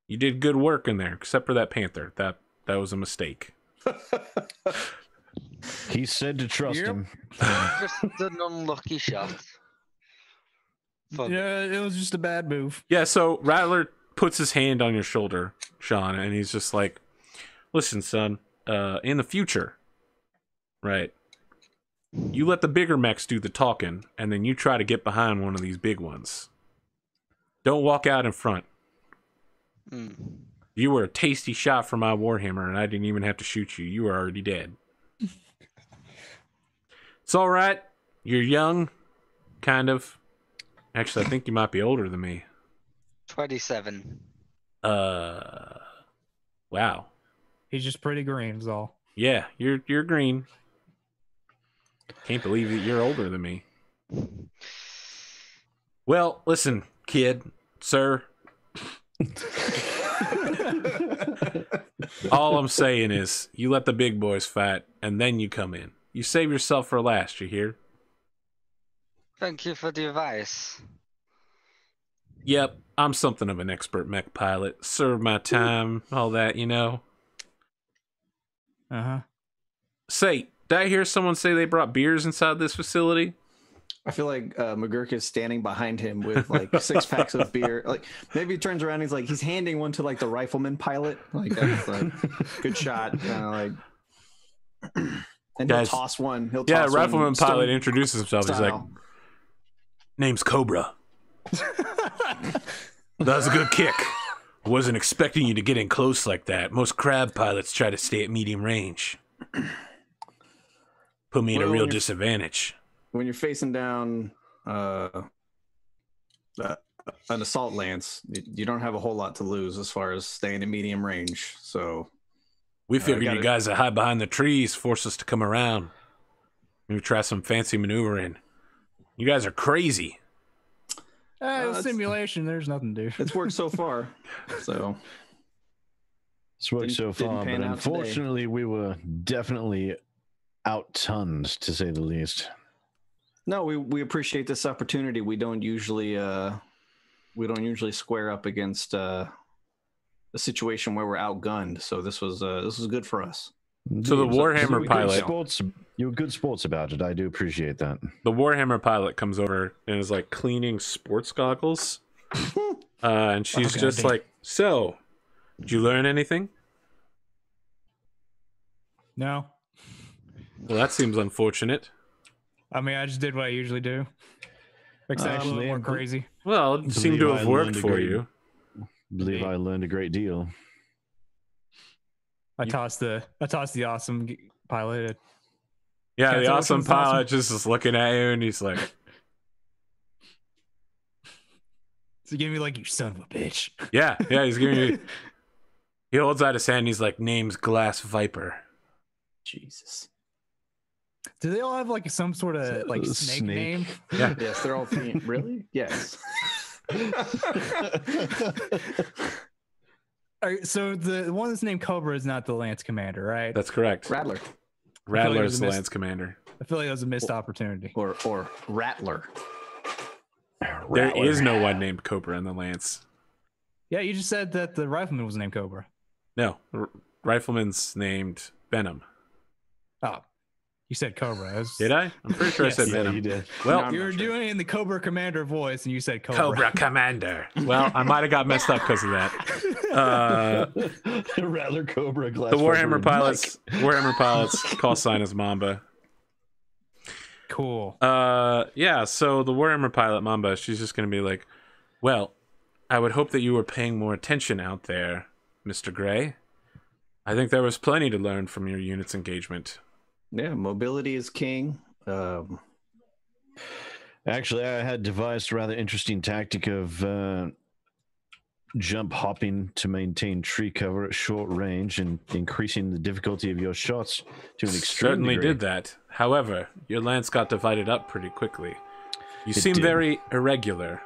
you did good work in there, except for that panther. That was a mistake." He said to trust him. Just an unlucky shot. Yeah, it was just a bad move. Yeah, so Rattler puts his hand on your shoulder, Sean, and he's just like, "Listen, son, in the future, right, you let the bigger mechs do the talking, and then you try to get behind one of these big ones. Don't walk out in front. You were a tasty shot from my Warhammer, and I didn't even have to shoot you. You were already dead. It's all right. You're young, kind of. Actually, I think you might be older than me. 27. Wow. He's just pretty green, is all. Yeah, you're green. Can't believe that you're older than me. Well, listen, kid, sir. All I'm saying is, you let the big boys fight, and then you come in. You save yourself for last, you hear? Thank you for the advice. Yep, I'm something of an expert mech pilot. Served my time, all that, you know. Uh-huh. Say, did I hear someone say they brought beers inside this facility? I feel like McGurk is standing behind him with like 6 packs of beer. Like maybe he turns around, and he's handing one to like the rifleman pilot. Like that's like good shot. Like, and Guys, he'll toss one. Rifleman pilot introduces himself. He's like, "Name's Cobra." That was a good kick. I wasn't expecting you to get in close like that. Most crab pilots try to stay at medium range. Put me at a real disadvantage. When you're facing down an assault lance, you don't have a whole lot to lose as far as staying at medium range. So we figured you guys would hide behind the trees, force us to come around. Maybe try some fancy maneuvering. You guys are crazy. Simulation, there's nothing to do. It's worked so far. So it's worked so far, but unfortunately we were definitely out-tunned, to say the least. No, we appreciate this opportunity. We don't usually square up against a situation where we're outgunned. So this was good for us. So the Warhammer pilot, you were good sports about it. I do appreciate that. The Warhammer pilot comes over and is like cleaning sports goggles, and she's just like, "So, did you learn anything?" No. Well, that seems unfortunate. I mean, I just did what I usually do. Except a little more crazy. Well, it seemed to have worked for you. I believe I learned a great deal. I tossed the awesome pilot. Yeah, the awesome pilot just is looking at you, and he's like, "So give me like, you son of a bitch." Yeah, he's giving you. He holds out his hand. And he's like, "Name's Glass Viper." Jesus. Do they all have like some sort of like snake name? Yeah. Yes, they're all themed. Really? Yes. All right, so the one that's named Cobra is not the Lance Commander, right? That's correct. Rattler. Rattler's the Lance Commander. I feel like that was a missed opportunity. Or Rattler. There is no one named Cobra in the Lance. Yeah, you just said that the Rifleman was named Cobra. No, Rifleman's named Venom. Oh, you said Cobra. Did I? I'm pretty sure Yes. I said Venom. You did. Well, you were doing it in the Cobra Commander voice, and you said Cobra. Cobra Commander. Well, I might have got messed up because of that. Rattler, Cobra, Glass. The Warhammer pilots call sign is Mamba. Cool. Yeah, so the Warhammer pilot Mamba, she's just gonna be like, "Well, I would hope that you were paying more attention out there, Mr. Gray. I think there was plenty to learn from your unit's engagement." Yeah, mobility is king. Actually, I had devised a rather interesting tactic of jump hopping to maintain tree cover at short range and increasing the difficulty of your shots to an extreme Certainly degree. did that. However, your lance got divided up pretty quickly. You It seem did. very irregular.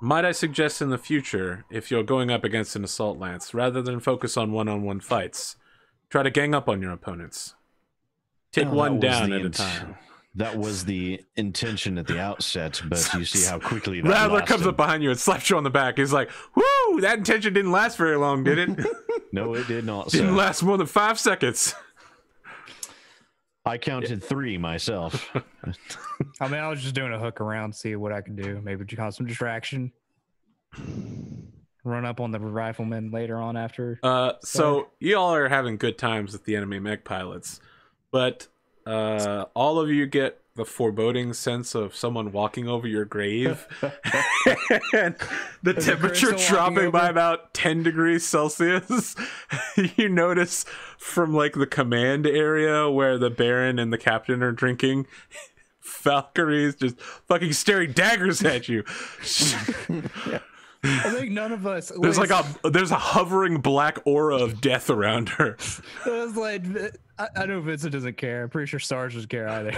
Might I suggest in the future, if you're going up against an assault lance, rather than focus on one-on-one fights, try to gang up on your opponents. Take one down at a time. That was the intention at the outset, but you see how quickly that Rattler lasted. comes up behind you and slaps you on the back. He's like, "Woo! That intention didn't last very long, did it?" No, it did not. Didn't sir. last more than 5 seconds. I counted 3 myself. I mean, I was just doing a hook around to see what I could do. Maybe to cause some distraction. Run up on the rifleman later on after. So y'all are having good times with the enemy mech pilots, but all of you get the foreboding sense of someone walking over your grave, and the temperature dropping by about 10 degrees Celsius. You notice from like the command area where the Baron and the captain are drinking, Valkyries just fucking staring daggers at you. I think none of us. There's a hovering black aura of death around her. It was like, I know Vincent doesn't care. I'm pretty sure Sarge doesn't care either.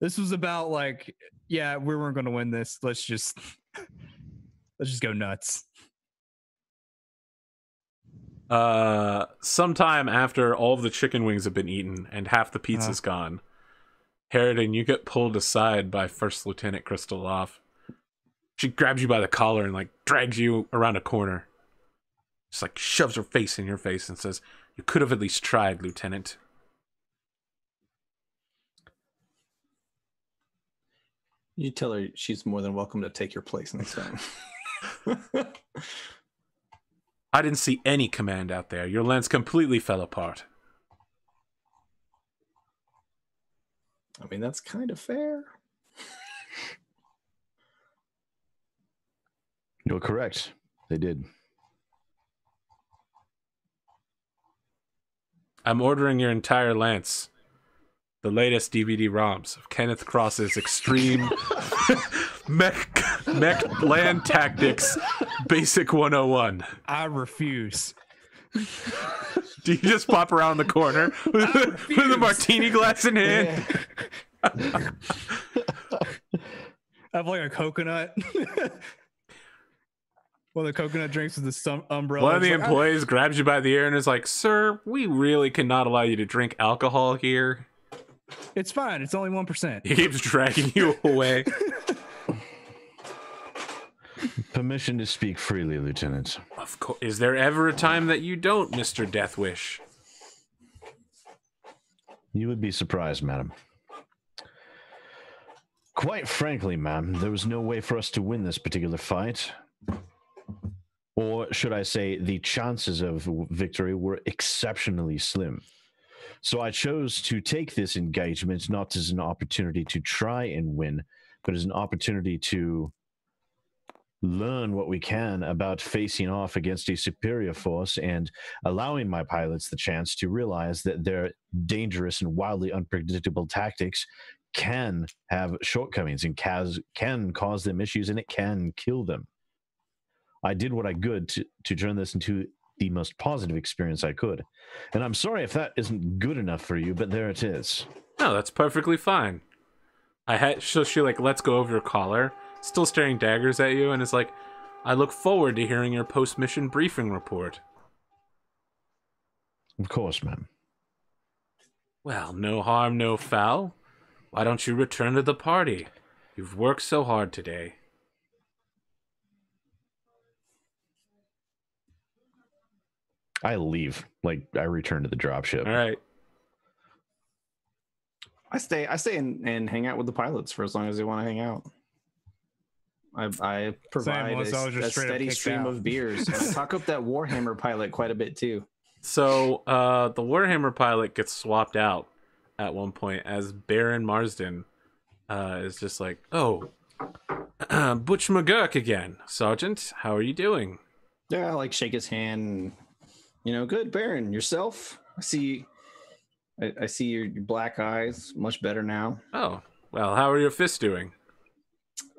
This was about like, yeah, we weren't going to win this. Let's just go nuts. Sometime after all of the chicken wings have been eaten and half the pizza's gone, Harridan, you get pulled aside by First Lieutenant Kristoff. She grabs you by the collar and like drags you around a corner. Just like shoves her face in your face and says, "You could have at least tried, Lieutenant." You tell her she's more than welcome to take your place next time. I didn't see any command out there. Your lance completely fell apart. I mean, that's kind of fair. You're correct. They did. I'm ordering your entire lance. The latest DVD-ROMs of Kenneth Cross's Extreme Mech Land Tactics Basic 101. I refuse. Do you just pop around the corner with a martini glass in hand? Yeah. I have like a coconut. One of the coconut drinks with the umbrella. One of the employees grabs you by the ear and is like, "Sir, we really cannot allow you to drink alcohol here." It's fine. It's only 1%. He keeps dragging you away. Permission to speak freely, Lieutenant. Of course. Is there ever a time that you don't, Mr. Deathwish? You would be surprised, madam. Quite frankly, ma'am, there was no way for us to win this particular fight. Or should I say, the chances of victory were exceptionally slim. So I chose to take this engagement not as an opportunity to try and win, but as an opportunity to learn what we can about facing off against a superior force and allowing my pilots the chance to realize that their dangerous and wildly unpredictable tactics can have shortcomings and can cause them issues, and it can kill them. I did what I could to turn this into the most positive experience I could. And I'm sorry if that isn't good enough for you, but there it is. No, that's perfectly fine. So she like lets go of your collar, still staring daggers at you, and is like, "I look forward to hearing your post-mission briefing report." Of course, ma'am. Well, no harm, no foul. Why don't you return to the party? You've worked so hard today. I leave. Like, I return to the dropship. All right. I stay and hang out with the pilots for as long as they want to hang out. I provide a steady stream of beers. And I talk up that Warhammer pilot quite a bit too. So the Warhammer pilot gets swapped out at one point as Baron Marsden is just like, "Oh, Butch McGurk again. Sergeant, how are you doing?" Yeah, I like shake his hand. And, you know, good, Baron. Yourself? I see your black eyes much better now. Oh, well, how are your fists doing?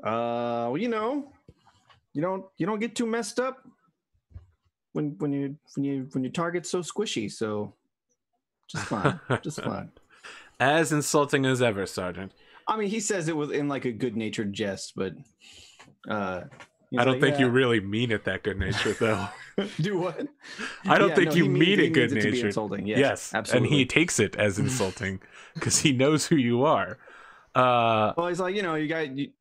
Well, you know, you don't get too messed up when your target's so squishy. So just fine, just fine. As insulting as ever, Sergeant. I mean, he says it in like a good-natured jest, but I don't think you really mean it that good-natured, though. Do what? I don't think you mean it good-natured. Insulting. Yes, absolutely. And he takes it as insulting because he knows who you are. Well, he's like, you know, you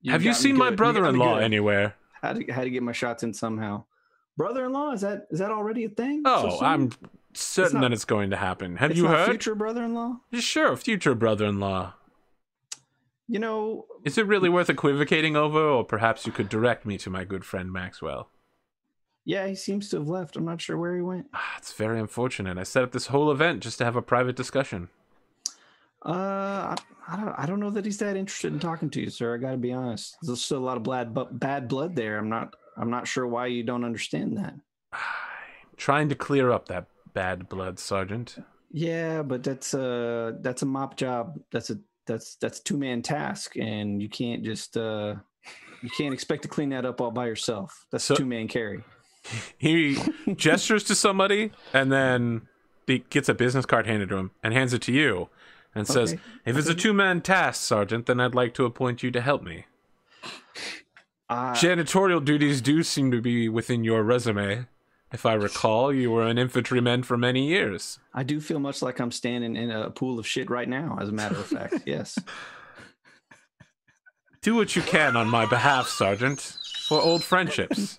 have you seen my brother-in-law anywhere? Had to get my shots in somehow. Brother-in-law? Is that already a thing? Oh, I'm certain that it's going to happen. Have you heard? Future brother-in-law? Sure, future brother-in-law. You know, is it really worth equivocating over, or perhaps you could direct me to my good friend Maxwell? Yeah, he seems to have left. I'm not sure where he went. It's very unfortunate. I set up this whole event just to have a private discussion. I don't know that he's that interested in talking to you, sir. I got to be honest. There's still a lot of bad blood there. I'm not sure why you don't understand that. Trying to clear up that bad blood, Sergeant. Yeah, but that's a mop job. That's a 2-man task, and you can't just you can't expect to clean that up all by yourself. That's a 2-man carry. He gestures to somebody, and then he gets a business card handed to him and hands it to you, and says, "If it's a 2-man task, Sergeant, then I'd like to appoint you to help me. Janitorial duties do seem to be within your resume. If I recall, you were an infantryman for many years." I do feel much like I'm standing in a pool of shit right now, as a matter of fact. Yes. Do what you can on my behalf, Sergeant, for old friendships.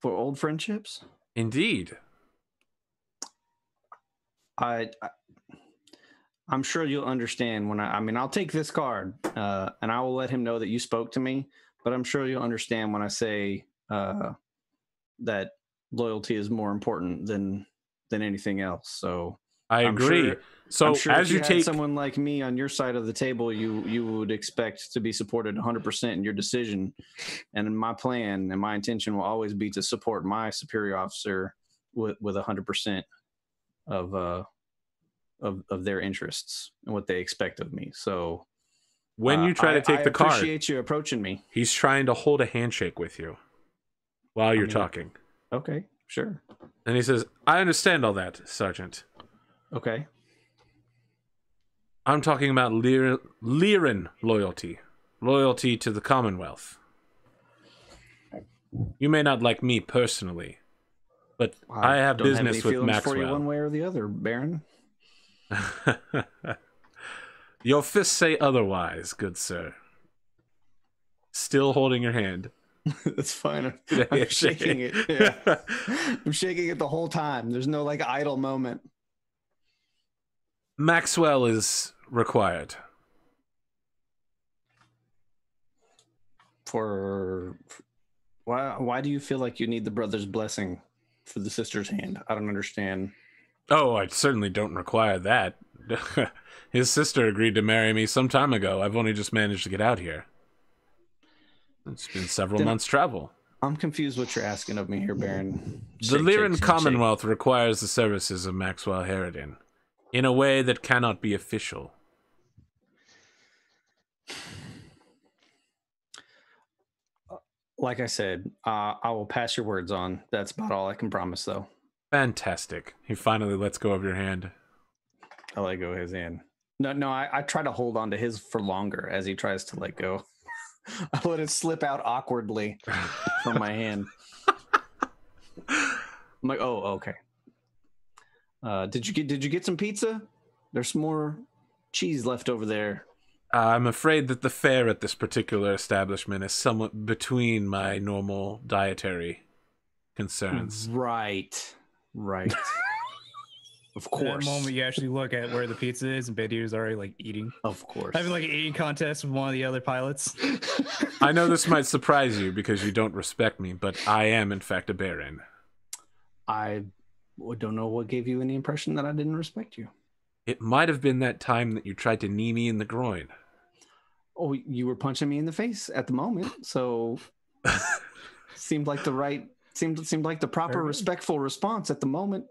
For old friendships? Indeed. I'm sure you'll understand when I'll take this card, and I will let him know that you spoke to me, but I'm sure you'll understand when I say that loyalty is more important than anything else. So I agree. I'm sure as you take someone like me on your side of the table, you would expect to be supported 100% in your decision. And in my plan and my intention will always be to support my superior officer with 100% of their interests and what they expect of me. So when you try to take the card, I appreciate you approaching me. He's trying to hold a handshake with you while you're talking. Okay, sure. And he says, "I understand all that, Sergeant." Okay. I'm talking about Lyran loyalty. Loyalty to the Commonwealth. You may not like me personally, but I have business with Maxwell. For you one way or the other, Baron. Your fists say otherwise, good sir. Still holding your hand. That's fine. I'm shaking it. Yeah. I'm shaking it the whole time. There's no like idle moment. Maxwell is required. Why do you feel like you need the brother's blessing for the sister's hand? I don't understand. Oh, I certainly don't require that. His sister agreed to marry me some time ago. I've only just managed to get out here. It's been several months' travel. I'm confused what you're asking of me here, Baron. The Lyran Commonwealth requires the services of Maxwell Harridan in a way that cannot be official. Like I said, I will pass your words on. That's about all I can promise, though. Fantastic. He finally lets go of your hand. I let go of his hand. No, I try to hold on to his for longer as he tries to let go. I let it slip out awkwardly from my hand. I'm like, oh, okay. Did you get some pizza? There's some more cheese left over there. I'm afraid that the fare at this particular establishment is somewhat between my normal dietary concerns. Right. Of course. At that moment, you actually look at where the pizza is, and Bedier's already like eating. Of course. Having like an eating contest with one of the other pilots. I know this might surprise you because you don't respect me, but I am in fact a Baron. I don't know what gave you any impression that I didn't respect you. It might have been that time that you tried to knee me in the groin. Oh, you were punching me in the face at the moment, so seemed like the proper respectful response at the moment.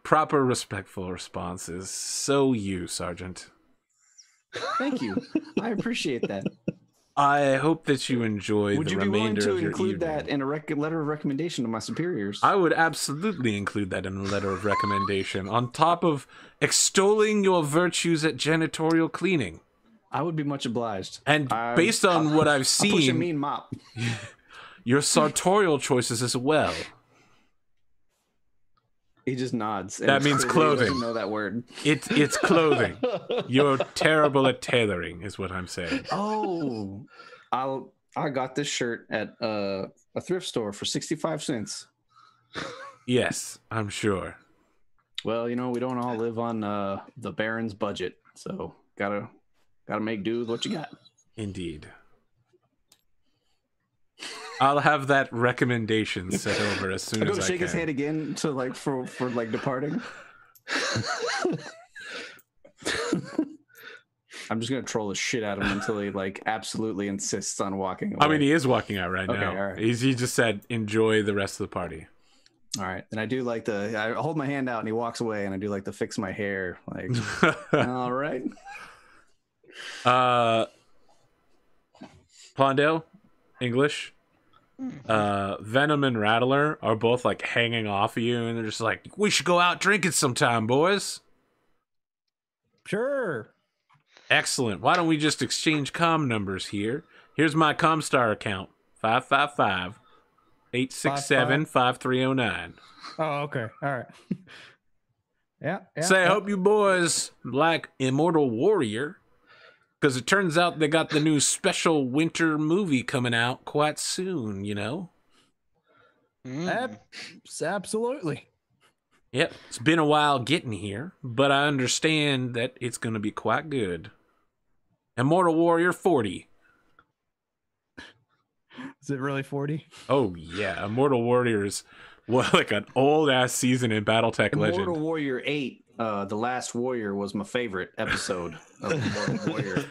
Proper respectful response is so you, Sergeant. Thank you. I appreciate that. I hope that you enjoy the remainder of your evening. Would you be willing to include that in a letter of recommendation to my superiors? I would absolutely include that in a letter of recommendation, on top of extolling your virtues at janitorial cleaning. I would be much obliged. And based on what I've seen, I'll push a mean mop. Your sartorial choices as well. He just nods. That means clothing. He doesn't know that word. It's clothing. You're terrible at tailoring, is what I'm saying. Oh, I got this shirt at a thrift store for 65 cents. Yes, I'm sure. Well, we don't all live on the Baron's budget, so gotta make do with what you got. Indeed. I'll have that recommendation sent over as soon as I can. Shake his hand again to for departing. I'm just gonna troll the shit out of him until he absolutely insists on walking away. I mean, he is walking out right now. All right. He just said, "Enjoy the rest of the party." All right. And I do like I hold my hand out and he walks away, and I do like to fix my hair. Like, all right. Pondo, English, Venom and Rattler are both like hanging off of you, and they're just like, we should go out drinking sometime, boys. Sure. Excellent. Why don't we just exchange comm numbers here? Here's my Comstar account, 555-867-5309. Oh, okay. All right. Yeah. Say, I hope you boys like Immortal Warrior, because it turns out they got the new special winter movie coming out quite soon, you know? Absolutely. Yep, it's been a while getting here, but I understand that it's going to be quite good. Immortal Warrior 40. Is it really 40? Oh, yeah. Immortal Warrior is like an old-ass season in Battletech Legend. Immortal Warrior 8, The Last Warrior, was my favorite episode of Immortal Warrior.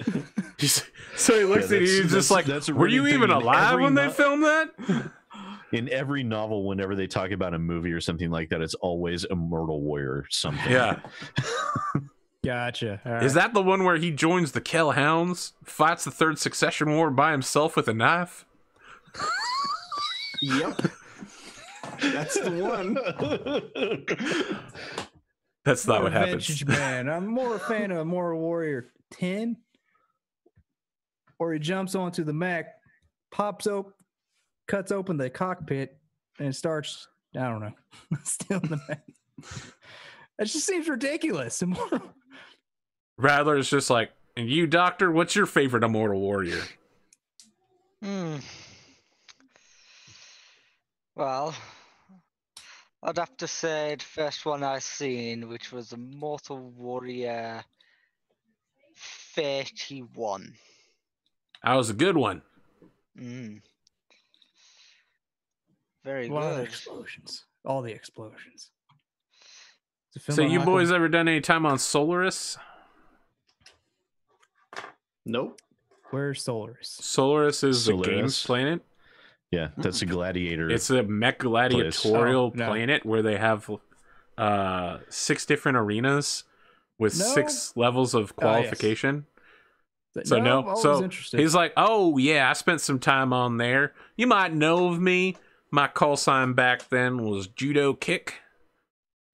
So he looks at you, he's just like, were you even alive when they filmed that? In every novel, whenever they talk about a movie or something like that, it's always Immortal Warrior something. Yeah. Gotcha. Right. Is that the one where he joins the Kell Hounds, fights the Third Succession War by himself with a knife? Yep. That's the one. That's not what happens. Man, I'm more a fan of Immortal Warrior 10, or he jumps onto the mech, cuts open the cockpit, and starts, I don't know, stealing the mech. That just seems ridiculous. Rattler is just like, and you, Doctor, what's your favorite Immortal Warrior? Well, I'd have to say the first one I seen, which was Immortal Warrior 31. That was a good one. Very good. good. Explosions. All the explosions. So you boys ever done any time on Solaris? Nope. Where's Solaris? Solaris is the games planet. Yeah, that's a gladiator. It's a mech gladiatorial planet where they have 6 different arenas with 6 levels of qualification. Yes. So he's like, oh yeah, I spent some time on there. You might know of me. My call sign back then was Judo Kick.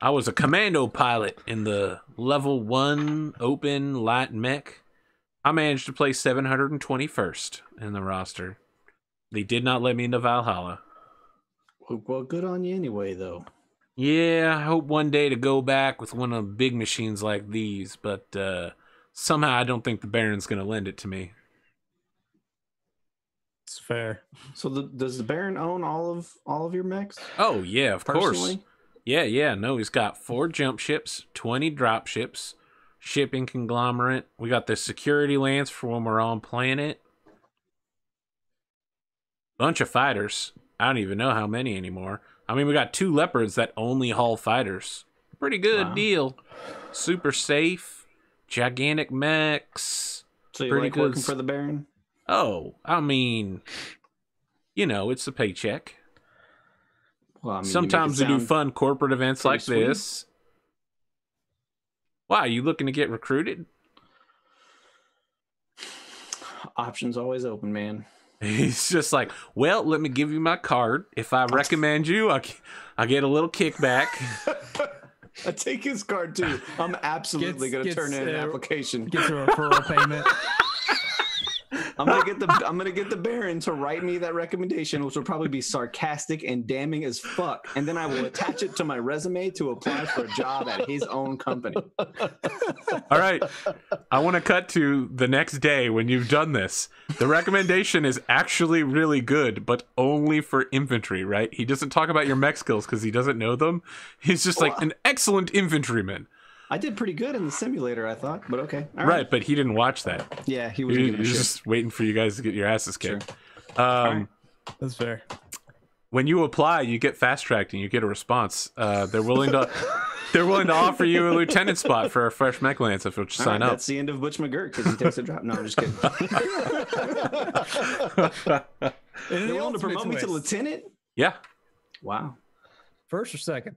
I was a commando pilot in the level 1 open light mech. I managed to play 721st in the roster. They did not let me into Valhalla. Well, good on you anyway, though. Yeah, I hope one day to go back with one of the big machines like these, but somehow I don't think the Baron's going to lend it to me. It's fair. So does the Baron own all of your mechs? Oh, yeah, of course. Yeah. No, he's got 4 jump ships, 20 drop ships, shipping conglomerate. We got the security lance for when we're on planet. Bunch of fighters. I don't even know how many anymore. I mean, we got 2 leopards that only haul fighters. Pretty good deal. Super safe. Gigantic mechs. So you like working for the Baron? Oh, I mean, you know, it's a paycheck. Well, I mean, sometimes we do fun corporate events like this. Why, are you looking to get recruited? Options always open, man. He's just like, well, let me give you my card. If I recommend you, I get a little kickback. I take his card too. I'm absolutely going to turn in an application. Get a referral payment. I'm gonna get the Baron to write me that recommendation, which will probably be sarcastic and damning as fuck, and then I will attach it to my resume to apply for a job at his own company. All right, I want to cut to the next day when you've done this. The recommendation is actually really good, but only for infantry, right? He doesn't talk about your mech skills because he doesn't know them. He's just like an excellent infantryman. I did pretty good in the simulator, I thought, but okay. All right, but he didn't watch that. Yeah, he was just waiting for you guys to get your asses kicked. Sure. That's fair. When you apply, you get fast tracked and you get a response. They're willing to offer you a lieutenant spot for a fresh mech lance if you'll sign up. That's the end of Butch McGirt because he takes a drop. No, I'm just kidding. They willing to promote me to lieutenant? Yeah. Wow. First or second?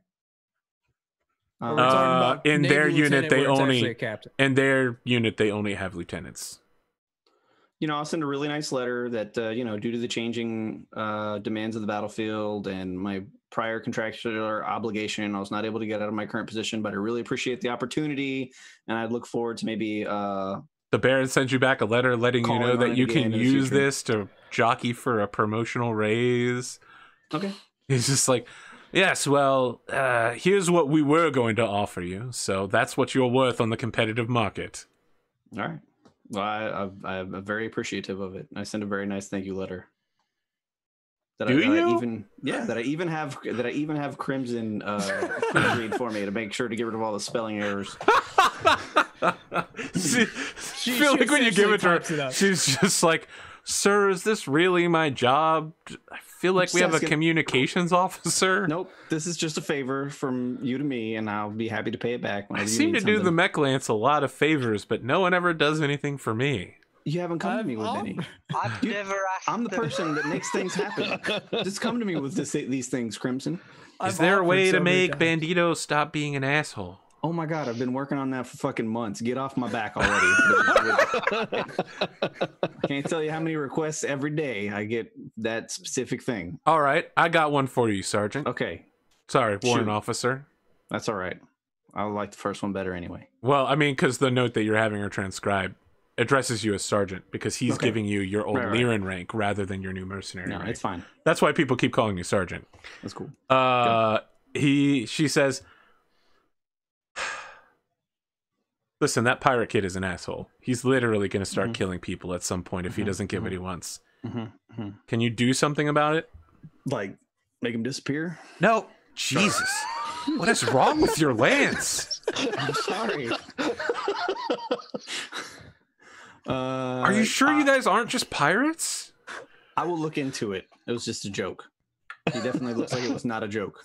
Or we're talking about in Navy their unit, lieutenant they where it's actually only a captain. in their unit they only have lieutenants. You know, I'll send a really nice letter that you know, due to the changing demands of the battlefield and my prior contractual obligation, I was not able to get out of my current position, but I really appreciate the opportunity, and I look forward to maybe. The Baron sends you back a letter letting you know Calling on that it you again can in the use future. this to jockey for a promotional raise. Okay. He's just like, yes, well, here's what we were going to offer you, so that's what you're worth on the competitive market. All right. Well, I'm very appreciative of it. I send a very nice thank you letter. That I even have Crimson read for me to make sure to get rid of all the spelling errors. I feel like when you give it to her, she's just like, sir, is this really my job? I feel like we have a communications officer. Nope, this is just a favor from you to me, and I'll be happy to pay it back. I seem to do the Mech Lance a lot of favors, but no one ever does anything for me. You haven't come to me with any. I've never asked. I'm the person that makes things happen. Just come to me with these things, Crimson. Is there a way to make Bandito stop being an asshole? Oh my God, I've been working on that for fucking months. Get off my back already. I can't tell you how many requests every day I get that specific thing. All right, I got one for you, Sergeant. Okay. Sorry, Warrant Officer. That's all right. I like the first one better anyway. Well, I mean, because the note that you're having her transcribe addresses you as Sergeant because he's giving you your old Lyran rank rather than your new mercenary rank. It's fine. That's why people keep calling you Sergeant. That's cool. She says, listen, that pirate kid is an asshole. He's literally going to start killing people at some point if he doesn't get what he wants. Can you do something about it? Like, make him disappear? No. Jesus. What is wrong with your lance? I'm sorry. Are you sure you guys aren't just pirates? I will look into it. It was just a joke. He definitely looks like it was not a joke.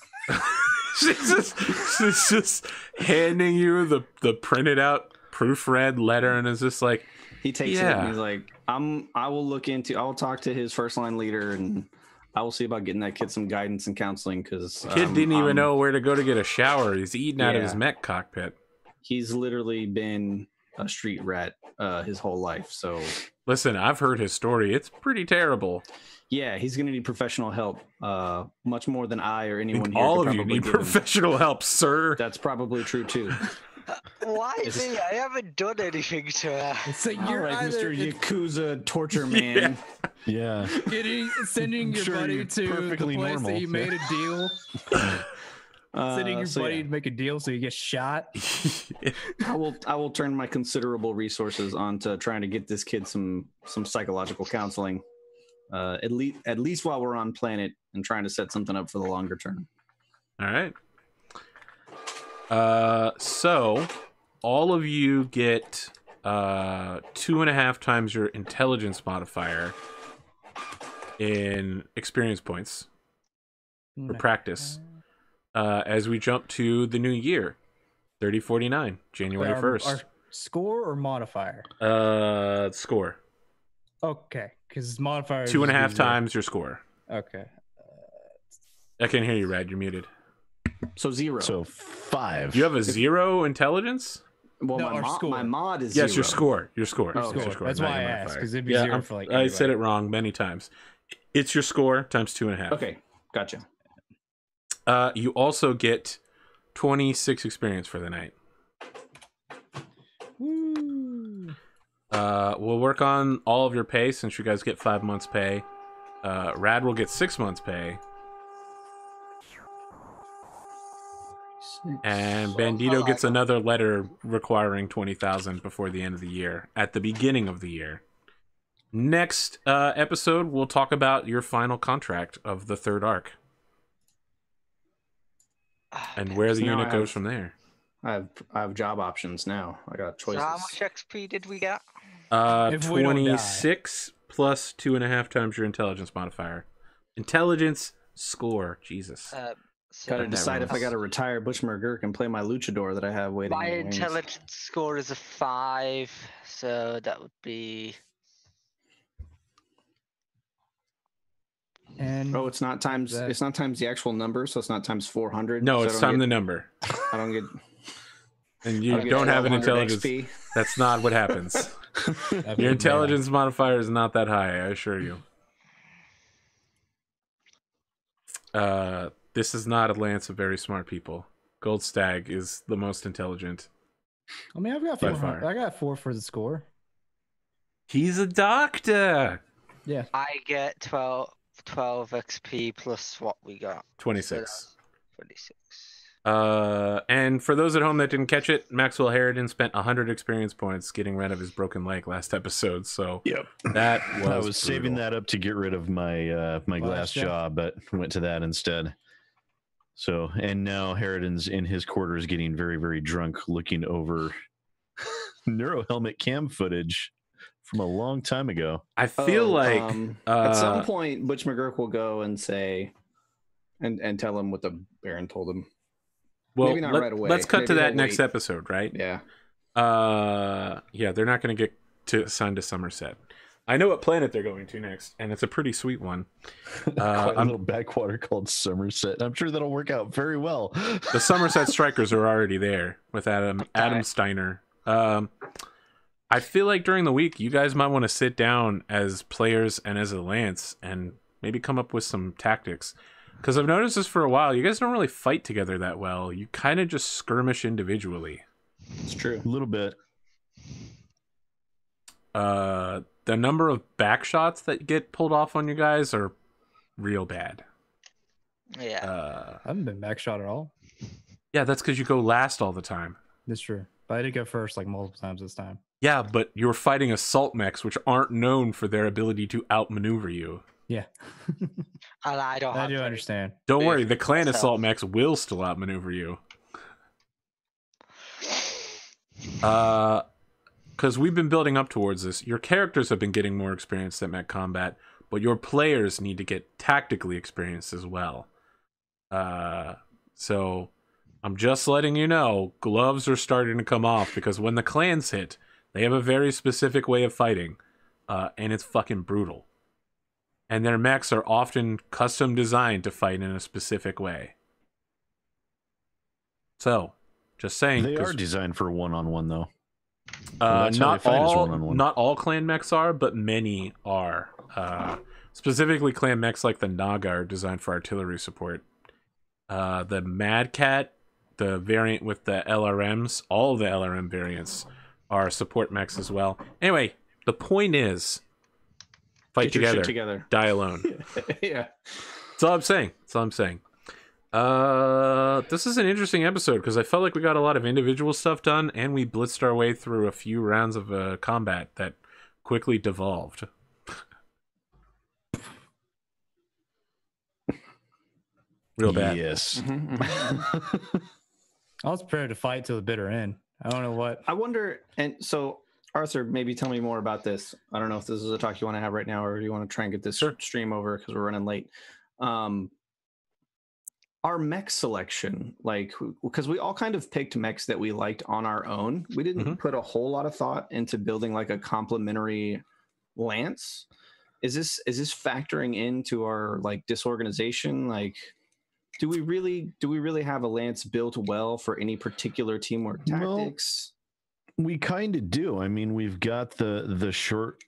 she's just handing you the printed out proofread letter and is just like, he takes it and he's like, I will talk to his first line leader and I will see about getting that kid some guidance and counseling because kid didn't even know where to go to get a shower. He's eating out of his mech cockpit. He's literally been a street rat his whole life. So listen, I've heard his story. It's pretty terrible. Yeah, he's gonna need professional help, much more than I or anyone here. All of you need professional help, sir. That's probably true too. Why me? I haven't done anything to her. So you're right, Mr. Yakuza torture man. Yeah. Sending your buddy to the place that you made a deal. Sending your buddy to make a deal so you get shot. I will turn my considerable resources onto trying to get this kid some psychological counseling. At least while we're on planet and trying to set something up for the longer term. All right. So all of you get 2.5 times your intelligence modifier in experience points for practice. As we jump to the new year, 3049, January 1st. Our score or modifier? Score. Okay, because modifier 2.5 times your score. Okay. I can't hear you, Rad. You're muted. So 0. So 5. You have a 0 intelligence? Well, no, my mod is yes, 0. your score. Your score. Oh, your score. That's why I asked, because it'd be 0 for like I said it wrong many times. It's your score times 2.5. Okay, gotcha. You also get 26 experience for the night. Woo. We'll work on all of your pay since you guys get 5 months pay. Rad will get 6 months pay. And Bandito gets another letter requiring 20,000 before the end of the year, at the beginning of the year. Next episode, we'll talk about your final contract of the 3rd arc. And where the unit goes from there. I have job options now. I got choices. So how much XP did we get? 26 plus 2.5 times your intelligence modifier. Intelligence score. Jesus. Gotta decide if I gotta retire Butch McGurk and play my luchador that I have waiting. My intelligence score is a 5, so that would be. And 1. Oh, it's not times. It's not times the actual number, so it's not times 400. No, so it's time the number. I don't get. And you don't have an intelligence. XP. That's not what happens. Your intelligence modifier is not that high, I assure you. This is not a lance of very smart people. Gold Stag is the most intelligent. I mean, I've got 400. I got 4 for the score. He's a doctor. Yeah. I get 12 XP plus what we got. 26. 26. And for those at home that didn't catch it, Maxwell Harridan spent 100 experience points getting rid of his broken leg last episode. So that was I was saving that up to get rid of my my glass jaw, but went to that instead. So, and now Harridan's in his quarters getting very, very drunk, looking over Neuro Helmet cam footage from a long time ago. I feel like at some point Butch McGurk will go and say and tell him what the Baron told him. Well, maybe not right away. Let's cut maybe to that next episode, right? Yeah. Yeah, they're not going to get assigned to Somerset. I know what planet they're going to next, and it's a pretty sweet one. A little backwater called Somerset. I'm sure that'll work out very well. The Somerset Strikers are already there with Adam Steiner. I feel like during the week, you guys might want to sit down as players and as a lance and maybe come up with some tactics. Because I've noticed this for a while. You guys don't really fight together that well. You kind of just skirmish individually. It's true. A little bit. The number of back shots that get pulled off on you guys are real bad. Yeah. I haven't been back shot at all. Yeah, that's because you go last all the time. That's true. But I did go first like multiple times this time. Yeah, but you're fighting assault mechs, which aren't known for their ability to outmaneuver you. Yeah. And I do understand. Don't worry, the clan assault mechs will still outmaneuver you. Because we've been building up towards this. Your characters have been getting more experienced at mech combat, but your players need to get tactically experienced as well. So I'm just letting you know, gloves are starting to come off, because when the clans hit, they have a very specific way of fighting, and it's fucking brutal. And their mechs are often custom designed to fight in a specific way. So, just saying. They are designed for one-on-one, though. Not all clan mechs are, but many are. Specifically, clan mechs like the Naga are designed for artillery support. The Mad Cat, the variant with the LRMs, all of the LRM variants are support mechs as well. Anyway, the point is, fight together, die alone. Yeah. That's all I'm saying. This is an interesting episode because I felt like we got a lot of individual stuff done, and we blitzed our way through a few rounds of combat that quickly devolved. Real bad. Yes. I was prepared to fight till the bitter end. I don't know what. I wonder, and so Arthur, maybe tell me more about this. I don't know if this is a talk you want to have right now, or you want to try and get this stream over because we're running late. Our mech selection, like, because we all kind of picked mechs that we liked on our own. We didn't put a whole lot of thought into building like a complementary lance. Is this factoring into our like disorganization? Like, do we really have a lance built well for any particular teamwork tactics? We kind of do. I mean, we've got the short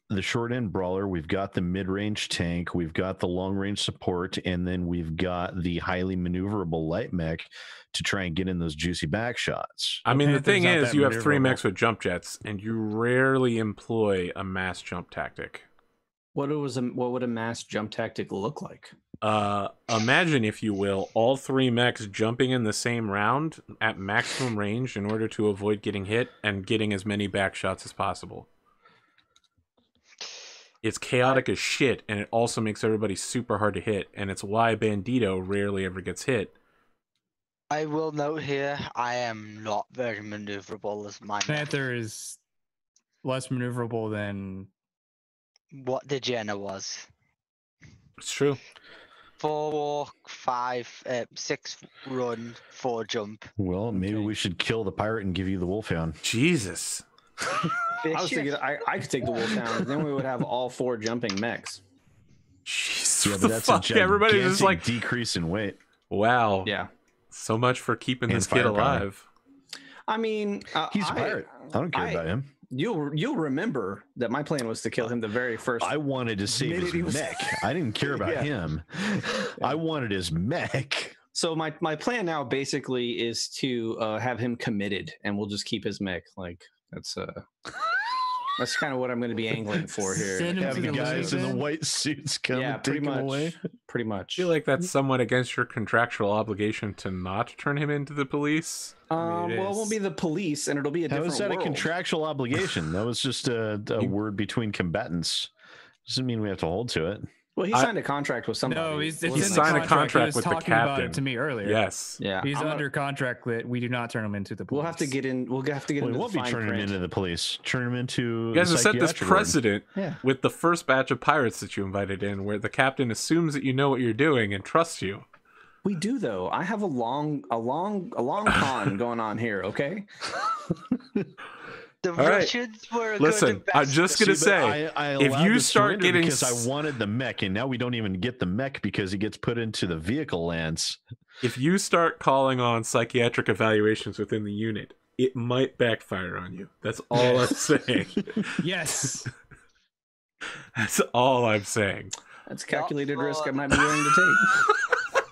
end brawler, we've got the mid range tank, we've got the long range support, and then we've got the highly maneuverable light mech to try and get in those juicy back shots. I mean, the thing is, you have 3 mechs with jump jets, and you rarely employ a mass jump tactic. What would a mass jump tactic look like? Imagine, if you will, all 3 mechs jumping in the same round at maximum range in order to avoid getting hit and getting as many back shots as possible. It's chaotic as shit, and it also makes everybody super hard to hit, and it's why Bandito rarely ever gets hit. I will note here, I am not very maneuverable as my Panther is less maneuverable than what the Jenna was. It's true. 4 walk, 5, 6 run, 4 jump. Well, maybe we should kill the pirate and give you the wolfhound. Jesus. I was thinking I could take the wolfhound, then we would have all 4 jumping mechs. Jesus. Yeah, What but the that's fuck? a Everybody's just like, decrease in weight. wow. Yeah. So much for keeping And this kid firepower. alive. I mean, He's a pirate. I don't care about him. You'll remember that my plan was to kill him the very first. I wanted to save minute he his was- mech. I didn't care about Yeah. him. I wanted his mech. So my plan now basically is to have him committed, and we'll just keep his mech. Like that's kind of what I'm going to be angling for here. Send him Have to the the guys in the Lumen? white suits come Yeah, and take pretty him much. away. Pretty much. I feel like that's somewhat against your contractual obligation to not turn him into the police. well, it won't be the police, and it'll be a How different is that world. a contractual obligation? That was just a word between combatants. Doesn't mean we have to hold to it. Well, he signed a contract with somebody. No, it's It in He wasn't the signed a contract. He contract was with the talking about captain. it to me earlier. Yes. Yeah, He's I'm under contract that we do not turn him into the police. We'll have to get in. We'll have to get Well, we into won't the be fine turning him print. into the police. Turn him into. You guys have set this psychiatric ward. precedent Yeah. with the first batch of pirates that you invited in, where the captain assumes that you know what you're doing and trusts you. We do though. I have a long con going on here. Okay. The right. Russians were a Listen, good I'm just investor. gonna See, but say, I if allowed you to start surrender getting because I wanted the mech, and now we don't even get the mech because he gets put into the vehicle lance. if you start calling on psychiatric evaluations within the unit, it might backfire on you. That's all I'm saying. Yes. That's all I'm saying. That's calculated Not risk I for- might be willing to take.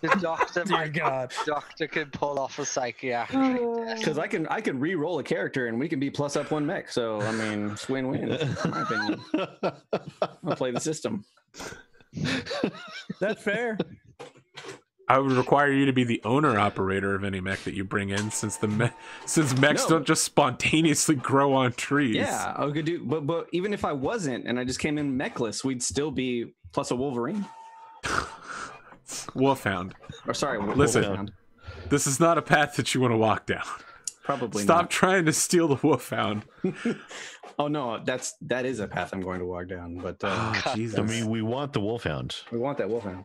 The doctor, Dear might, God. doctor can pull off a psychiatric test. Because I can re-roll a character and we can be plus up one mech. So I mean, it's win-win. In my opinion, I'll play the system. That's fair. I would require you to be the owner operator of any mech that you bring in, since mechs No. don't just spontaneously grow on trees. Yeah, I could do. But even if I wasn't and I just came in mechless, we'd still be plus a Wolverine. Wolfhound. Or sorry, Listen. Wolfhound. This is not a path that you want to walk down. Probably Stop not. trying to steal the Wolfhound. Oh no, that is a path I'm going to walk down. But Oh, Jesus. I mean, we want the wolfhound. we want that Wolfhound.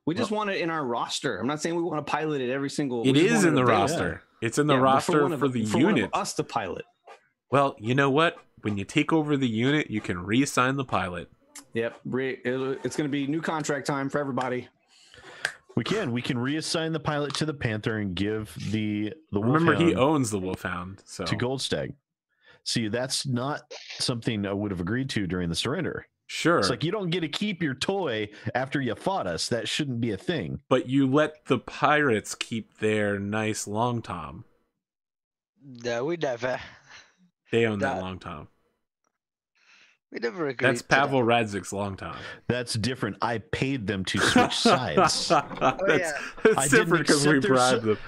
We just want it in our roster. I'm not saying we want to pilot it every single. we It just is want in the available. roster. It's in the Yeah, but roster one of- for the one of unit. us to pilot. Well, you know what? When you take over the unit, you can reassign the pilot. Yep, it's going to be new contract time for everybody. We can reassign the pilot to the Panther and give the Remember, he Wolfhound owns the Wolfhound. So to Goldstag. See, that's not something I would have agreed to during the surrender. sure, It's like you don't get to keep your toy after you fought us. That shouldn't be a thing. but you let the pirates keep their nice long tom. No, we never. They own that That- long tom. We never agreed. That's to that. Pavel Radzik's long tom. That's different. I paid them to switch sides. that's yeah. that's I didn't different because we accept their bribed them.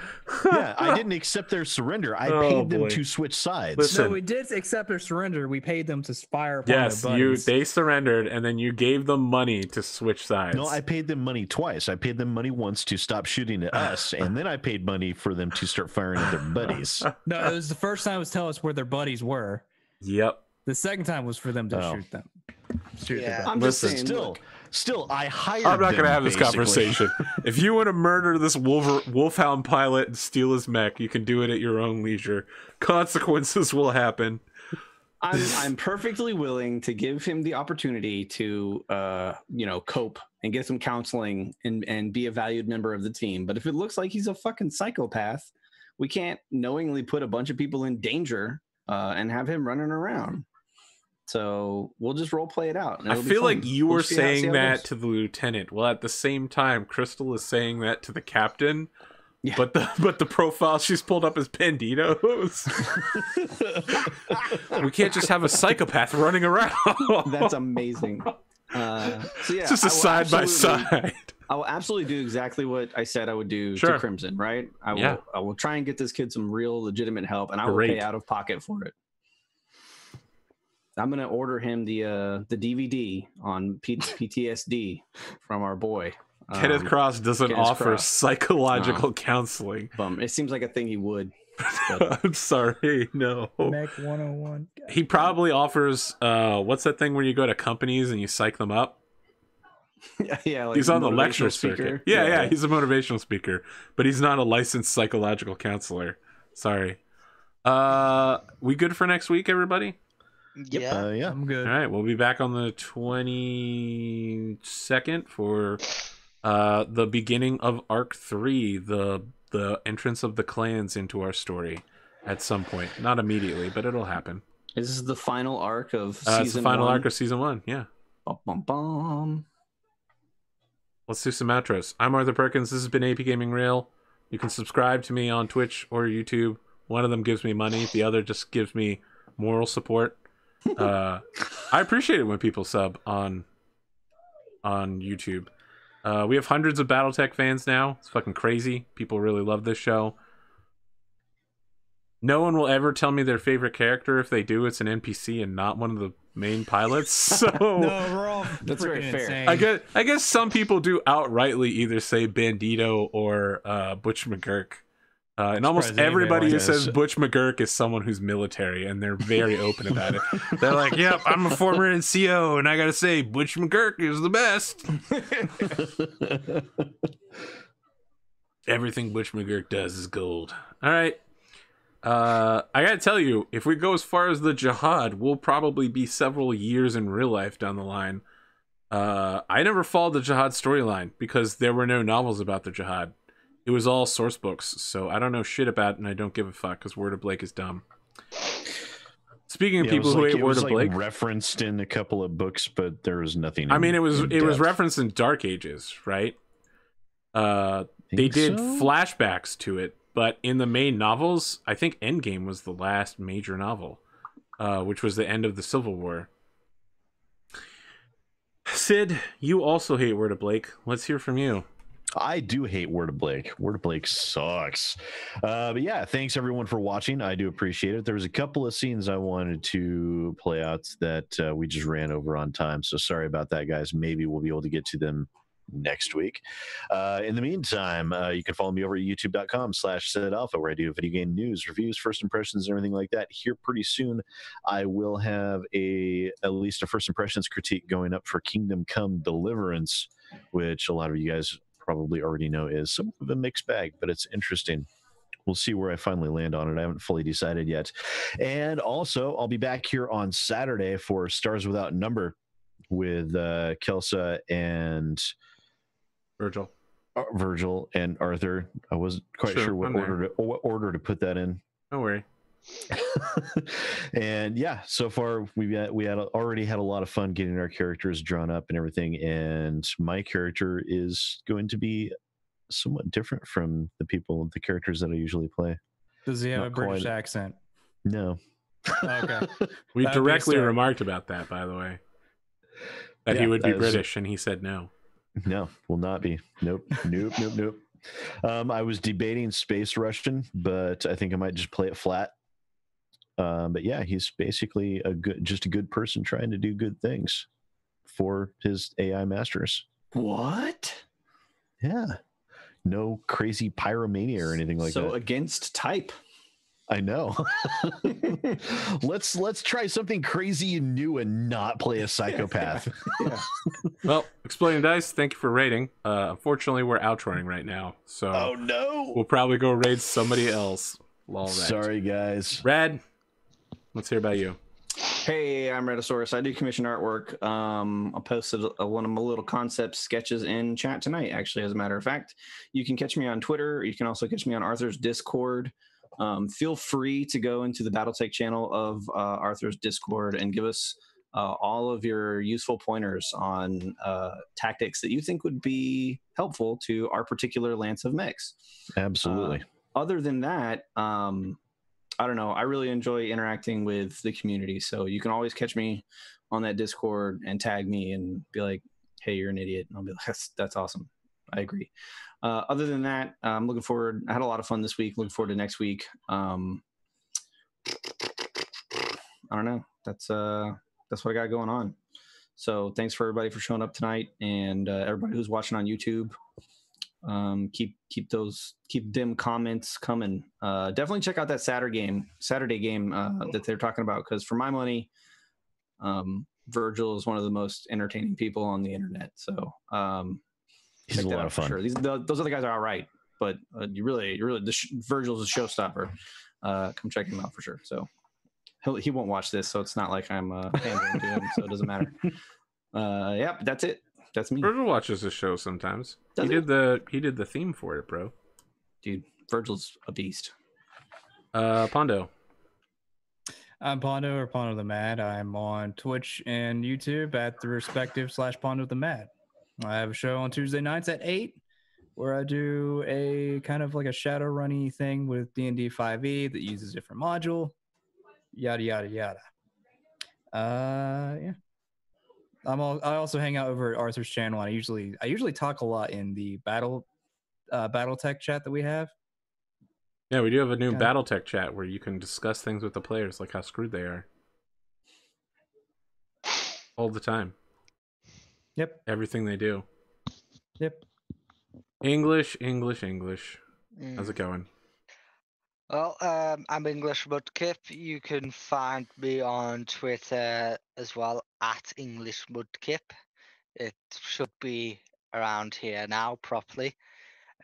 Yeah, I didn't accept their surrender. I Oh, paid them boy. to switch sides. Listen. No, we did accept their surrender. We paid them to fire upon Yes, their buddies. they surrendered, and then you gave them money to switch sides. No, I paid them money twice. I paid them money once to stop shooting at us, and then I paid money for them to start firing at their buddies. No, it was the first time was tell us where their buddies were. Yep. The second time was for them to Oh. shoot them. Shoot Yeah. their buddies. I'm just Listen, saying. Still, look, still, I hired. I'm not them, going to have this basically. conversation. If you want to murder this Wolfhound pilot and steal his mech, you can do it at your own leisure. Consequences will happen. I'm perfectly willing to give him the opportunity to cope and get some counseling and be a valued member of the team. But if it looks like he's a fucking psychopath, we can't knowingly put a bunch of people in danger and have him running around. So we'll just role play it out. and I it'll be feel fun. like you We'll were see how it saying that goes. to the lieutenant, while at the same time, Crystal is saying that to the captain. Yeah. But the profile she's pulled up is Banditos. We can't just have a psychopath running around. That's amazing. So yeah, It's just a I will side by absolutely- side. I will absolutely do exactly what I said I would do Sure. to Crimson, right? I will try and get this kid some real legitimate help, and I will Great. pay out of pocket for it. I'm gonna order him the DVD on PTSD from our boy. Kenneth Cross doesn't Kenneth offer Cross. psychological counseling. It seems like a thing he would. I'm sorry, no. Mech 101. He probably offers what's that thing where you go to companies and you psych them up? Yeah, like He's on the motivational lecture speaker. circuit. Yeah, he's a motivational speaker, but he's not a licensed psychological counselor. Sorry. We good for next week, everybody? Yeah. Yeah. I'm good. All right, we'll be back on the 27th. June 2nd for the beginning of Arc 3, the entrance of the clans into our story at some point. Not immediately, but it'll happen. Is this the final arc of season it's the final 1? arc of season 1, yeah. Bum, bum, bum. Let's do some outros. I'm Arthur Perkins. This has been APGamingREAL. You can subscribe to me on Twitch or YouTube. One of them gives me money. The other just gives me moral support. I appreciate it when people sub on YouTube. We have hundreds of Battletech fans now. It's fucking crazy. People really love this show. No one will ever tell me their favorite character. If they do, it's an NPC and not one of the main pilots. So No, we're all That's very freaking fair. insane. I guess some people do outrightly either say Bandito or Butch McGurk. And almost surprised anybody everybody who likes says it. Butch McGurk is someone who's military, and they're very open about it. They're like, yep, I'm a former NCO, and I gotta say, Butch McGurk is the best. Everything Butch McGurk does is gold. All right. I gotta tell you, if we go as far as the Jihad, we'll probably be several years in real life down the line. I never followed the Jihad storyline because there were no novels about the Jihad. It was all source books, so I don't know shit about it, and I don't give a fuck because Word of Blake is dumb. Speaking of people who hate Word of Blake, referenced in a couple of books, but there was nothing. I mean, it was referenced in Dark Ages, right? They did flashbacks to it, but in the main novels, I think Endgame was the last major novel, which was the end of the Civil War. Sid, you also hate Word of Blake. Let's hear from you. I do hate Word of Blake. Word of Blake sucks. But yeah, thanks everyone for watching. I do appreciate it. There was a couple of scenes I wanted to play out that we just ran over on time. So sorry about that, guys. Maybe we'll be able to get to them next week. In the meantime, you can follow me over at youtube.com/SidAlpha, where I do video game news, reviews, first impressions, and everything like that. Here pretty soon, I will have at least a first impressions critique going up for Kingdom Come Deliverance, which a lot of you guys probably already know is some of a mixed bag, but it's interesting. We'll see where I finally land on it. I haven't fully decided yet. And also, I'll be back here on Saturday for Stars Without Number with Kelsa and Virgil and Arthur. I wasn't quite sure what order to put that in. Don't worry. And yeah, so far we already had a lot of fun getting our characters drawn up and everything, and my character is going to be somewhat different from the characters that I usually play. Does he have a British accent? No. Okay. We directly remarked about that, by the way, that he would be British, and he said no. No, will not be. Nope. I was debating Space Russian, but I think I might just play it flat. But yeah, he's basically just a good person trying to do good things for his AI masters. What? Yeah. No crazy pyromania or anything like that. So against type. I know. Let's try something crazy and new and not play a psychopath. Yeah. Well, Exploding Dice, thank you for raiding. Unfortunately, we're outroing right now, so Oh no! we'll probably go raid somebody else. Sorry, guys. Rad, let's hear about you. Hey, I'm Raddosaurus. I do commission artwork. I posted one of my little concept sketches in chat tonight, actually, as a matter of fact. You can catch me on Twitter. You can also catch me on Arthur's Discord. Feel free to go into the Battletech channel of Arthur's Discord and give us all of your useful pointers on tactics that you think would be helpful to our particular Lance of Mechs. Absolutely. Other than that, I don't know. I really enjoy interacting with the community. So you can always catch me on that Discord and tag me and be like, hey, you're an idiot. And I'll be like, that's awesome. I agree. Other than that, I'm looking forward. I had a lot of fun this week. Looking forward to next week. I don't know. That's what I got going on. So thanks for everybody for showing up tonight, and everybody who's watching on YouTube. Keep them comments coming. Definitely check out that Saturday game that they're talking about, because for my money, Virgil is one of the most entertaining people on the internet. So he's a lot of fun. Sure. Those other guys are all right, but Virgil's a showstopper. Come check him out for sure. So he won't watch this, so it's not like I'm pandering to him, so it doesn't matter. Yep, that's it. That's me. Virgil watches the show sometimes. Does he did the theme for it, bro. Dude, Virgil's a beast. Pondo. I'm Pondo or Pondothemad. I'm on Twitch and YouTube at the respective /Pondothemad. I have a show on Tuesday nights at 8 where I do a kind of like a shadow runny thing with D&D 5e that uses a different module. Yada yada yada. Yeah. I also hang out over at Arthur's channel. And I usually talk a lot in the Battletech chat that we have. Yeah, we do have a new Battletech chat where you can discuss things with the players, like how screwed they are. All the time. Yep. Everything they do. Yep. English. How's it going? Well, I'm Englishmudkip. You can find me on Twitter as well at Englishmudkip. It should be around here now properly.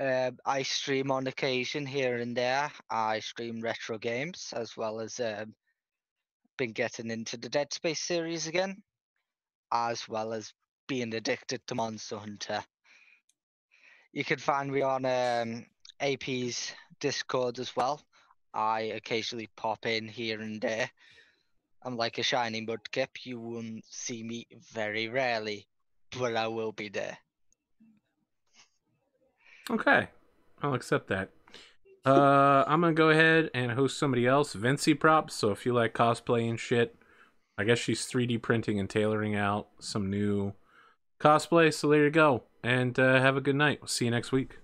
I stream on occasion here and there. I stream retro games as well as been getting into the Dead Space series again, as well as being addicted to Monster Hunter. You can find me on AP's Discord as well. I occasionally pop in here and there. I'm like a shiny mudkip. You won't see me very rarely, but I will be there. Okay, I'll accept that. I'm gonna go ahead and host somebody else, Vinci Props. So if you like cosplay and shit, I guess she's 3D printing and tailoring out some new cosplay. So there you go, and have a good night. We'll see you next week.